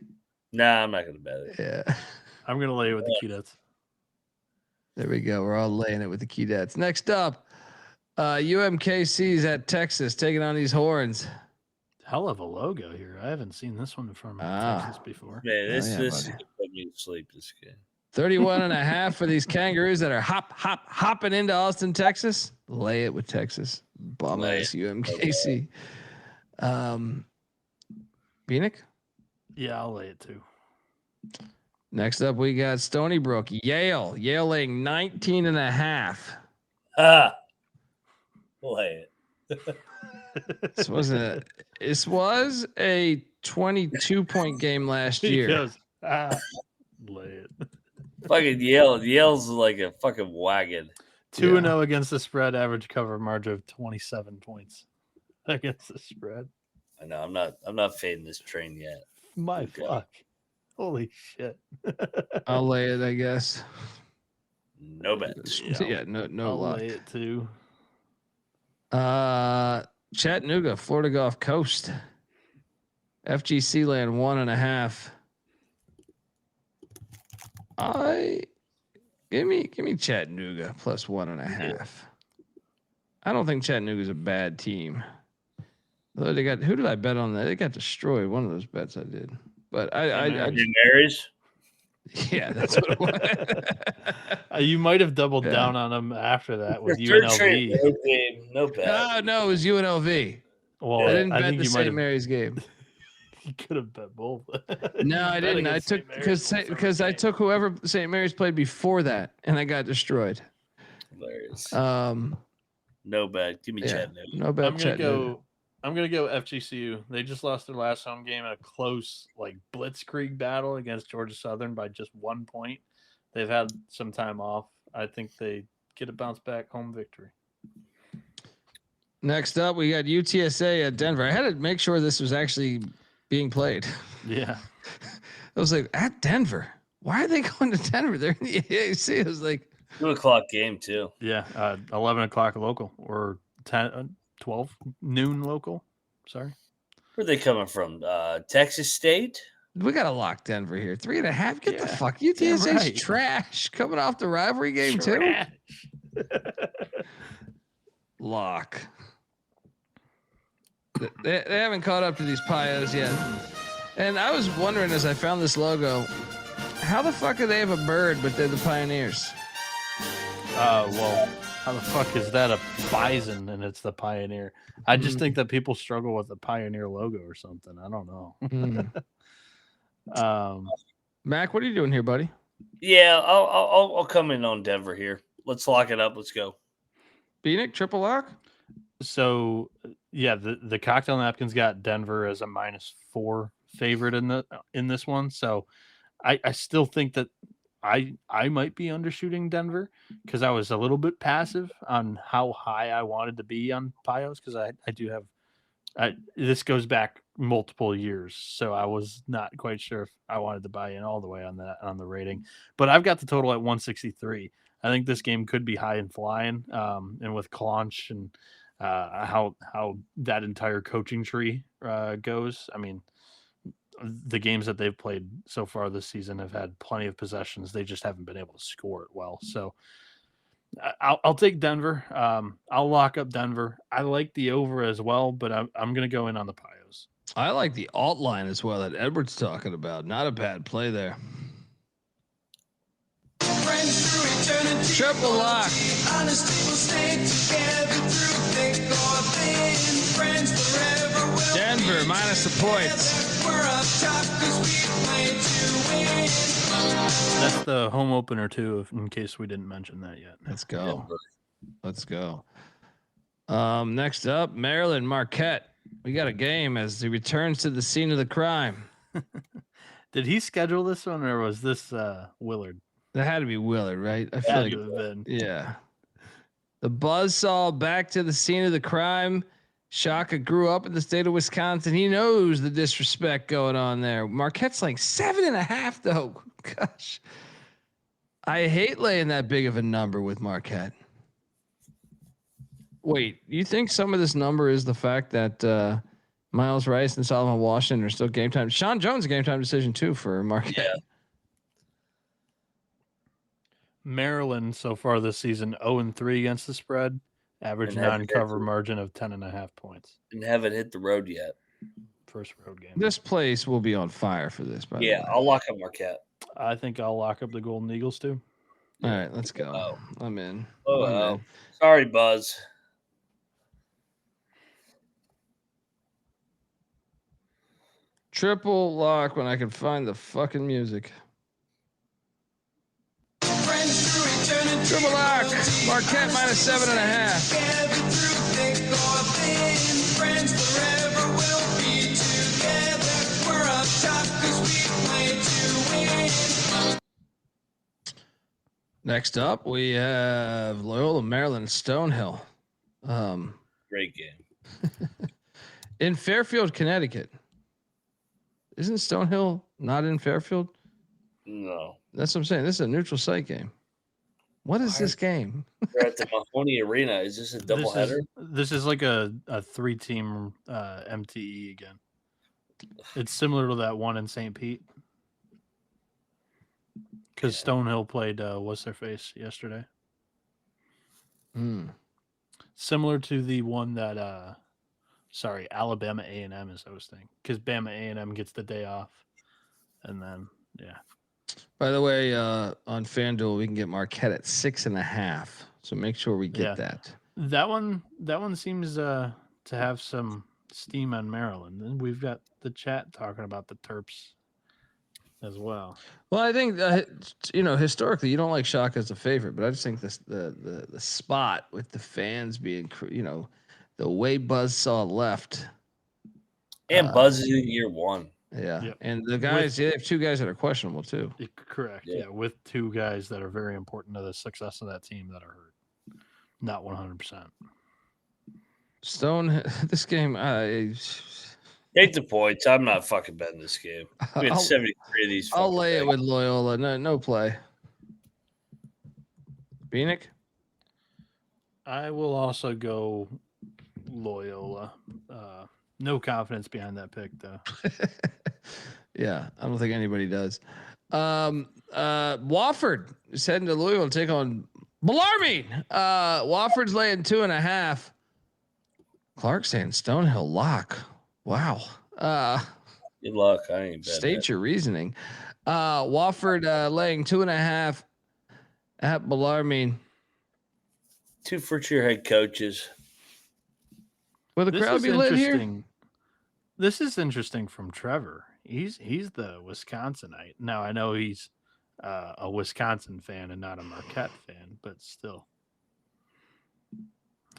Nah, I'm not going to bet it. Yeah. I'm going to lay it with the Q-Dats. There we go. We're all laying it with the Key Dats. Next up, UMKC's at Texas taking on these Horns. Hell of a logo here. I haven't seen this one from Texas before. Man, this is put me to sleep this game. 31.5 for these Kangaroos that are hopping into Austin, Texas. Lay it with Texas. Bum ass UMKC. Bieniek? Yeah, I'll lay it too. Next up, we got Stony Brook. Yale laying 19.5. Lay it. This was a 22-point game last year. Goes, lay it. Fucking Yale's like a fucking wagon. 2-0 against the spread, average cover margin of 27 points against the spread. I know. I'm not fading this train yet. My fuck. Holy shit. I'll lay it, I guess. No bets. Yeah, no I'll luck. lay it too. Chattanooga, Florida Gulf Coast. FGC land 1.5. Give me Chattanooga plus 1.5. I don't think Chattanooga's a bad team. Though they got, who did I bet on that? They got destroyed. One of those bets I did. But I Marys? Yeah, that's what it was. You might have doubled down on them after that with UNLV. No bet. No, it was UNLV. Well, I didn't bet think the you St. Mary's game. You could have bet both. No, I didn't. I took because I took whoever St. Mary's played before that, and I got destroyed. Hilarious. No bet. Give me Chattanooga. No bet. I'm gonna go FGCU. They just lost their last home game in a close, like blitzkrieg battle against Georgia Southern by just 1 point. They've had some time off. I think they get a bounce back home victory. Next up, we got UTSA at Denver. I had to make sure this was actually being played. Yeah. I was like, at Denver. Why are they going to Denver? They're in the AAC. It was like 2:00 game too. Yeah, 11 o'clock local or 12 noon local. Sorry. Where are they coming from? Texas State? we got to lock Denver here. 3.5. Get the Yeah, fuck. damn UTSA's right. trash coming off the rivalry game too. Trash. Lock. They haven't caught up to these Pios yet. And I was wondering as I found this logo, how the fuck do they have a bird, but they're the Pioneers? Well, how the fuck is that a bison and it's the Pioneer? I just think that people struggle with the Pioneer logo or something. I don't know. Mac, what are you doing here, buddy? Yeah, I'll come in on Denver here. Let's lock it up. Let's go. Bieniek, triple lock? So yeah, the cocktail napkins got Denver as a -4 favorite in this one. So I still think that I might be undershooting Denver because I was a little bit passive on how high I wanted to be on Pios because I do have this goes back multiple years, so I was not quite sure if I wanted to buy in all the way on the rating. But I've got the total at 163. I think this game could be high and flying, and with Claunch and how that entire coaching tree goes. I mean, the games that they've played so far this season have had plenty of possessions. They just haven't been able to score it well. So I'll take Denver. I'll lock up Denver. I like the over as well, but I'm going to go in on the Pios. I like the alt line as well that Edward's talking about. Not a bad play there. Triple lock. Denver minus the points. That's the home opener too, in case we didn't mention that yet. Let's go. Let's go. Next up, Maryland Marquette. We got a game as he returns to the scene of the crime. Did he schedule this one or was this Willard? That had to be Willard, right? I feel like, yeah. The buzzsaw back to the scene of the crime. Shaka grew up in the state of Wisconsin. He knows the disrespect going on there. Marquette's like 7.5 though. Gosh, I hate laying that big of a number with Marquette. Wait, you think some of this number is the fact that Miles Rice and Solomon Washington are still game time? Sean Jones, a game time decision too for Marquette. Yeah. Maryland so far this season 0-3 against the spread, average non-cover margin of 10.5 points. And haven't hit the road yet. First road game. This place will be on fire for this. By the way. I'll lock up Marquette. I think I'll lock up the Golden Eagles too. All right, let's go. I'm in. Oh, sorry, Buzz. Triple lock when I can find the fucking music. Triple lock. Marquette minus 7.5. Next up, we have Loyola Maryland Stonehill. Great game. In Fairfield, Connecticut. Isn't Stonehill not in Fairfield? No. That's what I'm saying. This is a neutral site game. What is this game? We're at the Mahoney Arena. Is this a doubleheader? This is like a 3-team MTE again. It's similar to that one in St. Pete. Because Stonehill played what's their face yesterday. Similar to the one that Alabama A&M is hosting. Because Bama A&M gets the day off. And then By the way, on FanDuel we can get Marquette at 6.5. So make sure we get that. That one seems to have some steam on Maryland. And we've got the chat talking about the Terps as well. Well, I think historically you don't like Shaka as a favorite, but I just think the spot with the fans being the way Buzzsaw left, and Buzz is in year one. Yeah, yep. And the guys they have two guys that are questionable too. Correct. Yeah, with two guys that are very important to the success of that team that are hurt, not 100%. Stone, this game, Take the points. I'm not fucking betting this game. We had 73 of these. I'll fucking lay it things. with Loyola. No play. Bieniek? I will also go Loyola. No confidence behind that pick, though. Yeah, I don't think anybody does. Wofford is heading to Louisville to take on Bellarmine. Wofford's laying 2.5. Clark saying Stonehill lock. Wow. Good luck. I ain't betting State it. your reasoning. Wofford laying 2.5 at Bellarmine. 2 first-year head coaches. Will the crowd be lit here? This is interesting from Trevor. He's the Wisconsinite. Now I know he's a Wisconsin fan and not a Marquette fan, but still,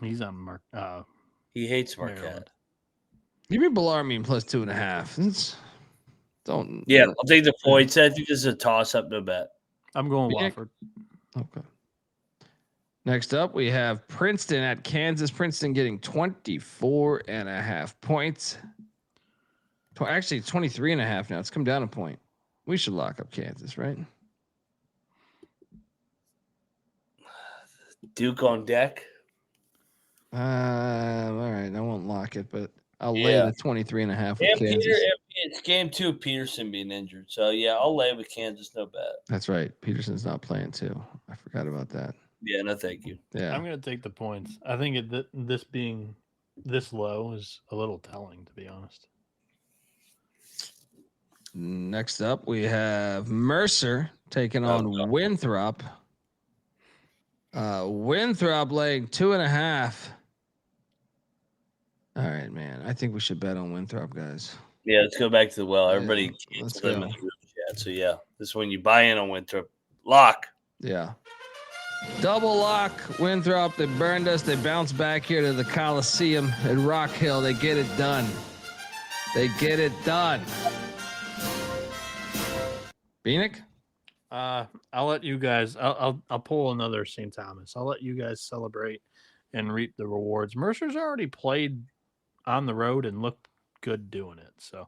he's on He hates Marquette. Maryland. Give me Bellarmine plus 2.5. Don't. Yeah, I'll take the points. I think this is a toss-up, no bet. I'm going Bieniek? Wofford. Okay. Next up, we have Princeton at Kansas. Princeton getting 24.5 points. Actually, 23.5 now. It's come down a point. We should lock up Kansas, right? Duke on deck. All right. I won't lock it, but I'll lay the 23.5 with And Kansas. it's game 2 of Peterson being injured. So, yeah, I'll lay with Kansas, no bet. That's right. Peterson's not playing too. I forgot about that. Yeah, no thank you. Yeah. I'm going to take the points. I think this being this low is a little telling, to be honest. Next up, we have Mercer taking on Winthrop. Winthrop laying 2.5. All right, man. I think we should bet on Winthrop, guys. Yeah, let's go back to the well. Everybody let's canceled them go. in the group chat. So, yeah, this is when you buy in on Winthrop. Lock. Yeah. Double lock Winthrop. They burned us. They bounce back here to the Coliseum at Rock Hill. They get it done. They get it done. Bieniek? I'll let you guys. I'll pull another St. Thomas. I'll let you guys celebrate and reap the rewards. Mercer's already played on the road and looked good doing it, so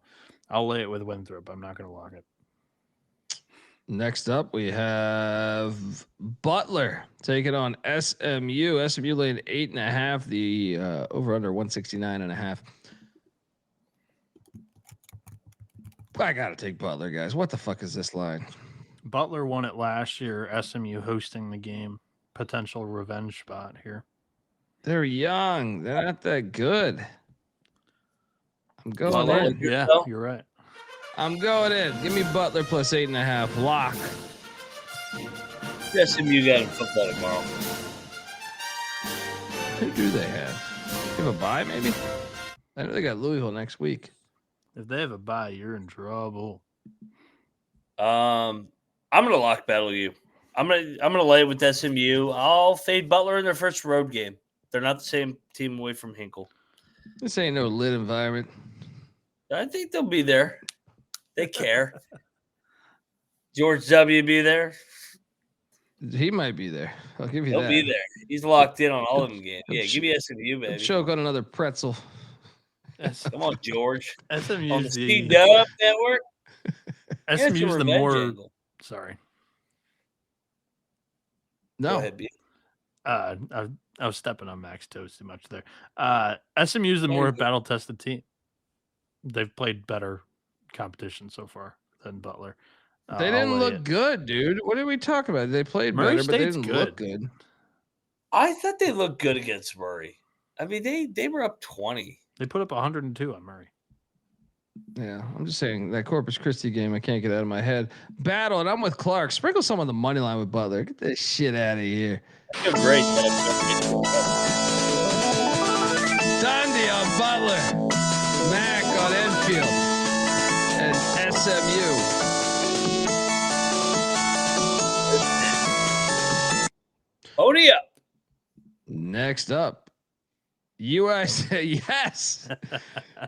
I'll lay it with Winthrop. I'm not going to lock it. Next up, we have Butler taking on SMU. SMU laying 8.5. The over under 169.5. I gotta take Butler, guys. What the fuck is this line? Butler won it last year. SMU hosting the game. Potential revenge spot here. They're young. They're not that good. I'm going in. Yeah, you're right. I'm going in. Give me Butler plus 8.5. Lock. SMU got in football tomorrow. Who do they have? They have a bye, maybe? I know they got Louisville next week. If they have a bye, you're in trouble. I'm gonna lock battle you. I'm gonna lay with SMU. I'll fade Butler in their first road game. They're not the same team away from Hinkle. This ain't no lit environment. I think they'll be there. They care. George W. be there. He might be there. I'll give you He'll that. be there. He's locked in on all of them games. Yeah, give me SMU, baby. Choke on another pretzel. Come on, George. SMU's on the C-Dub Network. SMU's the more. Sorry. No. Ahead, I was stepping on Max toes too much there. SMU's the more battle tested team. They've played better competition so far than Butler. They didn't look good, dude. What are we talking about? They played Murray better, but they State's didn't good. look good. I thought they looked good against Murray. I mean, they were up 20. They put up 102 on Murray. Yeah, I'm just saying that Corpus Christi game, I can't get out of my head. Battle, and I'm with Clark. Sprinkle some on the money line with Butler. Get this shit out of here. You're great. Dundee on Butler. Mac on Enfield. And SMU. Odie up. Next up, UIC. Yes.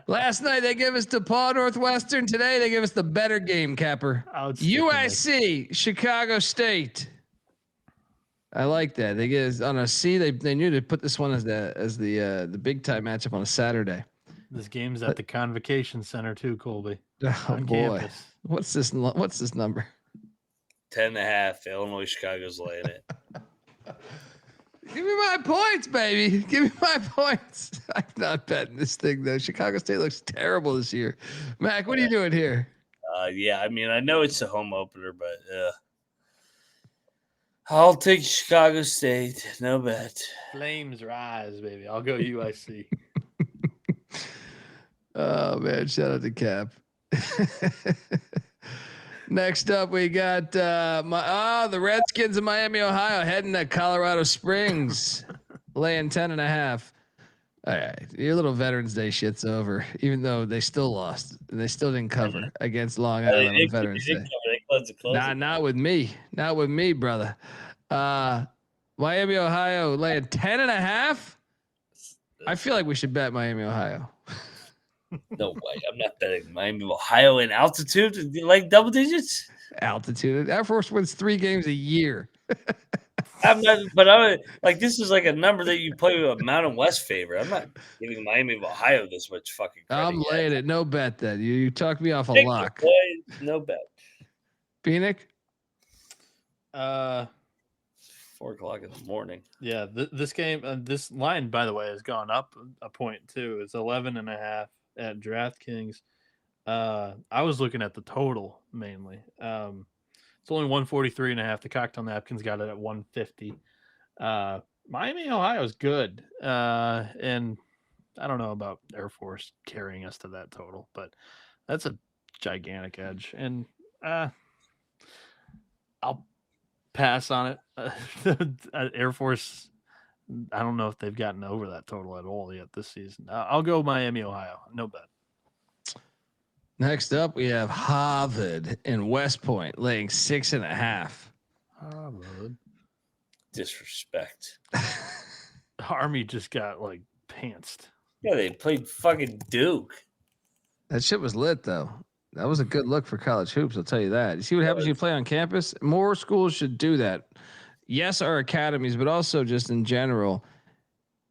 Last night they gave us DePaul Northwestern. Today they give us the better game, Capper. UIC, Chicago State. I like that. They get us on a C. They knew to put this one as the big time matchup on a Saturday. This game's at the Convocation Center too, Colby. Oh On boy, campus. what's this? What's this number? 10.5. Illinois, Chicago's laying it. Give me my points, baby. Give me my points. I'm not betting this thing though. Chicago State looks terrible this year. Mac, what are you doing here? Yeah, I mean, I know it's a home opener, but I'll take Chicago State. No bet. Flames rise, baby. I'll go UIC. Oh man, shout out to Cap. Next up, we got the Redskins of Miami, Ohio, heading to Colorado Springs, laying 10.5. All right, your little Veterans Day shit's over, even though they still lost and they still didn't cover against Long Island on Veterans Day. Not with me, brother. Miami, Ohio, laying 10.5. I feel like we should bet Miami, Ohio. No way. I'm not betting Miami, Ohio in altitude, like double digits. Altitude. Air Force wins 3 games a year. I'm not, but I like this is like a number that you play with a Mountain West favorite. I'm not giving Miami of Ohio this much fucking credit. I'm laying it. No bet then. You talked me off a Take lock. the boy, no bet. Bieniek? 4 o'clock in the morning. Yeah, this game, this line, by the way, has gone up a point too. It's 11.5 at DraftKings. I was looking at the total mainly. It's only 143.5. The cocktail napkins got it at 150. Miami, Ohio is good. And I don't know about Air Force carrying us to that total, but that's a gigantic edge. And I'll pass on it. Air Force, I don't know if they've gotten over that total at all yet this season. I'll go Miami, Ohio. No bet. Next up, we have Harvard in West Point laying 6.5. Harvard. Disrespect. Army just got like pantsed. Yeah, they played fucking Duke. That shit was lit though. That was a good look for college hoops. I'll tell you that. You see what happens when you play on campus? More schools should do that. Yes, our academies, but also just in general.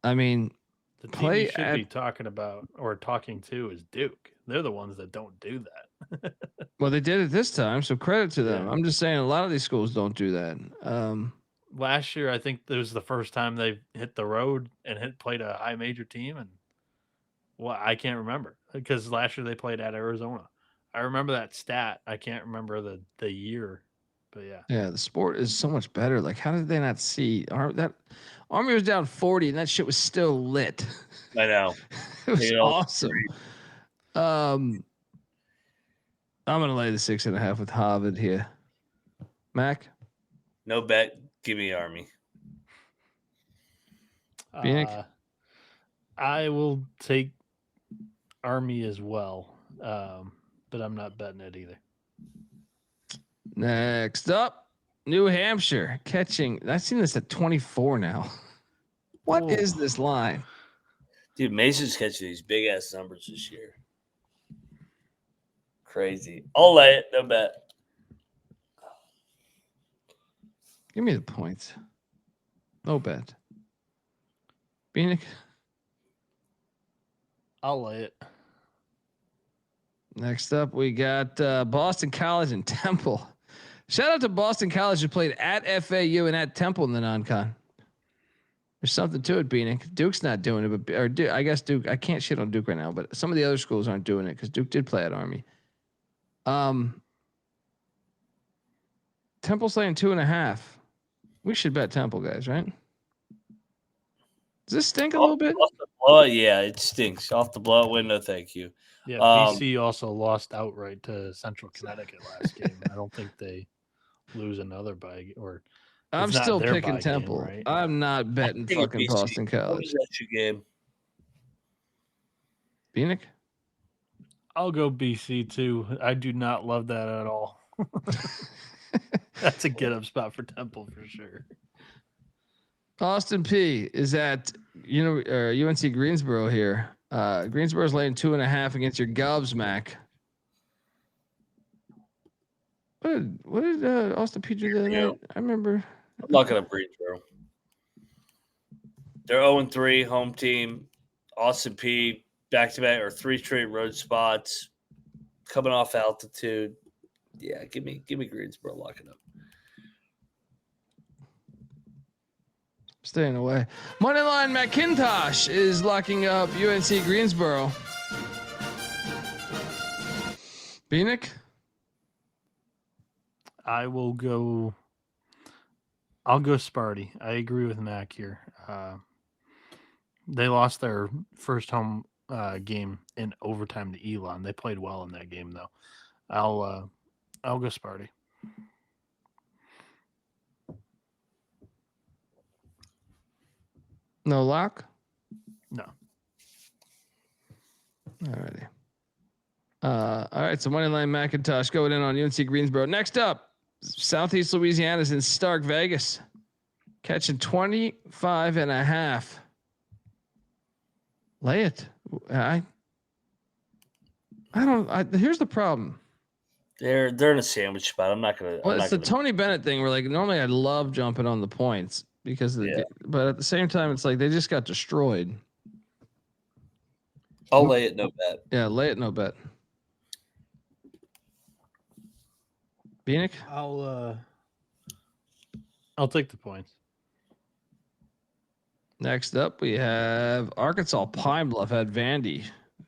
I mean, the team you should be talking about or talking to is Duke. They're the ones that don't do that. Well, they did it this time, so credit to them. Yeah. I'm just saying a lot of these schools don't do that. Last year, I think it was the first time they hit the road and played a high major team. And I can't remember because last year they played at Arizona. I remember that stat. I can't remember the year, but yeah. Yeah, the sport is so much better. Like, how did they not see that Army was down 40 and that shit was still lit? I know. It was awesome. I'm gonna lay the 6.5 with Harvard here. Mac? No bet. Give me Army. Bieniek? I will take Army as well. But I'm not betting it either. Next up, New Hampshire catching. I've seen this at 24 now. What is this line? Dude, Mason's catching these big ass numbers this year. Crazy. I'll lay it. No bet. Give me the points. No bet. Bieniek? I'll lay it. Next up, we got Boston College and Temple. Shout out to Boston College who played at FAU and at Temple in the non-con. There's something to it, Bieniek. Duke's not doing it, but I guess Duke. I can't shit on Duke right now, but some of the other schools aren't doing it because Duke did play at Army. Temple's laying 2.5. We should bet Temple, guys, right? Does this stink a little bit? Oh yeah, it stinks. Off the blowout window, thank you. Yeah, BC also lost outright to Central Connecticut last game. I don't think they lose another by or. I'm still picking Temple. Game, right? I'm not betting fucking BC. Boston College. What is that your game? Bieniek? I'll go BC too. I do not love that at all. That's a get up spot for Temple for sure. Austin P is at UNC Greensboro here. Greensboro's laying 2.5 against your Gubs, Mac. What did Austin P do the other night? I remember. I'm not gonna breathe through. They're 0-3 home team. Austin P back-to-back or 3 straight road spots, coming off altitude. Yeah, give me Greensboro. Lock it up. Staying away. Moneyline McIntyre is locking up UNC Greensboro. Bieniek? I'll go Sparty. I agree with Mac here. They lost their first home game in overtime to Elon. They played well in that game, though. I'll go Sparty. No lock? No. Alrighty. All right, so Moneyline McIntyre going in on UNC Greensboro. Next up, Southeast Louisiana's in Stark Vegas, catching 25.5. Lay it. I don't. Here's the problem. They're in a sandwich spot. I'm not gonna. Well, it's the Tony Bennett thing. Where like normally I love jumping on the points because of the, but at the same time it's like they just got destroyed. I'll lay it, no bet. Yeah, lay it, no bet. Bieniek? I'll take the points. Next up, we have Arkansas Pine Bluff at Vandy.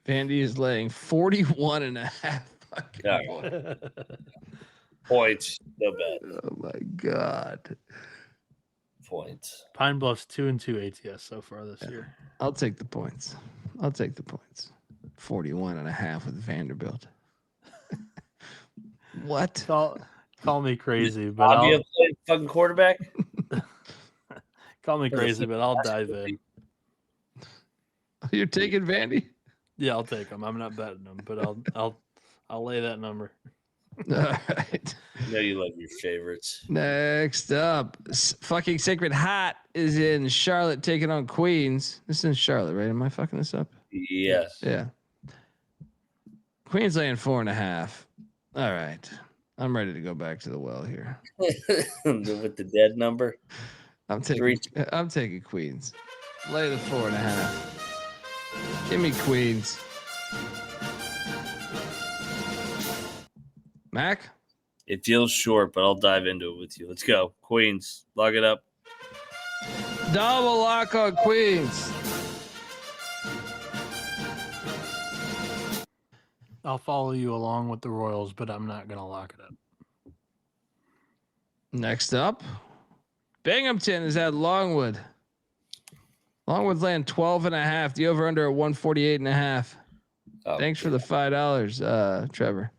Vandy is laying 41.5. Points, no bet. Oh my God. Points. Pine Bluff's 2-2 ATS so far this year. I'll take the points. 41.5 with Vanderbilt. What? Call me crazy, but I'll play fucking quarterback. Call me crazy, but I'll dive in. You're taking Vandy? Yeah, I'll take them. I'm not betting them, but I'll lay that number. All right. I know you love your favorites. Next up, fucking Sacred Hat is in Charlotte taking on Queens. This is in Charlotte, right? Am I fucking this up? Yes. Yeah. Queens laying 4.5. All right. I'm ready to go back to the well here. With the dead number. I'm taking Queens. Lay the 4.5. Give me Queens. Mac? It feels short, but I'll dive into it with you. Let's go. Queens. Log it up. Double lock on Queens. I'll follow you along with the Royals, but I'm not going to lock it up. Next up, Binghamton is at Longwood. Longwood's laying 12.5. The over under at 148.5. Thanks for the $5, Trevor.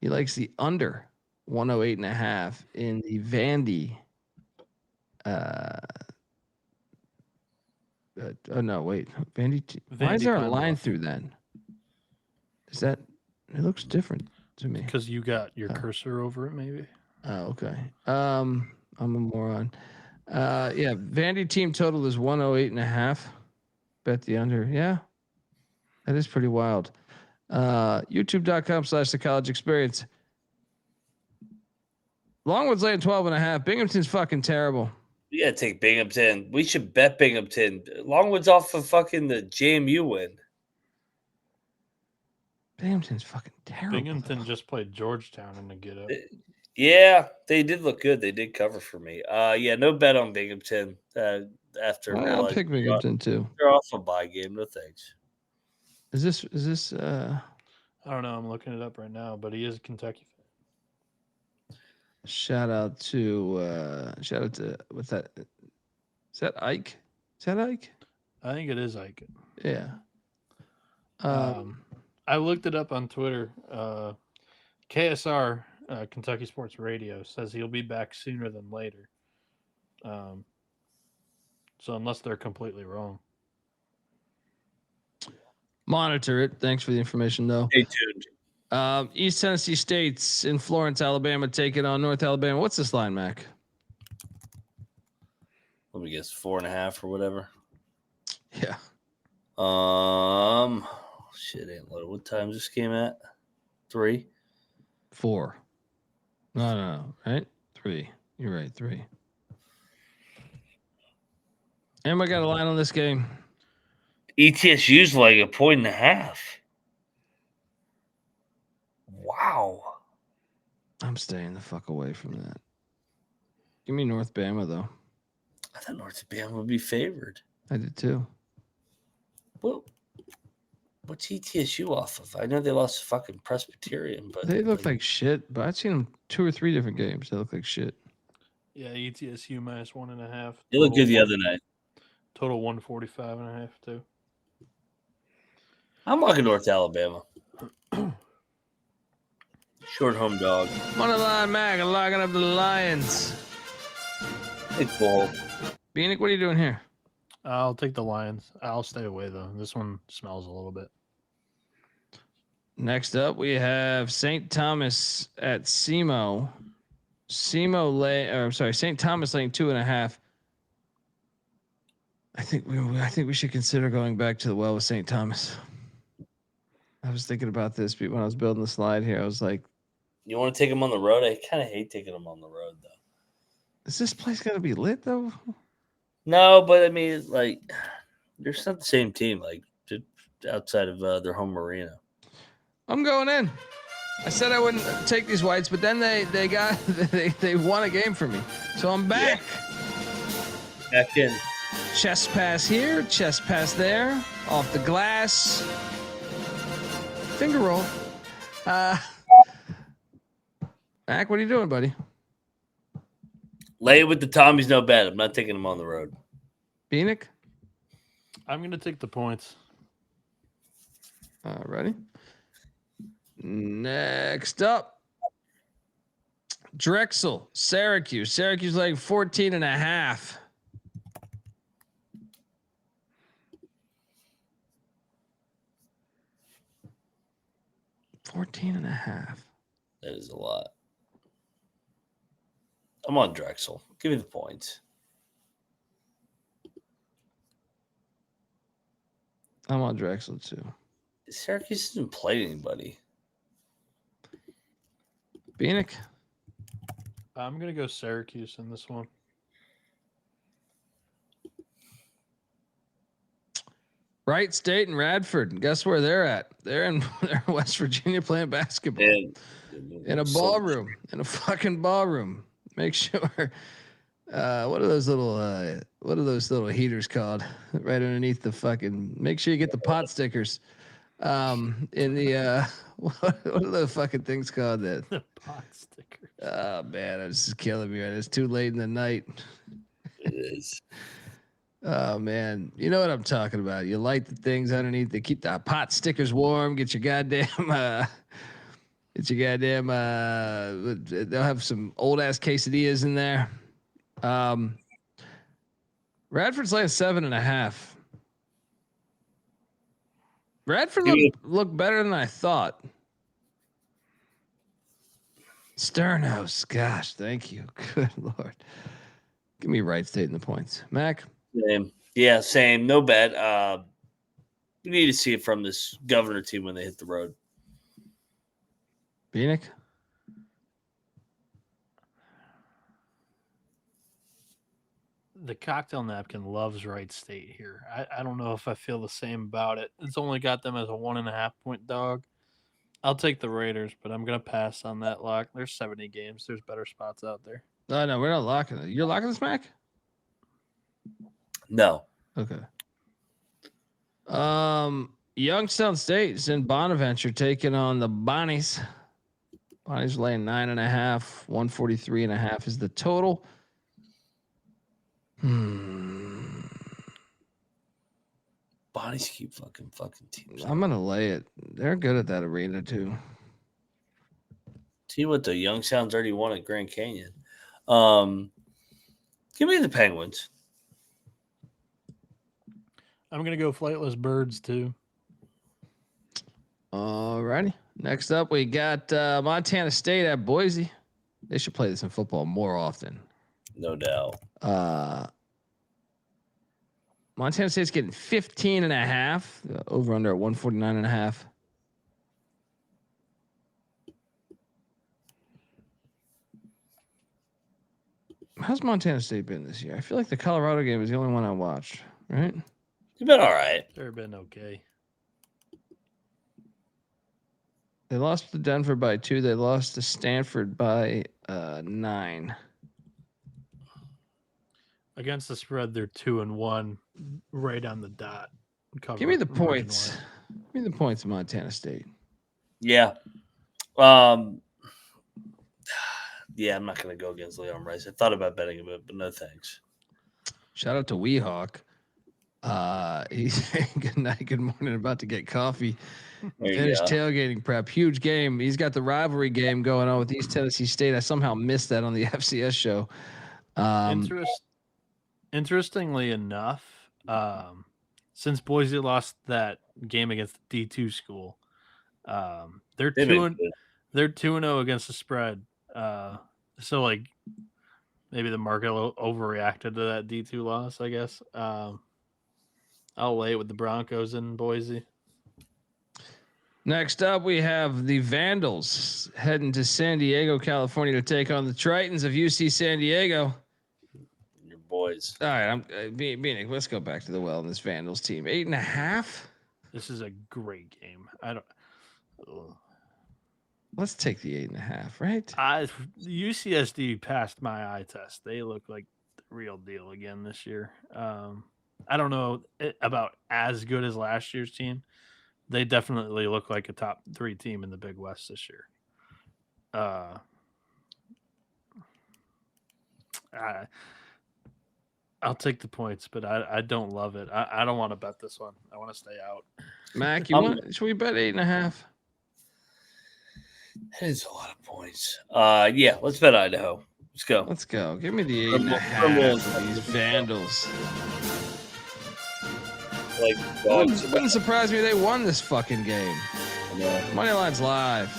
He likes the under 108.5 in the Vandy. Oh no, wait. Vandy. Why is there a line through then? Is that? It looks different to me. Because you got your cursor over it, maybe. Oh, okay. I'm a moron. Yeah, Vandy team total is 108.5. Bet the under. Yeah, that is pretty wild. YouTube.com/the college experience. Longwood's laying 12.5. Binghamton's fucking terrible. We gotta take Binghamton. We should bet Binghamton. Longwood's off of fucking the JMU win. Binghamton's fucking terrible. Binghamton just played Georgetown in the get up. Yeah, they did look good. They did cover for me. Yeah, no bet on Binghamton. After I'll pick Binghamton too. They're off a bye game. No thanks. Is this? I don't know. I'm looking it up right now, but he is a Kentucky fan. Shout out to what's that? Is that Ike? Is that Ike? I think it is Ike. Yeah. I looked it up on Twitter. KSR, Kentucky Sports Radio, says he'll be back sooner than later. So unless they're completely wrong. Monitor it. Thanks for the information, though. Stay tuned. East Tennessee State's in Florence, Alabama, taking on North Alabama. What's this line, Mac? Let me guess, 4.5 or whatever. Yeah. Shit ain't low. What time is this game at? 3? 4. No. Right? 3. You're right. 3. Anybody got a line on this game? ETSU's like 1.5 points. Wow. I'm staying the fuck away from that. Give me North Bama though. I thought North Bama would be favored. I did too. Well, what's ETSU off of? I know they lost to fucking Presbyterian, but They look like shit, but I've seen them 2 or 3 different games. They look like shit. Yeah, ETSU -1.5. they look good the other night. Total 145.5 too. I'm locking North Alabama. Short home dog. Money line Mac, I'm locking up the Lions. Big ball. Bieniek, what are you doing here? I'll take the Lions. I'll stay away though. This one smells a little bit. Next up, we have St. Thomas at SEMO. St. Thomas laying 2.5. I think we should consider going back to the well with St. Thomas. I was thinking about this when I was building the slide here. I was like, You want to take them on the road? I kind of hate taking them on the road, though. is this place gonna be lit though? No, but I mean, like, they're not the same team, like, outside of their home arena. I'm going in. I said I wouldn't take these whites, but then they won a game for me, so I'm back. Yeah. Back in. Chest pass here, chest pass there, off the glass, finger roll. Mac, what are you doing, buddy? Lay it with the Tommies, no bet. I'm not taking them on the road. Bieniek? I'm gonna take the points. Ready? Next up, Drexel, Syracuse. Syracuse laying 14.5. $14.5. That is a lot. I'm on Drexel. Give me the points. I'm on Drexel too. Syracuse hasn't played anybody. Bieniek? I'm gonna go Syracuse in this one. Wright State and Radford. And guess where they're at? They're in West Virginia playing basketball. In a ballroom. In a fucking ballroom. Make sure. What are those little heaters called? Right underneath the fucking. Make sure you get the pot stickers. In the what are the fucking things called? That The pot stickers. Oh man, this is killing me. Right, it's too late in the night. It is. Oh man, you know what I'm talking about. You light the things underneath. They keep the pot stickers warm. Get your goddamn. They'll have some old ass quesadillas in there. Radford's laying 7.5. Radford looked better than I thought. Sternhouse, gosh, thank you. Good Lord. Give me Wright State in the points. Mac? Same. Yeah, same. No bet. We need to see it from this Governor team when they hit the road. Bieniek? The cocktail napkin loves Wright State here. I don't know if I feel the same about it. It's only got them as a 1.5 point dog. I'll take the Raiders, but I'm gonna pass on that lock. There's 70 games. There's better spots out there. No, we're not locking it. You're locking this, Mac? No. Okay. Youngstown State is in Bonaventure taking on the Bonnies. Bonnies laying 9.5. 143.5 is the total. Bonnies keep fucking teams. I'm gonna lay it. They're good at that arena too. See what the Youngstown's already won at Grand Canyon. Give me the Penguins. I'm gonna go flightless birds too. Alrighty. Next up, we got Montana State at Boise. They should play this in football more often. No doubt. Montana State's getting 15.5. Over under at 149.5. How's Montana State been this year? I feel like the Colorado game is the only one I watched, right? You've been all right. They've been okay. They lost to Denver by 2. They lost to Stanford by 9. Against the spread, they're 2-1, right on the dot. Give me the margin-wise. points. Give me the points of Montana State. Yeah. Yeah, I'm not going to go against Leon Rice. I thought about betting him, but no thanks. Shout out to Weehawk. He's saying good night, good morning. About to get coffee. Finish tailgating prep. Huge game. He's got the rivalry game going on with East Tennessee State. I somehow missed that on the FCS show. Interestingly enough, since Boise lost that game against the D2 school, they're 2-0 against the spread. So like maybe the market overreacted to that D2 loss, I guess. I'll lay it with the Broncos in Boise. Next up, we have the Vandals heading to San Diego, California to take on the Tritons of UC San Diego. Your boys. All right, Bieniek, let's go back to the well in this Vandals team. 8.5. This is a great game. Let's take the 8.5, right? UCSD passed my eye test. They look like the real deal again this year. I don't know about as good as last year's team. They definitely look like a top 3 team in the Big West this year. I'll take the points, but I don't love it. I don't want to bet this one. I want to stay out. Mac, should we bet 8.5? That is a lot of points. Yeah, let's bet Idaho. Let's go. Let's go. Give me the 8.5 for these Vandals. Like, wouldn't surprise me if they won this fucking game. Moneyline's live.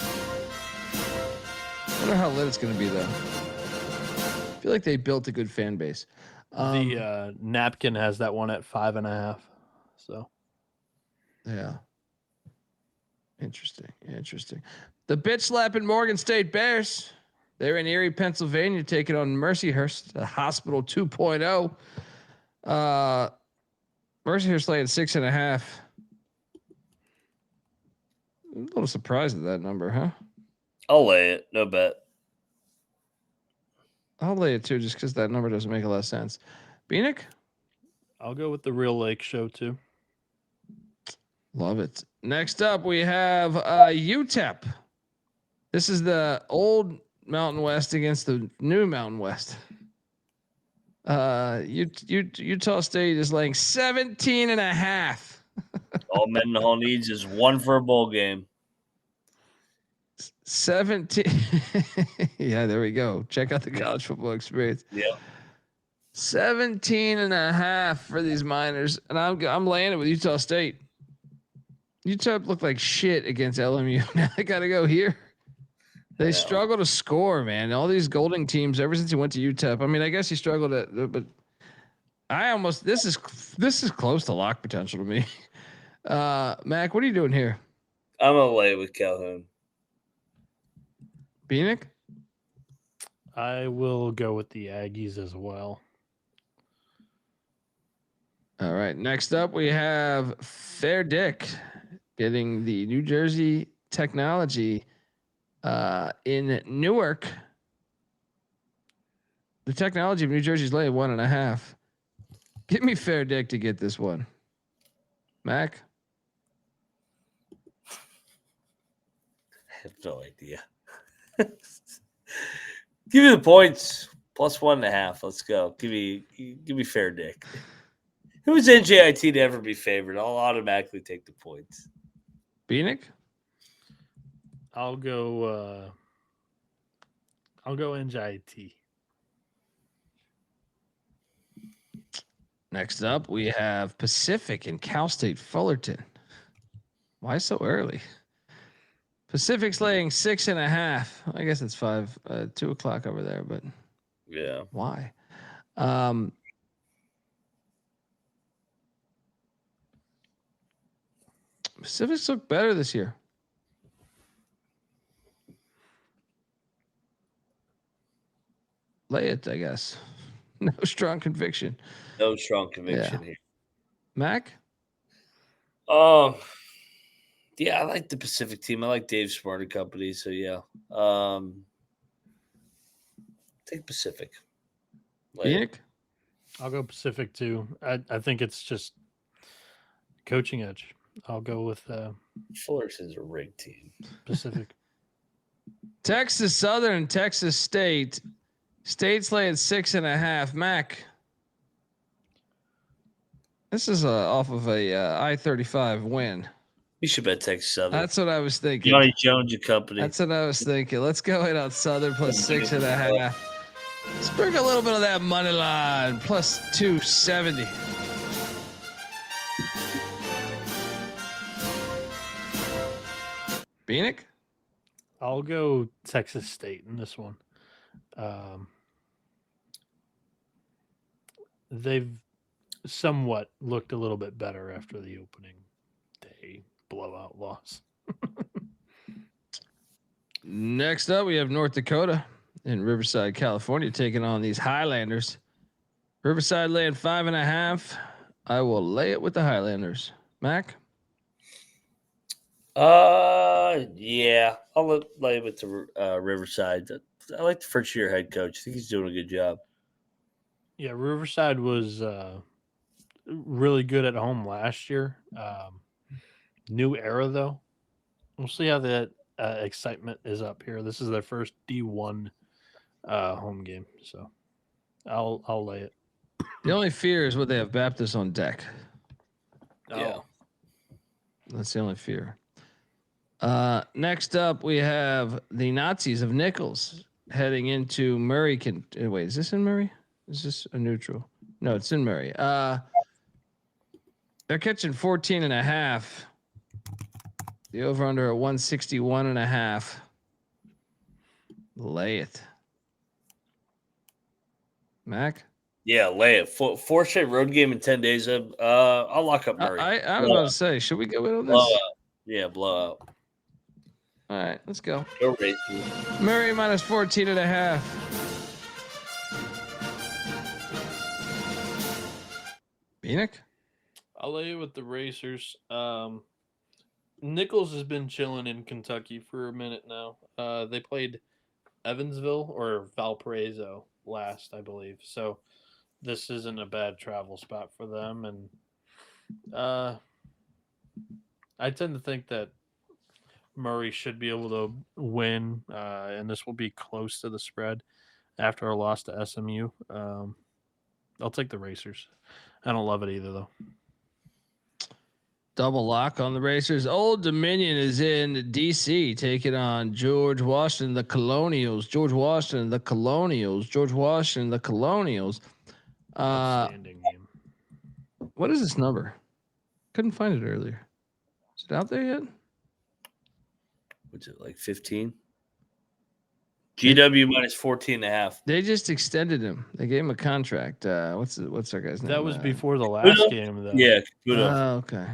I wonder how lit it's going to be, though. I feel like they built a good fan base. The napkin has that one at 5.5. So, yeah. Interesting. The bitch slapping Morgan State Bears. They're in Erie, Pennsylvania, taking on Mercyhurst, the Hospital 2.0. Mercyhurst laying 6.5. A little surprised at that number, huh? I'll lay it. No bet. I'll lay it too, just because that number doesn't make a lot of sense. Bieniek? I'll go with the Real Lake Show too. Love it. Next up, we have UTEP. This is the old Mountain West against the new Mountain West. Utah State is laying 17.5. All Mendenhall needs is one for a bowl game. 17. Yeah, there we go. Check out the college football experience. Yeah. 17.5 for these Miners, and I'm laying it with Utah State. Utah looked like shit against LMU. Now they got to go here. They struggle to score, man. All these Golding teams ever since he went to UTEP. I mean, I guess he struggled but this is close to lock potential to me. Mac, what are you doing here? I'm gonna lay with Calhoun. Bieniek? I will go with the Aggies as well. All right. Next up, we have Fair Dick getting the New Jersey Technology in Newark. The Technology of New Jersey's laying 1.5. Give me Fair Dick to get this one. Mac? I have no idea. Give me the points. Plus 1.5. Let's go. Give me Fair Dick. Who is NJIT to ever be favored? I'll automatically take the points. Bieniek? I'll go NJIT. Next up, we have Pacific and Cal State Fullerton. Why so early? Pacific's laying 6.5. I guess it's 2:00 over there, but yeah, why? Pacifics look better this year. Lay it, I guess. No strong conviction. No strong conviction here. Mac? Yeah, I like the Pacific team. I like Dave Smart and company. So yeah, take Pacific. Bieniek? I'll go Pacific too. I think it's just coaching edge. I'll go with Fullerton's a rigged team. Pacific. Texas Southern and Texas State. State's laying 6.5. Mac. This is off of a I-35 win. You should bet Texas Southern. That's what I was thinking. Johnny Jones and company. That's what I was thinking. Let's go in on Southern plus 6.5. Let's bring a little bit of that money line plus 270. Bieniek? I'll go Texas State in this one. They've somewhat looked a little bit better after the opening day blowout loss. Next up, we have North Dakota in Riverside, California, taking on these Highlanders. Riverside laying 5.5. I will lay it with the Highlanders. Mac? Yeah, I'll lay it with the Riverside. I like the first year head coach. I think he's doing a good job. Yeah, Riverside was really good at home last year. New era though. We'll see how that excitement is up here. This is their first D1 home game, so I'll lay it. The only fear is what they have Baptist on deck. Yeah. That's the only fear. Next up, we have the Nazis of Nichols heading into Murray. Wait, is this in Murray? Is this a neutral? No, it's in Murray. They're catching 14.5. The over under at 161.5. Lay it. Mac? Yeah, lay it. Four straight road game in 10 days. I'll lock up Murray. I was about to say, should we go in on this? Blowout. Yeah, blowout. All right, let's go. Go Racers. Murray minus 14.5. Bieniek? I'll lay it with the Racers. Nichols has been chilling in Kentucky for a minute now. They played Evansville or Valparaiso last, I believe. So this isn't a bad travel spot for them. And I tend to think that Murray should be able to win, and this will be close to the spread after our loss to SMU. I'll take the Racers. I don't love it either, though. Double lock on the Racers. Old Dominion is in DC, taking on George Washington, the Colonials. George Washington, the Colonials. Outstanding game. What is this number? Couldn't find it earlier. Is it out there yet? What's it, like 15? GW minus 14.5. They just extended him. They gave him a contract. What's our guy's name? That was before the last game, though. Yeah, kudos. Okay.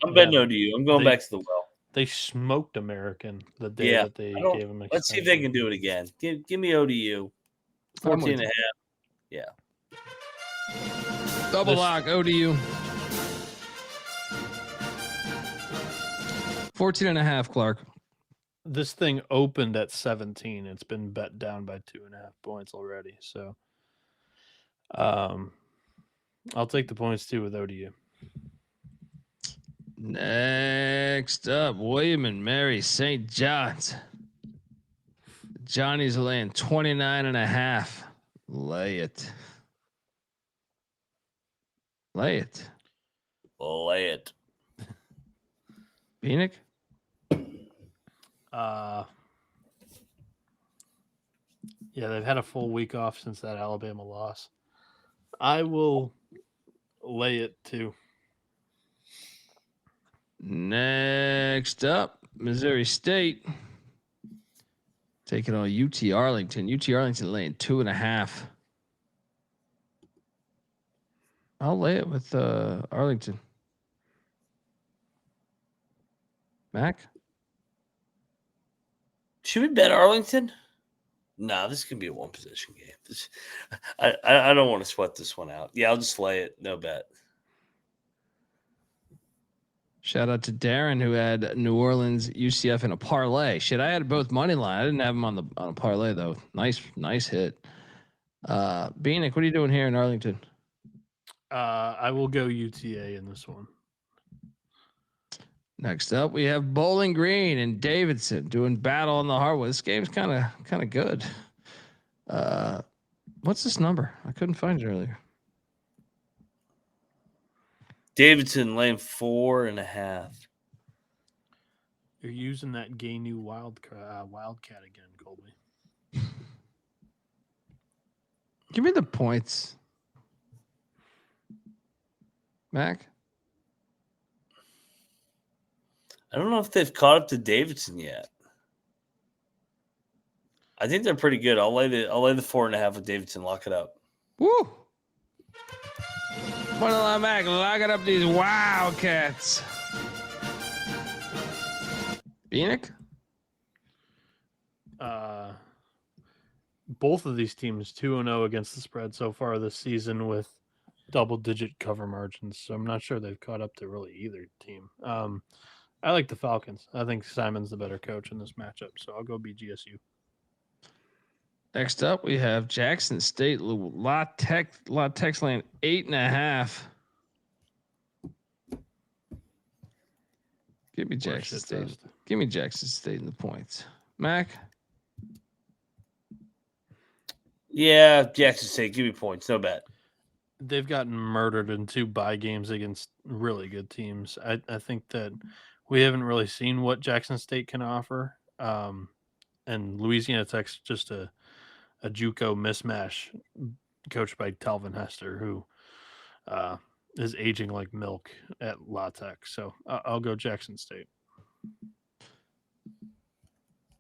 I'm betting ODU. I'm going back to the well. They smoked American the day that they gave him. Let's see if they can do it again. Give me ODU. 14.5. Yeah. Double lock, ODU. 14.5, Clark. This thing opened at 17. It's been bet down by 2.5 points already. So I'll take the points too with ODU. Next up, William and Mary St. John's. Johnny's laying 29.5. Lay it. Bieniek? Yeah, they've had a full week off since that Alabama loss. I will lay it too. Next up, Missouri State taking on UT Arlington. UT Arlington laying 2.5. I'll lay it with Arlington. Mac? Should we bet Arlington? No, this can be a one possession game. I don't want to sweat this one out. Yeah, I'll just lay it. No bet. Shout out to Darren who had New Orleans UCF in a parlay. Shit, I had both money line. I didn't have them on a parlay though. Nice hit. Bieniek, what are you doing here in Arlington? I will go UTA in this one. Next up, we have Bowling Green and Davidson doing battle on the hardwood. This game's kind of good. What's this number? I couldn't find it earlier. Davidson laying 4.5. You're using that gay new wildcat again, Colby. Give me the points, Mac. I don't know if they've caught up to Davidson yet. I think they're pretty good. I'll lay the 4.5 with Davidson. Lock it up. Woo! Moneyline Mac, locking up these Wildcats. Bieniek? Both of these teams 2-0 against the spread so far this season with double-digit cover margins. So I'm not sure they've caught up to really either team. I like the Falcons. I think Simon's the better coach in this matchup, so I'll go BGSU. Next up, we have Jackson State La Tech Land 8.5. Give me Jackson State. Give me Jackson State in the points. Mac? Yeah, Jackson State. Give me points. No bet. They've gotten murdered in 2 bye games against really good teams. I think that we haven't really seen what Jackson State can offer. And Louisiana Tech's just a JUCO mismatch coached by Talvin Hester, who is aging like milk at La Tech. So I'll go Jackson State.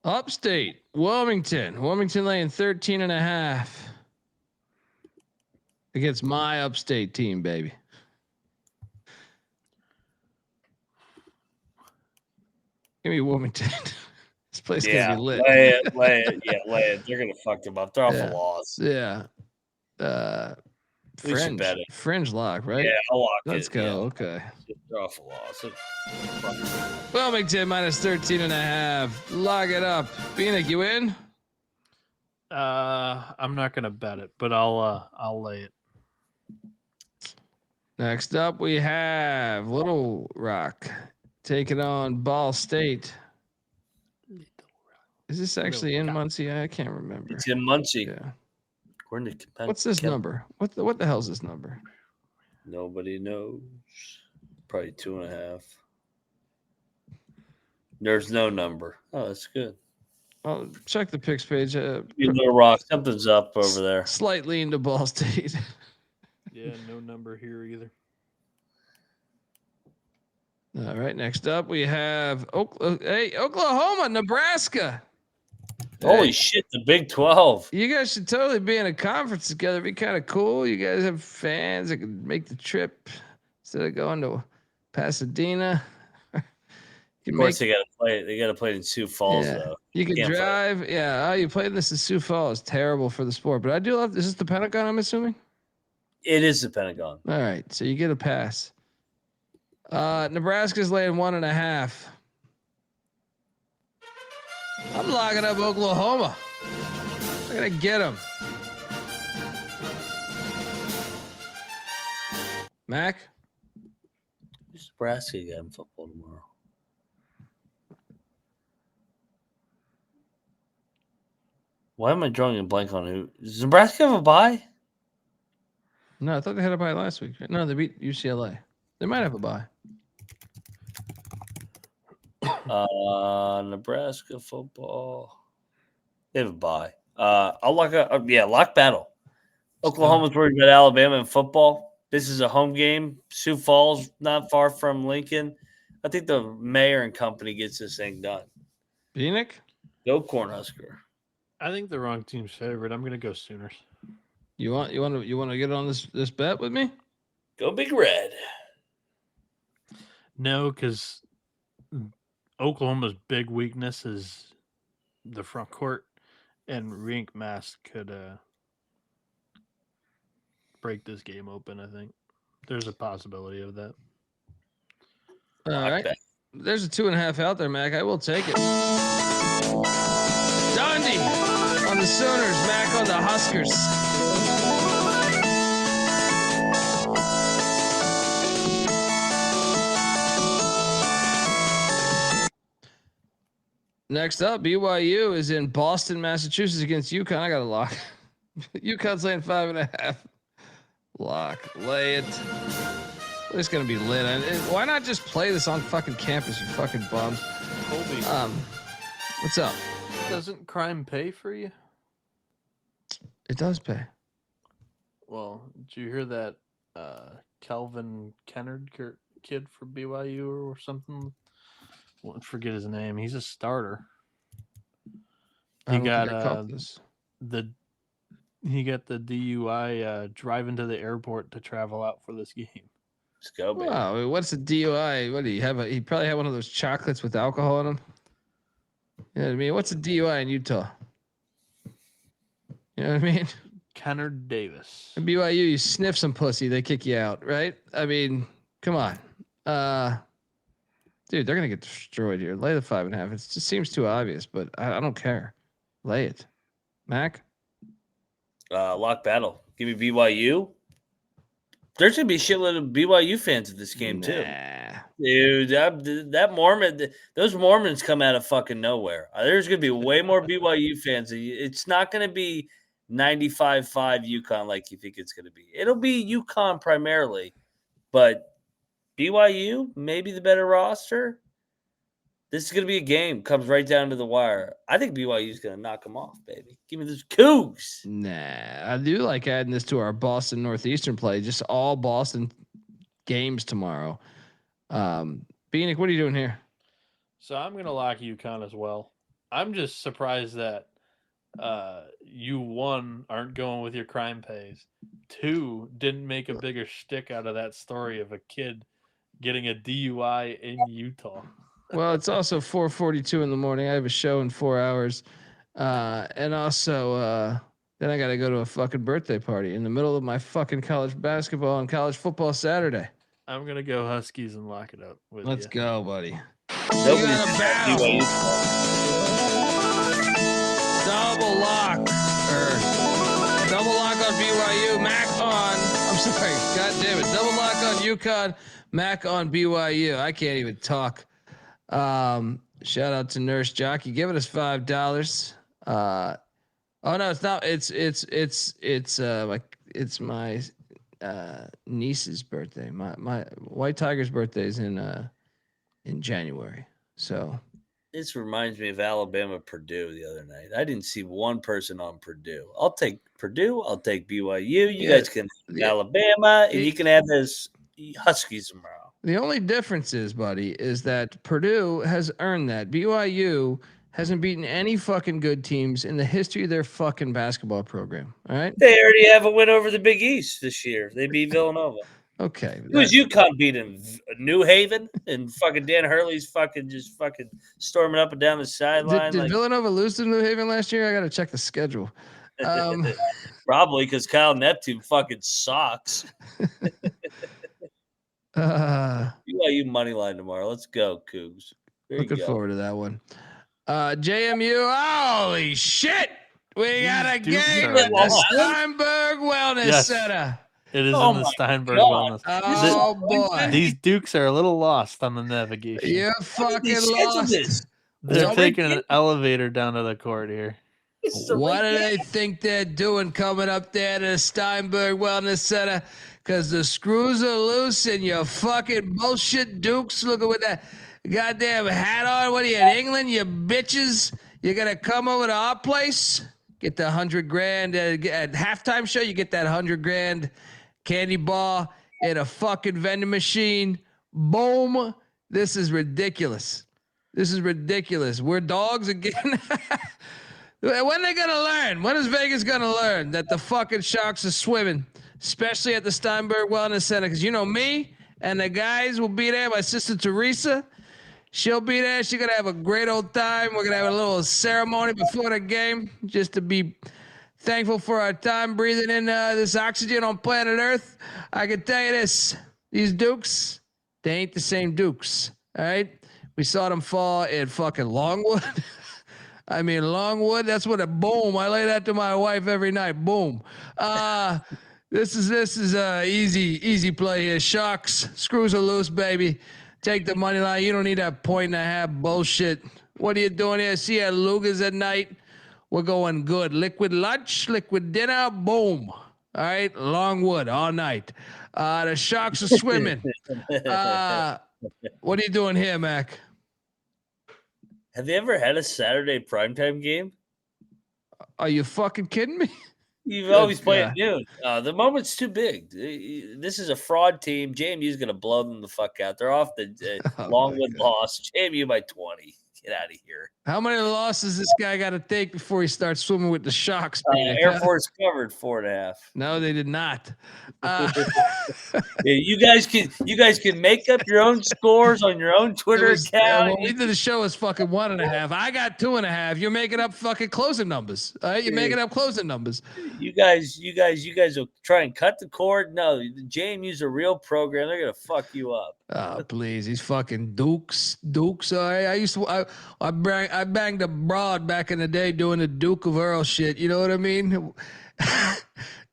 Upstate, Wilmington laying 13.5 against my upstate team, baby. Give me Wilmington. This place gonna be lit. Lay it. Yeah, lay it. They're gonna fuck them up. They're off a loss. Yeah. Fringe lock, right? Yeah, I'll lock Let's it. go. Yeah. Okay. They're off a loss. Wilmington minus 13.5. Lock it up. Bieniek, you in? I'm not gonna bet it, but I'll lay it. Next up, we have Little Rock taking on Ball State. Is this actually in Muncie? I can't remember. It's in Muncie. Yeah. To What's this number? What the hell's this number? Nobody knows. Probably 2.5. There's no number. Oh, that's good. I'll check the picks page. Little Rock, something's up over there. Slightly into Ball State. Yeah, no number here either. All right, next up we have Oklahoma, Nebraska. Holy shit, the Big 12. You guys should totally be in a conference together. It'd be kind of cool. You guys have fans that can make the trip instead of going to Pasadena. Of course, they got to play. They got to play it in Sioux Falls, though. You can drive. Yeah. Oh, you played this in Sioux Falls. Terrible for the sport, but I do love. Is this the Pentagon? I'm assuming. It is the Pentagon. All right, so you get a pass. Nebraska's laying 1.5. I'm locking up Oklahoma. I'm gonna get them. Mac? Who's Nebraska getting football tomorrow? Why am I drawing a blank on who? Does Nebraska have a bye? No, I thought they had a bye last week. No, they beat UCLA. They might have a bye. Nebraska football. They have a bye. I'll lock up. Yeah, lock battle. Oklahoma's worried about Alabama in football. This is a home game. Sioux Falls, not far from Lincoln. I think the mayor and company gets this thing done. Bieniek? Go Cornhusker. I think the wrong team's favorite. I'm gonna go Sooners. You want to get on this bet with me? Go Big Red. No, because Oklahoma's big weakness is the front court, and Rink Mask could break this game open. I think there's a possibility of that. All right. There's a 2.5 out there, Mac. I will take it. Dundee on the Sooners, Mac on the Huskers. Next up, BYU is in Boston, Massachusetts against UConn. I got a lock. UConn's laying 5.5. Lock. Lay it. It's gonna be lit. Why not just play this on fucking campus, you fucking bums? Colby, what's up? Doesn't crime pay for you? It does pay. Well, did you hear that Kelvin Kennard kid for BYU or something? I forget his name. He's a starter. He got the DUI driving to the airport to travel out for this game. Let's go, baby. Wow, what's a DUI? What do you have? He probably had one of those chocolates with alcohol in them. You know what I mean? What's a DUI in Utah? You know what I mean? Kennard Davis. In BYU, you sniff some pussy, they kick you out, right? I mean, come on. Dude, they're gonna get destroyed here. Lay the 5.5. It just seems too obvious, but I don't care. Lay it, Mac. Lock battle. Give me BYU. There's gonna be a shitload of BYU fans at this game too, dude. That Mormon, those Mormons come out of fucking nowhere. There's gonna be way more BYU fans. It's not gonna be 95-5 UConn like you think it's gonna be. It'll be UConn primarily, but BYU maybe the better roster. This is going to be a game. Comes right down to the wire. I think BYU is going to knock them off, baby. Give me those Cougs. Nah, I do like adding this to our Boston Northeastern play. Just all Boston games tomorrow. Bieniek, what are you doing here? So I'm going to lock UConn as well. I'm just surprised that you, one, aren't going with your crime pays. Two, didn't make a bigger shtick out of that story of a kid getting a DUI in Utah. Well, it's also 4:42 in the morning. I have a show in 4 hours. And also, then I got to go to a fucking birthday party in the middle of my fucking college basketball and college football Saturday. I'm going to go Huskies and lock it up with Let's go, buddy. Nobody's BYU. Double lock on BYU. Mac on. I'm sorry. God damn it. Double lock on UConn. Mac on BYU. I can't even talk. Shout out to Nurse Jockey giving us $5. Oh no, it's not. It's my niece's birthday. My White Tiger's birthday is in January. So this reminds me of Alabama Purdue the other night. I didn't see one person on Purdue. I'll take Purdue. I'll take BYU. You guys can Alabama, and you can have those Huskies tomorrow. The only difference is, buddy, is that Purdue has earned that. BYU hasn't beaten any fucking good teams in the history of their fucking basketball program. All right. They already have a win over the Big East this year. They beat Villanova. Okay. Who was UConn beating? New Haven? And fucking Dan Hurley's fucking storming up and down the sideline. Did Villanova lose to New Haven last year? I got to check the schedule. Probably because Kyle Neptune fucking sucks. BYU money line tomorrow. Let's go, Cougs. Looking forward to that one. JMU. Holy shit! We got a game at the Steinberg Wellness Center. It is in the Steinberg Wellness. Oh boy! These Dukes are a little lost on the navigation. You're fucking lost. They're taking an elevator down to the court here. What do they think they're doing coming up there to the Steinberg Wellness Center? Because the screws are loose and your fucking bullshit Dukes looking with that goddamn hat on. What are you in England, you bitches? You're going to come over to our place? Get the $100,000 at halftime show. You get that $100,000 candy bar in a fucking vending machine. Boom. This is ridiculous. This is ridiculous. We're dogs again. When are they going to learn? When is Vegas going to learn that the fucking Sharks are swimming? Especially at the Steinberg Wellness Center. Because you know me and the guys will be there. My sister Teresa, she'll be there. She's going to have a great old time. We're going to have a little ceremony before the game just to be thankful for our time breathing in this oxygen on planet Earth. I can tell you this. These Dukes, they ain't the same Dukes All right. We saw them fall in fucking Longwood. I mean, Longwood, that's what a boom. I lay that to my wife every night. Boom. This is easy play here. Sharks, screws are loose, baby. Take the money line. You don't need that 1.5 bullshit. What are you doing here? See you at Luger's at night. We're going good. Liquid lunch, liquid dinner, boom. All right, Longwood all night. The Sharks are swimming. What are you doing here, Mac? Have you ever had a Saturday primetime game? Are you fucking kidding me? You've always played at noon. The moment's too big. This is a fraud team. JMU's going to blow them the fuck out. They're off the Longwood loss. JMU by 20. Get out of here. How many losses this guy got to take before he starts swimming with the Sharks? Air Force covered 4.5. No, they did not. Yeah, you guys can make up your own scores on your own Twitter account. When we did the show, it's fucking 1.5. I got 2.5. You're making up fucking closing numbers. All right, you're making up closing numbers. You guys will try and cut the cord. No, the JMU's a real program. They're gonna fuck you up. Oh, please, these fucking Dukes. All right, I used to. I banged a broad back in the day doing the Duke of Earl shit. You know what I mean?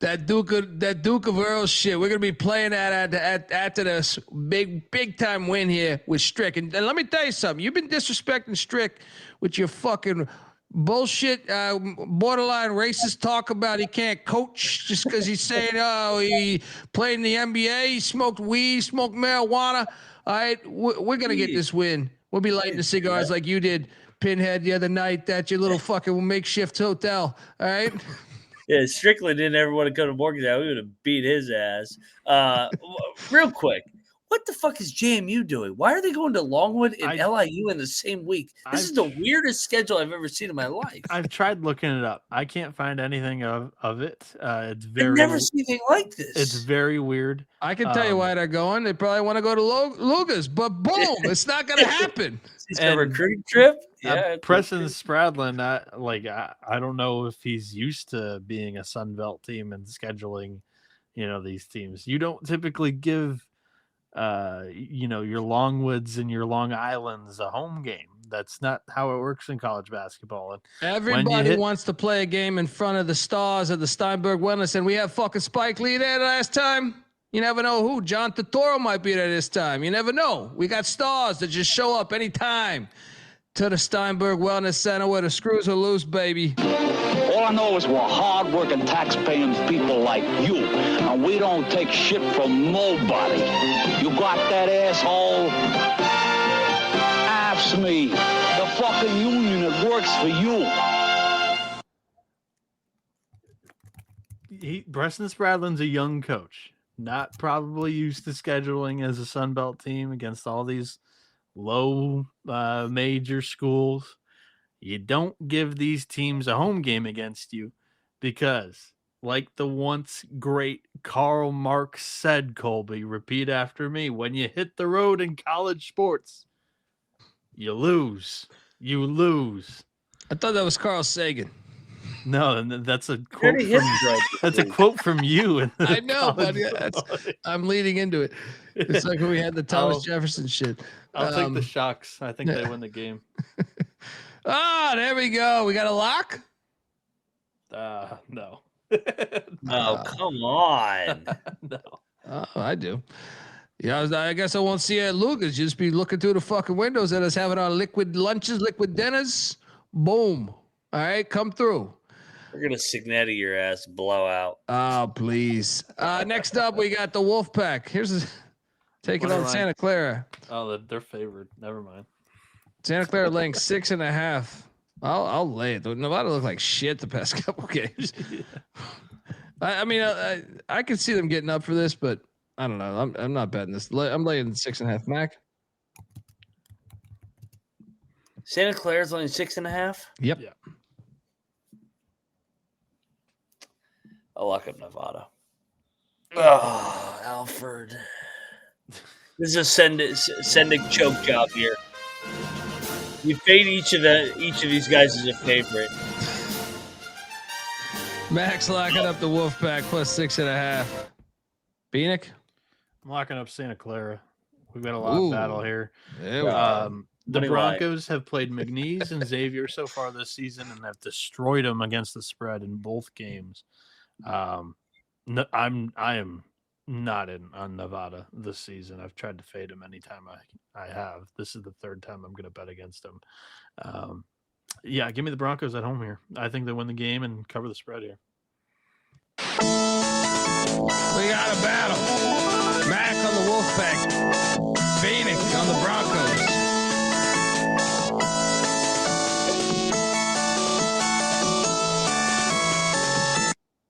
that Duke of Earl shit. We're gonna be playing that after this big time win here with Strick. And let me tell you something. You've been disrespecting Strick with your fucking bullshit, borderline racist talk about he can't coach just because he's saying, oh, he played in the NBA, he smoked weed, smoked marijuana. All right, we're gonna get this win. We'll be lighting the cigars like you did, Pinhead, the other night at your little fucking makeshift hotel. All right. Yeah, Strickland didn't ever want to come to Morgantown. We would have beat his ass. Real quick, what the fuck is JMU doing? Why are they going to Longwood and LIU in the same week? This is the weirdest schedule I've ever seen in my life. I've tried looking it up. I can't find anything of it. It's very. I've never seen anything like this. It's very weird. I can tell you why they're going. They probably want to go to Lugas, but boom, it's not going to happen. It's a recruiting trip. Yeah, Preston Spradlin. I don't know if he's used to being a Sun Belt team and scheduling, these teams. You don't typically give, your Longwoods and your Long Islands a home game. That's not how it works in college basketball. And everybody wants to play a game in front of the stars at the Steinberg Wellness, and we have fucking Spike Lee there last time. You never know who. John Turturro might be there this time. You never know. We got stars that just show up anytime to the Steinberg Wellness Center where the screws are loose, baby. All I know is we're hard-working, tax-paying people like you, and we don't take shit from nobody. You got that, asshole? Ask me. The fucking union that works for you. Preston Spradlin's a young coach, not probably used to scheduling as a Sun Belt team against all these low major schools. You don't give these teams a home game against you because, like the once great Karl Marx said, Colby, repeat after me, when you hit the road in college sports, you lose. You lose. I thought that was Carl Sagan. No, that's a quote that's a quote from you. I know, but I'm leading into it. It's like when we had the Thomas Jefferson shit. I'll take the Sharks. I think they win the game. There we go. We got a lock? No. Oh, come on. No. Oh, I do. Yeah, I guess I won't see you at Lugas. Just be looking through the fucking windows at us having our liquid lunches, liquid dinners. Boom. All right, come through. We're going to Signetti your ass blowout. Oh, please. Next up, we got the Wolfpack. Taking on Santa Clara. Oh, they're favored. Never mind. Santa Clara laying 6.5. I'll lay it. Nevada looked like shit the past couple games. I could see them getting up for this, but I don't know. I'm not betting this. I'm laying 6.5. Mac. Santa Clara's only 6.5. Yep. Yeah. I'll lock up Nevada. Oh, Alfred. This is a sending choke job here. You fade each of these guys as a favorite. Max locking up the Wolfpack plus 6.5. Bieniek? I'm locking up Santa Clara We've got a lot of battle here. There we go. The Broncos have played McNeese and Xavier so far this season and have destroyed them against the spread in both games. I am not in on Nevada this season. I've tried to fade them anytime I have. This is the third time I'm going to bet against them. Yeah, give me the Broncos at home here. I think they win the game and cover the spread here. We got a battle. Mac on the Wolfpack. Phoenix on the Broncos.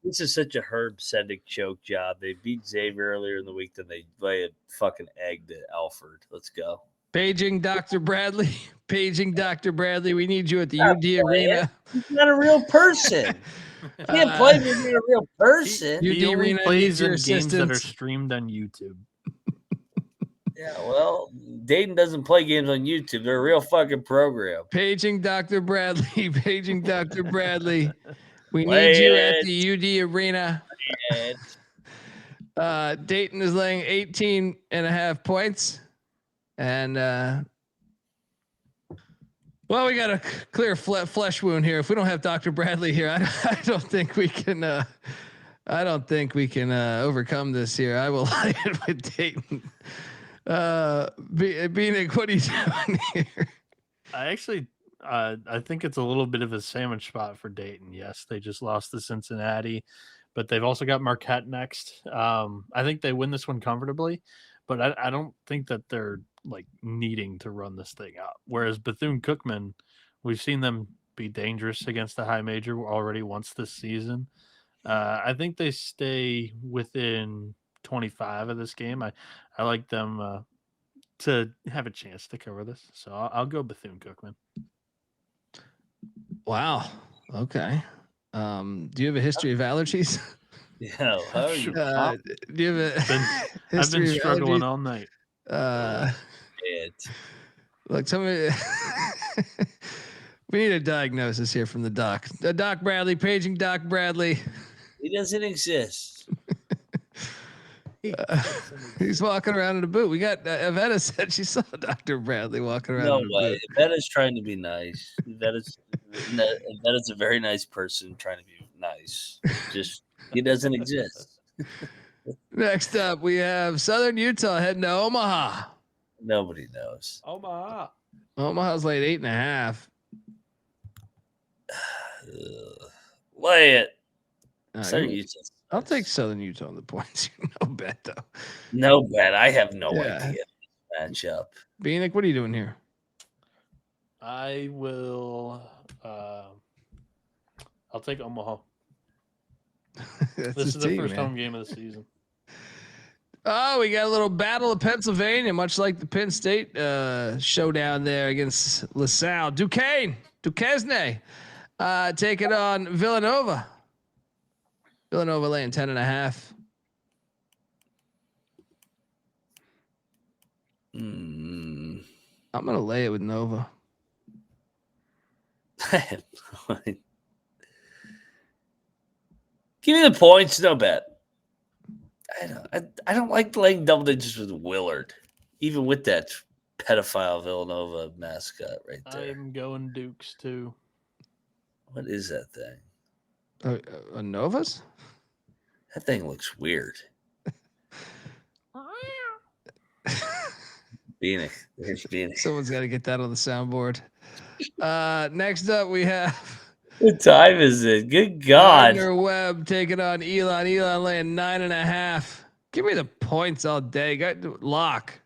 This is such a Herb Sendek choke job. They beat Xavier earlier in the week, then they lay a fucking egg to Alfred. Let's go. Paging Dr. Bradley. Paging Dr. Bradley. We need you at the UD Arena. He's not a real person. You can't play when you're a real person. He only plays in games that are streamed on YouTube. Yeah, well, Dayton doesn't play games on YouTube. They're a real fucking program. Paging Dr. Bradley. Paging Dr. Bradley. We need you at the UD Arena. Dayton is laying 18.5 points. And, well, we got a clear flesh wound here. If we don't have Dr. Bradley here, I don't think we can, overcome this here. I will lay it with Dayton. Bieniek, what are you doing here? I think it's a little bit of a sandwich spot for Dayton. Yes, they just lost to Cincinnati, but they've also got Marquette next. I think they win this one comfortably, but I don't think that they're like needing to run this thing out. Whereas Bethune-Cookman, we've seen them be dangerous against the high major already once this season. I think they stay within 25 of this game. I like them to have a chance to cover this. So I'll go Bethune-Cookman. Wow. Okay. Do you have a history of allergies? Yeah. Do you have a I've been struggling all night. Look, somebody we need a diagnosis here from the doc. Doc Bradley, paging Doc Bradley. He doesn't exist. He's walking around in a boot. We got Avetta said she saw Dr. Bradley walking around. No in a way. boot. Vetta's trying to be nice. Vetta's a very nice person trying to be nice. Just he doesn't exist. Next up, we have Southern Utah heading to Omaha. Nobody knows. Omaha. Omaha's laid 8.5. Lay it. Southern Utah. I'll take Southern Utah on the points. No bet though. No bet. I have no idea. Matchup. Bieniek, what are you doing here? I will. I'll take Omaha. This is the first home game of the season. Oh, we got a little battle of Pennsylvania, much like the Penn State showdown there against LaSalle. Duquesne taking on Villanova. Villanova laying 10.5. I'm gonna lay it with Nova. Give me the points, no bet. I don't like laying double digits with Willard, even with that pedophile Villanova mascot right there. I'm going Dukes too. What is that thing? Novas? That thing looks weird. Bieniek. There's Bieniek. Someone's got to get that on the soundboard. Next up, we have. What time is it? Good God. Gardner Webb taking on Elon. Elon laying 9.5. Give me the points all day. Lock.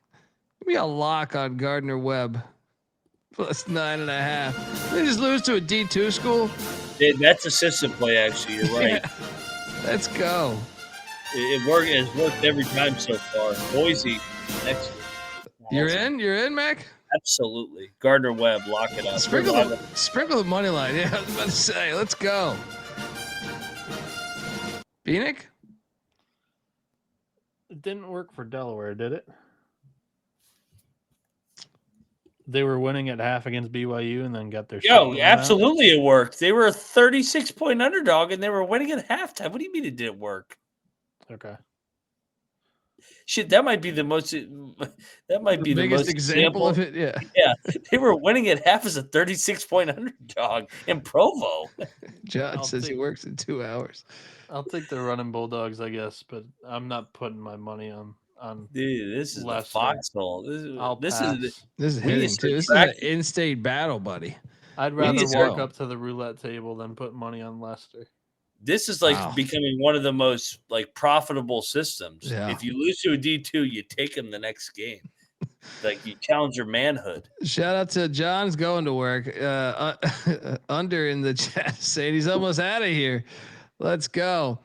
Give me a lock on Gardner Webb. Plus 9.5. They just lose to a D2 school. That's a system play, actually. You're right. Yeah. Let's go. It worked every time so far. Boise, excellent. You're in, Mac? Absolutely. Gardner Webb, lock it up. Sprinkle the money line. Yeah, I was about to say, let's go. Bieniek? It didn't work for Delaware, did it? They were winning at half against BYU and then got their absolutely it worked. They were a 36-point underdog and they were winning at halftime. What do you mean it didn't work? Okay. Shit, that might be the most. That might be the biggest most example of it. Yeah. Yeah, they were winning at half as a 36-point underdog in Provo. John says he works in 2 hours. I'll take the running Bulldogs, I guess, but I'm not putting my money on Dude, this is the Leicester. foxhole. This is we need hitting to too. This subtract- is an in-state battle, buddy. I'd We need rather to walk go. up to the roulette table than put money on Leicester. This is like Wow. becoming one of the most like profitable systems. Yeah. If you lose to a D2, you take them the next game. Like you challenge your manhood. Shout out to John's going to work. Under in the chat saying he's almost out of here. Let's go.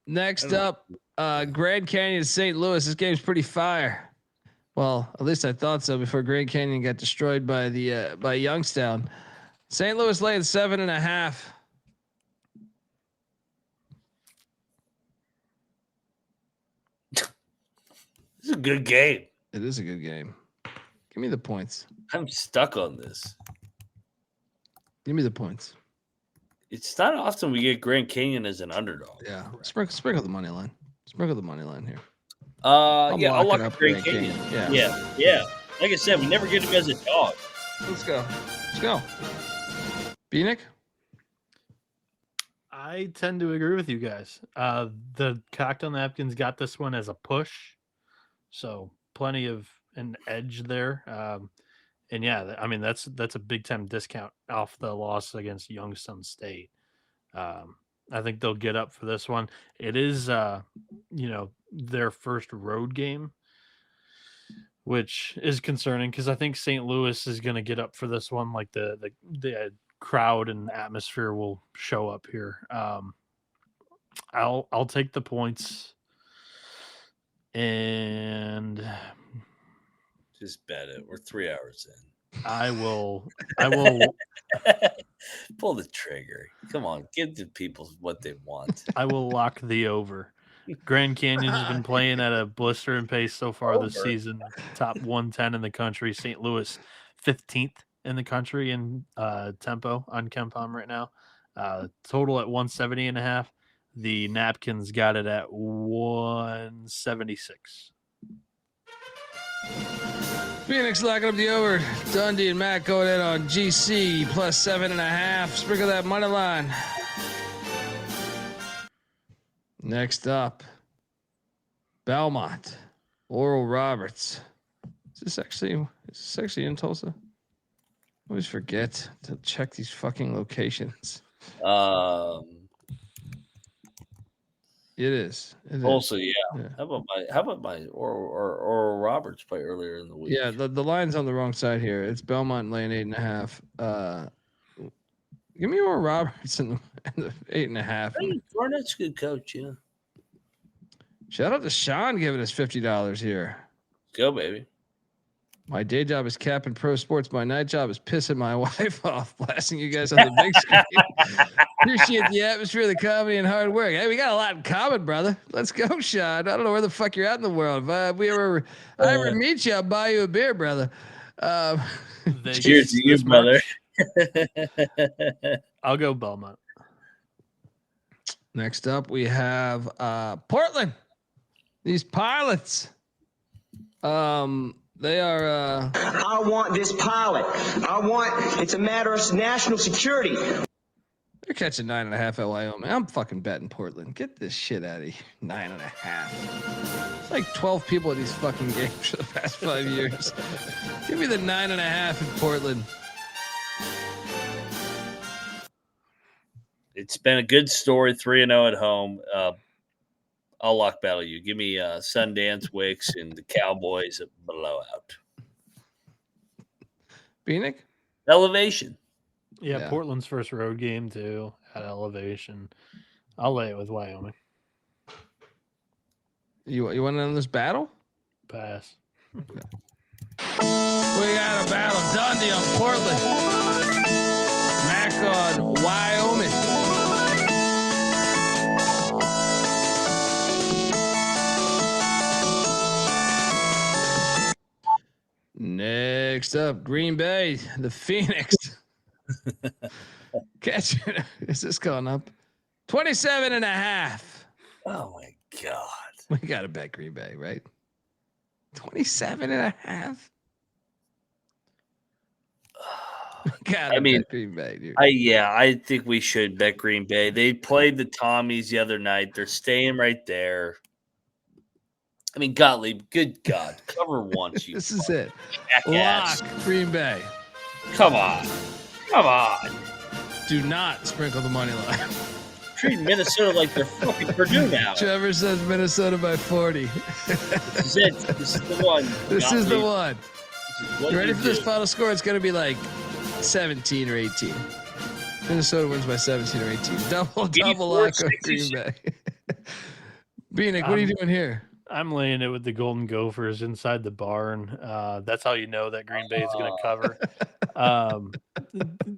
Next up, Grand Canyon, St. Louis. This game's pretty fire. Well, at least I thought so before Grand Canyon got destroyed by the by Youngstown. St. Louis laying 7.5. This is a good game. It is a good game. Give me the points. I'm stuck on this. Give me the points. It's not often we get Grand Canyon as an underdog. Yeah, sprinkle the money line. Sprinkle the money line here. I'll lock lock it up up Grand Grand Canyon. Canyon. Yeah. Like I said, we never get him as a dog. Let's go. Bieniek? I tend to agree with you guys. The cocktail napkins got this one as a push, so plenty of an edge there. And yeah, I mean that's a big time discount off the loss against Youngstown State. I think they'll get up for this one. It is their first road game, which is concerning because I think St. Louis is going to get up for this one. Like the crowd and atmosphere will show up here. I'll take the points and Just bet it. We're 3 hours in. I will pull the trigger. Come on, give the people what they want. I will lock the over. Grand Canyon's been playing at a blistering pace so far this season. Top 110 in the country. St. Louis 15th in the country in tempo on KenPom right now. Total at 170.5. The Napkins got it at 176. Phoenix locking up the over. Dundee and Matt going in on GC plus 7.5. Sprinkle that money line. Next up, Belmont, Oral Roberts. Is this actually in Tulsa? I always forget to check these fucking locations. It is. Also, yeah. How about my or Roberts play earlier in the week? Yeah, the line's on the wrong side here. It's Belmont laying 8.5. Give me Oral Roberts in the 8.5. Barnett's a good coach, yeah. Shout out to Sean giving us $50 here. Go, baby. My day job is capping pro sports. My night job is pissing my wife off, blasting you guys on the big screen. Appreciate the atmosphere, the comedy, and hard work. Hey, we got a lot in common, brother. Let's go, Sean. I don't know where the fuck you're at in the world. If I ever meet you, I'll buy you a beer, brother. Cheers to you, brother. I'll go Belmont. Next up, we have Portland. These Pilots. They are. I want this pilot. It's a matter of national security. They're catching 9.5 at Wyoming. I'm fucking betting Portland. Get this shit out of here. 9.5. It's like 12 people at these fucking games for the past 5 years. Give me the 9.5 in Portland. It's been a good story. 3-0 at home. I'll lock battle you. Give me Sundance Wicks and the Cowboys at blowout. Bieniek? Elevation. Yeah, Portland's first road game too at Elevation. I'll lay it with Wyoming. You want to know this battle? Pass. Okay. We got a battle. Dundee on Portland. Mac on Wyoming. Next up, Green Bay, the Phoenix. Catch it. Is this going up? 27.5. Oh my God. We got to bet Green Bay, right? 27.5. I mean, Green Bay, dude. I think we should bet Green Bay. They played the Tommies the other night. They're staying right there. I mean, Gottlieb, good God, cover once. You This is it. jackass. Lock Green Bay. Come on. Do not sprinkle the money line. Treat Minnesota like they're fucking Purdue now. Trevor says Minnesota by 40. This is it. This is the one. This is the one. What You ready you for this do. final score? It's going to be like 17 or 18. Minnesota wins by 17 or 18. Double lock on Green Bay. Bieniek, what are you doing here? I'm laying it with the Golden Gophers inside the barn. That's how you know that Green Bay is going to cover.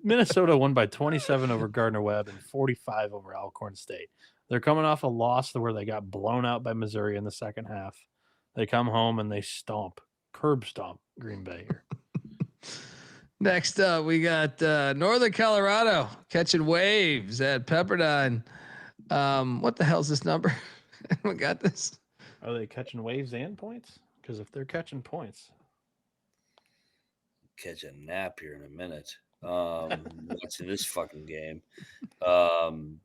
Minnesota won by 27 over Gardner-Webb and 45 over Alcorn State. They're coming off a loss where they got blown out by Missouri in the second half. They come home and they curb stomp Green Bay here. Next up, we got Northern Colorado catching waves at Pepperdine. What the hell's this number? We got this. Are they catching waves and points? Because if they're catching points, Catch a nap here in a minute. Watching this fucking game. Load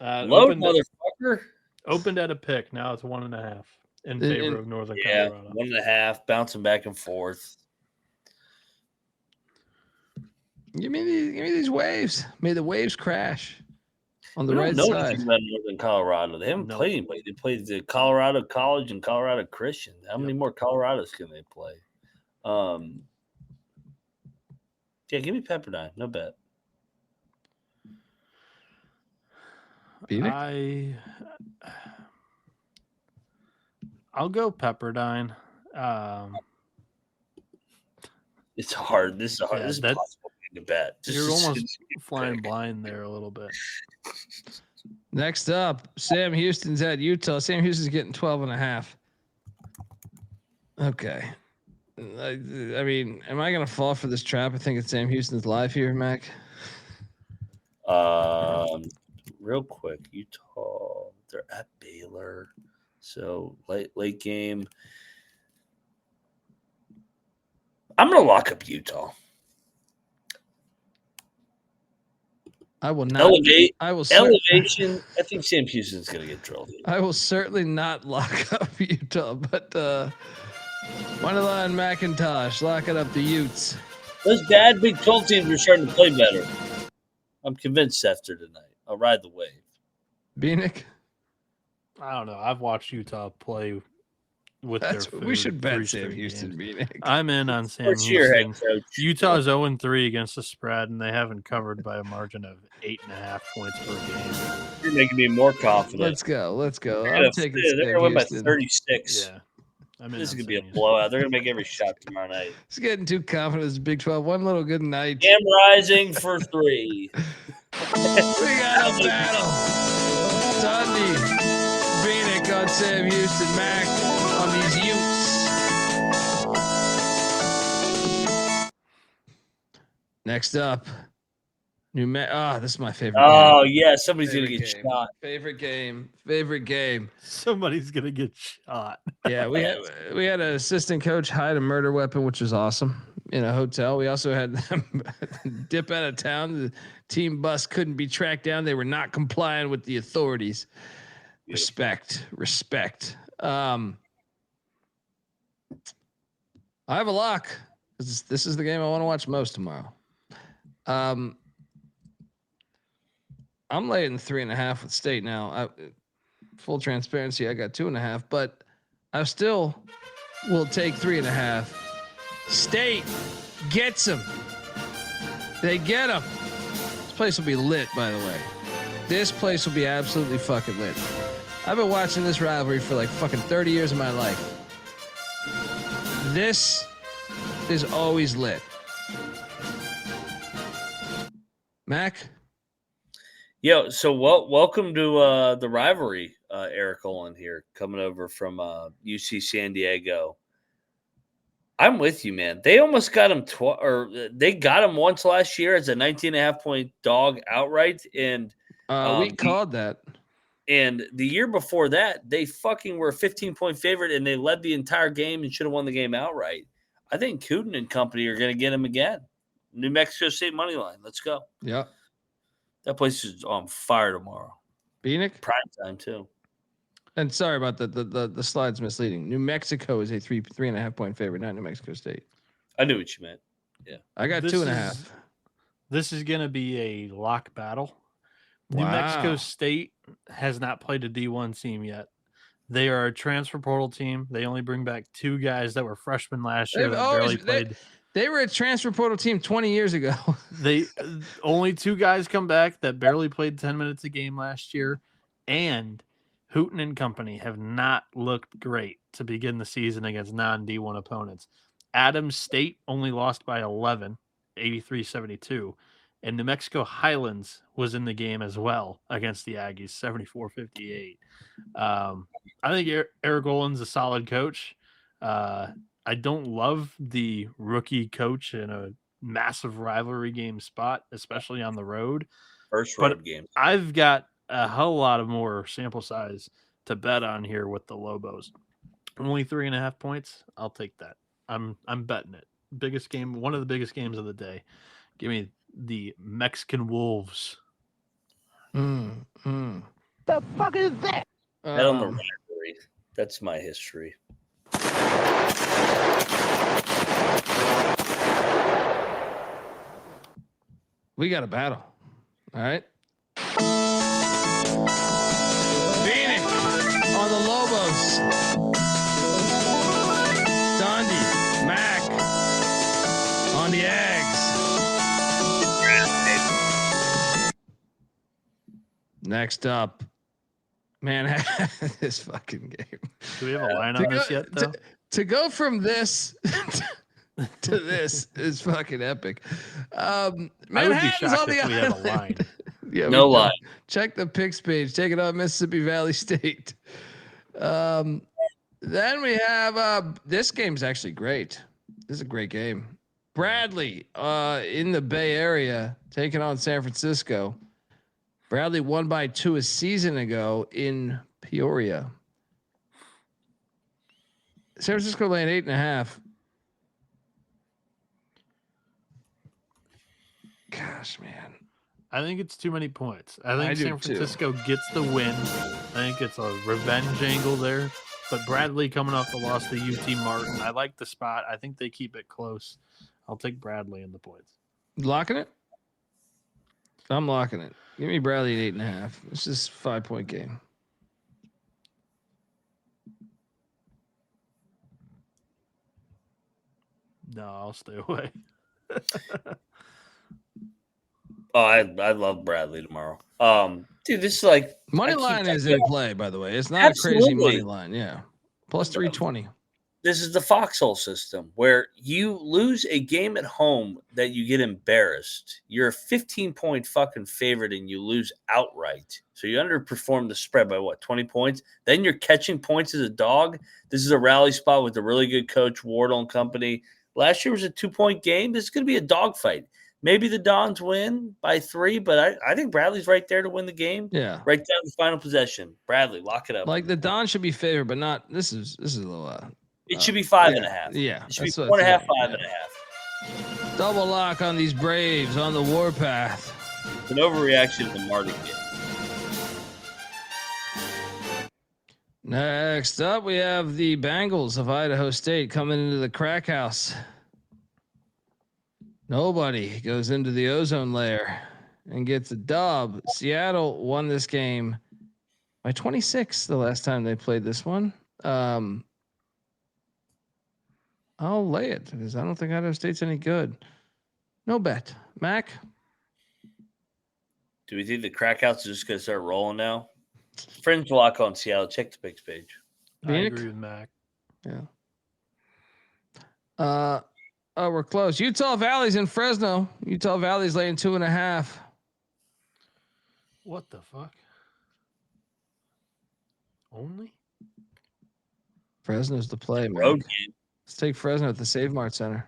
motherfucker. Opened at a pick. Now it's 1.5 in favor of Northern Colorado. 1.5, bouncing back and forth. Give me these waves. May the waves crash on the We right don't know side. anything about Northern Colorado. They haven't played anybody. They played the Colorado College and Colorado Christian. How many more Colorados can they play? Yeah, give me Pepperdine. No bet. I'll go Pepperdine. It's hard. This is hard. Yeah, this is possible to bet. You're almost flying blind there a little bit. Next up, Sam Houston's at Utah. Sam Houston's getting 12.5. Okay. I mean, am I going to fall for this trap? I think it's Sam Houston's live here, Mac. Real quick, Utah. They're at Baylor, so late game. I'm going to lock up Utah. I will not. Elevation. I think Sam Houston's going to get drilled. I will certainly not lock up Utah, but Moneyline McIntyre, locking up the Utes. Those bad Big 12 teams are starting to play better. I'm convinced after tonight. I'll ride the wave. Bieniek? I don't know. I've watched Utah play with their food. We should bet 3 Sam straight Houston, games. Bieniek. I'm in on Sam Where's your head Houston. coach? Utah's 0-3 against the spread, and they haven't covered by a margin of 8.5 points per game. You're making me more confident. Let's go. They're going to win by 36. Yeah. This is going to be a blowout. They're going to make every shot tomorrow night. He's getting too confident. It's Big 12. One little good night. Cam Rising for 3. We got a battle. Sunday. Bieniek on Sam Houston. Mac on these Utes. Next up. This is my favorite game. Oh, yeah. Somebody's going to get shot. Favorite game. Somebody's going to get shot. Yeah, we had an assistant coach hide a murder weapon, which was awesome, in a hotel. We also had them dip out of town. The team bus couldn't be tracked down. They were not complying with the authorities. Respect. I have a lock. This is the game I want to watch most tomorrow. I'm laying 3.5 with State now. Full transparency, I got 2.5, but I still will take 3.5. State gets them. They get them. This place will be lit, by the way. This place will be absolutely fucking lit. I've been watching this rivalry for like fucking 30 years of my life. This is always lit. Mac? Yo, so welcome to the rivalry, Eric Olin here, coming over from UC San Diego. I'm with you, man. They almost got him they got him once last year as a 19.5 point dog outright, and we called that. And the year before that, they fucking were a 15-point favorite, and they led the entire game and should have won the game outright. I think Cooten and company are going to get him again. New Mexico State money line. Let's go. Yep. That place is on fire tomorrow. Bieniek? Prime time, too. And sorry about the slide's misleading. New Mexico is a 3.5 point favorite, not New Mexico State. I knew what you meant. Yeah. I got 2.5. This is going to be a lock battle. New Mexico State has not played a D1 team yet. They are a transfer portal team. They only bring back 2 guys that were freshmen last year that barely played. They were a transfer portal team 20 years ago. They only 2 guys come back that barely played 10 minutes a game last year, and Hooten and company have not looked great to begin the season against non-D1 opponents. Adams State only lost by 11, 83-72, and New Mexico Highlands was in the game as well against the Aggies, 74-58. I think Eric Olin's a solid coach. I don't love the rookie coach in a massive rivalry game spot, especially on the road. First road game. I've got a whole lot of more sample size to bet on here with the Lobos. Only 3.5 points. I'll take that. I'm betting it. Biggest game, one of the biggest games of the day. Give me the Mexican Wolves. The fuck is that? Bet on the rivalry. That's my history. We got a battle. All right. Bieniek on the Lobos. Dondi, Mac on the Eggs. Next up, Manhattan. This fucking game. Do we have a line on this yet, though? To go from this to this is fucking epic. Manhattan's on the if we have a line. Yeah, no line. Check the picks page. Take it on Mississippi Valley State. Then we have this game's actually great. This is a great game. Bradley in the Bay Area taking on San Francisco. Bradley won by 2 a season ago in Peoria. San Francisco laying 8.5. Gosh, man. I think it's too many points. I think I do San Francisco gets the win. I think it's a revenge angle there. But Bradley coming off the loss to UT Martin. I like the spot. I think they keep it close. I'll take Bradley in the points. Locking it? I'm locking it. Give me Bradley at 8.5. This is a 5-point game. No, I'll stay away. Oh, I love Bradley tomorrow. Dude, this is like Money line is in play, by the way. It's not a crazy money line. Yeah. Plus 320. This is the foxhole system where you lose a game at home that you get embarrassed. You're a 15-point fucking favorite and you lose outright. So you underperform the spread by 20 points. Then you're catching points as a dog. This is a rally spot with a really good coach, Wardle and company. Last year was a 2-point game. This is going to be a dogfight. Maybe the Dons win by 3, but I think Bradley's right there to win the game. Yeah. Right down to the final possession. Bradley, lock it up. Like the Don should be favored, but not. This is a little. It should be 5.5. Yeah. It should be 4.5, 5.5. Double lock on these Braves on the warpath. It's an overreaction to the Marty game. Next up, we have the Bengals of Idaho State coming into the crack house. Nobody goes into the ozone layer and gets a dub. Seattle won this game by 26 the last time they played this one. I'll lay it because I don't think Idaho State's any good. No bet. Mac? Do we think the crackouts are just going to start rolling now? Friends lock on Seattle. Check the picks page. I agree with Mac. Yeah. Oh, we're close. Utah Valley's in Fresno. Utah Valley's laying 2.5. What the fuck? Only? Fresno's the play, man. Road game. Let's take Fresno at the Save Mart Center.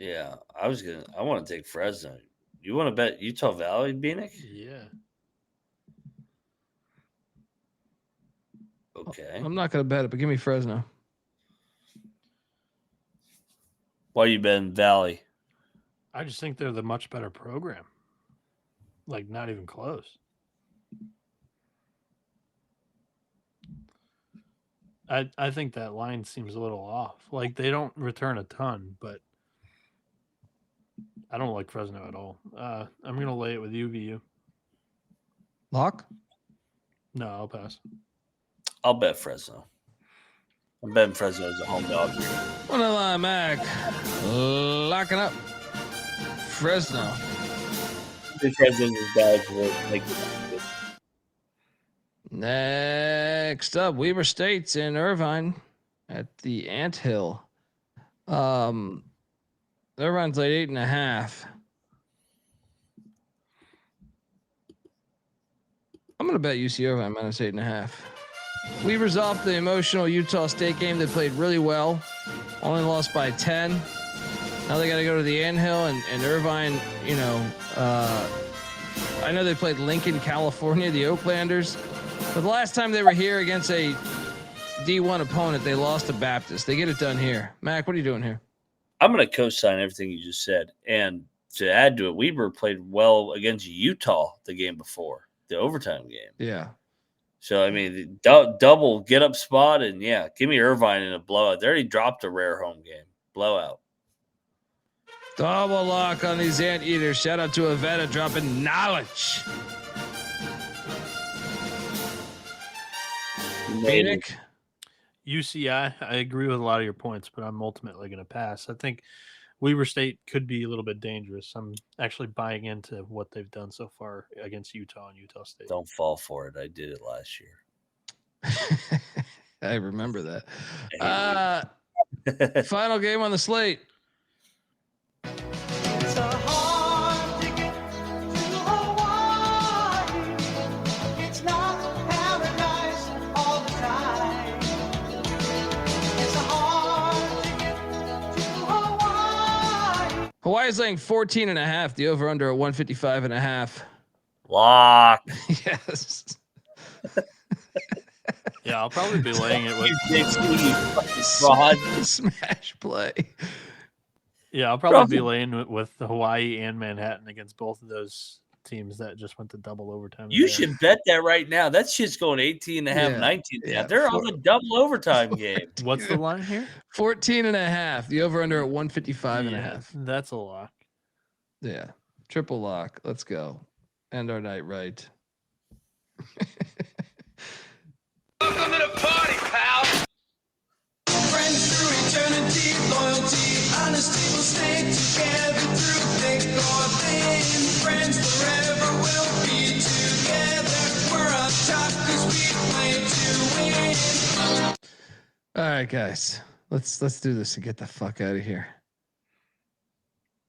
Yeah, I want to take Fresno. You want to bet Utah Valley, Bieniek? Yeah. Okay. I'm not going to bet it, but give me Fresno. Why you betting Valley? I just think they're the much better program. Like, not even close. I think that line seems a little off. Like, they don't return a ton, but I don't like Fresno at all. I'm going to lay it with UVU. Lock? No, I'll pass. I'll bet Fresno. I'm betting Fresno as a home dog. On the line, Mac. Locking up. Fresno. I think Fresno's as bad as we'll make it. Next up, Weber State's in Irvine at the Anthill. Irvine's like 8.5. I'm gonna bet UC Irvine minus 8.5. Weber's off the emotional Utah State game. They played really well, only lost by 10. Now they got to go to the Anthill and Irvine. I know they played Lincoln, California, the Oaklanders, but the last time they were here against a D1 opponent, they lost to Baptist. They get it done here. Mac, what are you doing here? I'm going to co-sign everything you just said. And to add to it, Weber played well against Utah the game before, the overtime game. Yeah. So, I mean, double get-up spot, and, yeah, give me Irvine in a blowout. They already dropped a rare home game. Blowout. Double lock on these Anteaters. Shout out to Avetta dropping knowledge. Bieniek. UCI, I agree with a lot of your points, but I'm ultimately going to pass. I think Weber State could be a little bit dangerous. I'm actually buying into what they've done so far against Utah and Utah State. Don't fall for it. I did it last year. I remember that. Final game on the slate. It's a hard ticket to Hawaii. It's not paradise all the time. It's a hard ticket to Hawaii. Hawaii's laying 14.5. The over under at 155.5. Lock. Yes. Yeah, I'll probably be laying it with Smash play. Yeah, I'll probably be laying with Hawaii and Manhattan against both of those teams that just went to double overtime. You should bet that right now. That shit's going 18.5, 19. Yeah, they're on the double overtime game. What's the line here? 14.5. The over under at 155.5. That's a lock. Yeah. Triple lock. Let's go. End our night right. Welcome to the party, pal. Friends through eternity, loyalty, honesty will stay together through thick or thin. Friends forever will be together. We're up top 'cause we play to win. All right, guys. Let's do this and get the fuck out of here.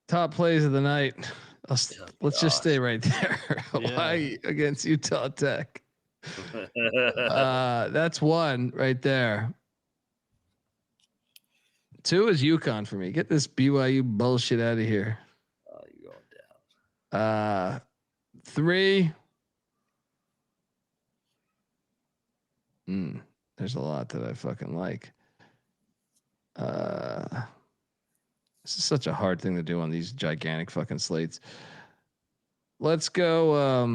Top plays of the night. Let's just stay right there. Hawaii against Utah Tech. That's one right there. 2 is UConn for me. Get this BYU bullshit out of here. Oh, you're going down. 3. There's a lot that I fucking like. This is such a hard thing to do on these gigantic fucking slates. Let's go.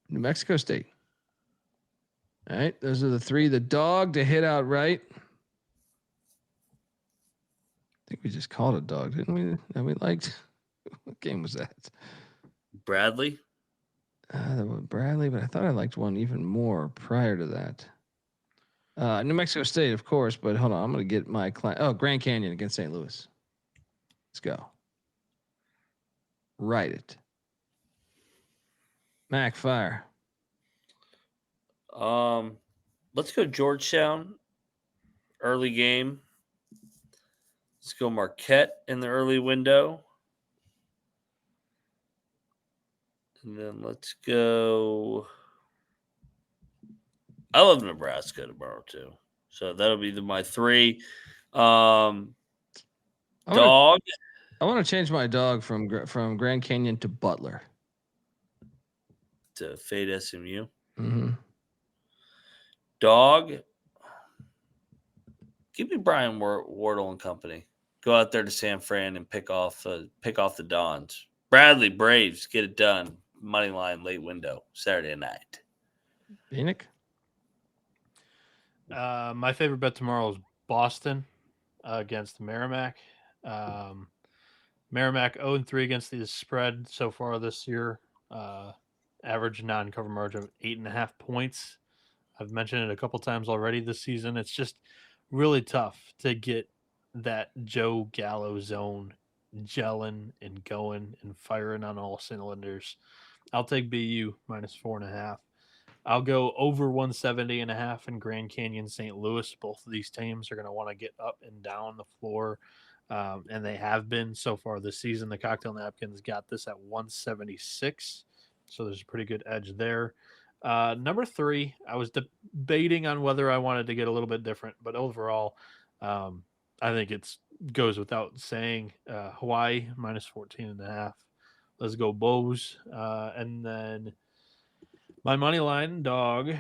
New Mexico State. All right. Those are the 3. The dog to hit outright. I think we just called a dog, didn't we? That we liked. What game was that? Bradley? Bradley, but I thought I liked one even more prior to that. New Mexico State, of course, but hold on. I'm going to get my client. Oh, Grand Canyon against St. Louis. Let's go. Write it. Mac, fire. Let's go Georgetown. Early game. Let's go Marquette in the early window. And then let's go. I love Nebraska tomorrow too. So that'll be my 3. Dog. I want to change my dog from Grand Canyon to Butler. to fade SMU. Mm-hmm. Dog, give me Brian Wardle and company. Go out there to San Fran and pick off the Dons. Bradley Braves, get it done. Money line late window Saturday night. Bieniek? My favorite bet tomorrow is Boston against Merrimack. Merrimack 0-3 against the spread so far this year. Average non-cover margin of 8.5 points. I've mentioned it a couple times already this season. It's just really tough to get that Joe Gallo zone gelling and going and firing on all cylinders. I'll take BU -4.5. I'll go over 170.5 in Grand Canyon, St. Louis. Both of these teams are going to want to get up and down the floor, and they have been so far this season. The Cocktail Napkins got this at 176, so there's a pretty good edge there. Number 3, I was debating on whether I wanted to get a little bit different, but overall, I think it goes without saying. Hawaii -14.5. Let's go Bows. And then my money line, dog,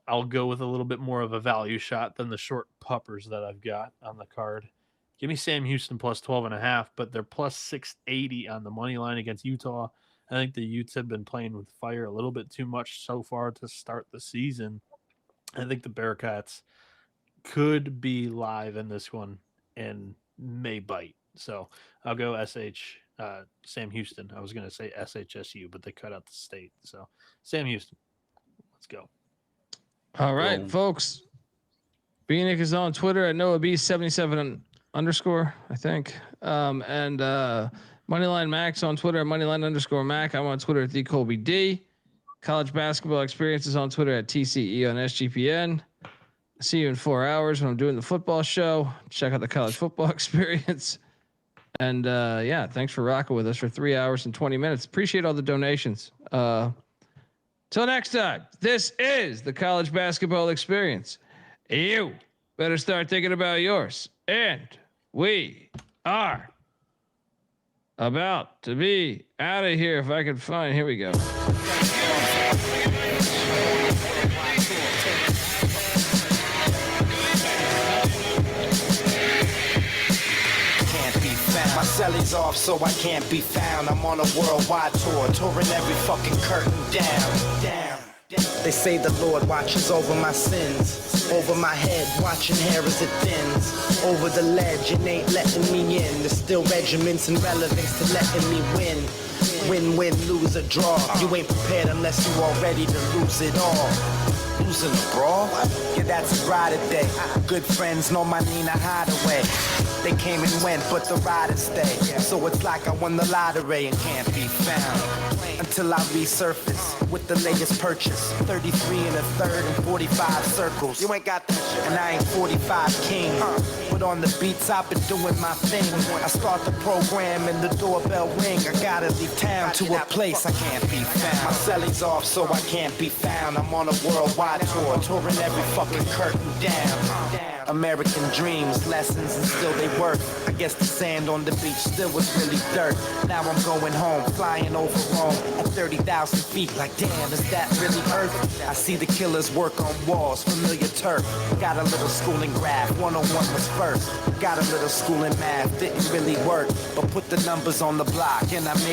I'll go with a little bit more of a value shot than the short puppers that I've got on the card. Give me Sam Houston +12.5, but they're +680 on the money line against Utah. I think the Utes have been playing with fire a little bit too much so far to start the season. I think the Bearcats could be live in this one and may bite. So I'll go Sam Houston. I was going to say SHSU, but they cut out the state. So Sam Houston. Let's go. All right, folks. Bieniek is on Twitter at NoahB77 _, I think. And Moneyline Max on Twitter at Moneyline_Mac. I'm on Twitter at Colby D. College Basketball Experience is on Twitter at TCE on SGPN. See you in 4 hours when I'm doing the football show. Check out the College Football Experience. And yeah, thanks for rocking with us for 3 hours and 20 minutes. Appreciate all the donations. Till next time, this is the College Basketball Experience. You better start thinking about yours. And we are about to be out of here. If I can find, here we go. My celly's off, so I can't be found. I'm on a worldwide tour, touring every fucking curtain down. They say the Lord watches over my sins, over my head, watching hair as it thins. Over the ledge, it ain't letting me in. There's still regiments and relevance to letting me win. Win, lose or draw. You ain't prepared unless you all ready to lose it all. Losing a brawl? Yeah, that's a ride day. Good friends know my Nina Hideaway. They came and went, but the riders stay. So it's like I won the lottery and can't be found until I resurface with the latest purchase. 33 and a third and 45 circles. You ain't got that shit, and I ain't 45 king. But on the beats, I've been doing my thing. I start the program and the doorbell ring. I gotta leave town to a place I can't be found. My celly's off, so I can't be found. I'm on a worldwide tour, touring every fucking curtain down. American dreams, lessons, and still they work. I guess the sand on the beach still was really dirt. Now I'm going home, flying over Rome at 30,000 feet. Like, damn, is that really Earth? I see the killers work on walls, familiar turf. Got a little school in graph, 101 was first. Got a little school in math, didn't really work, but put the numbers on the block and I made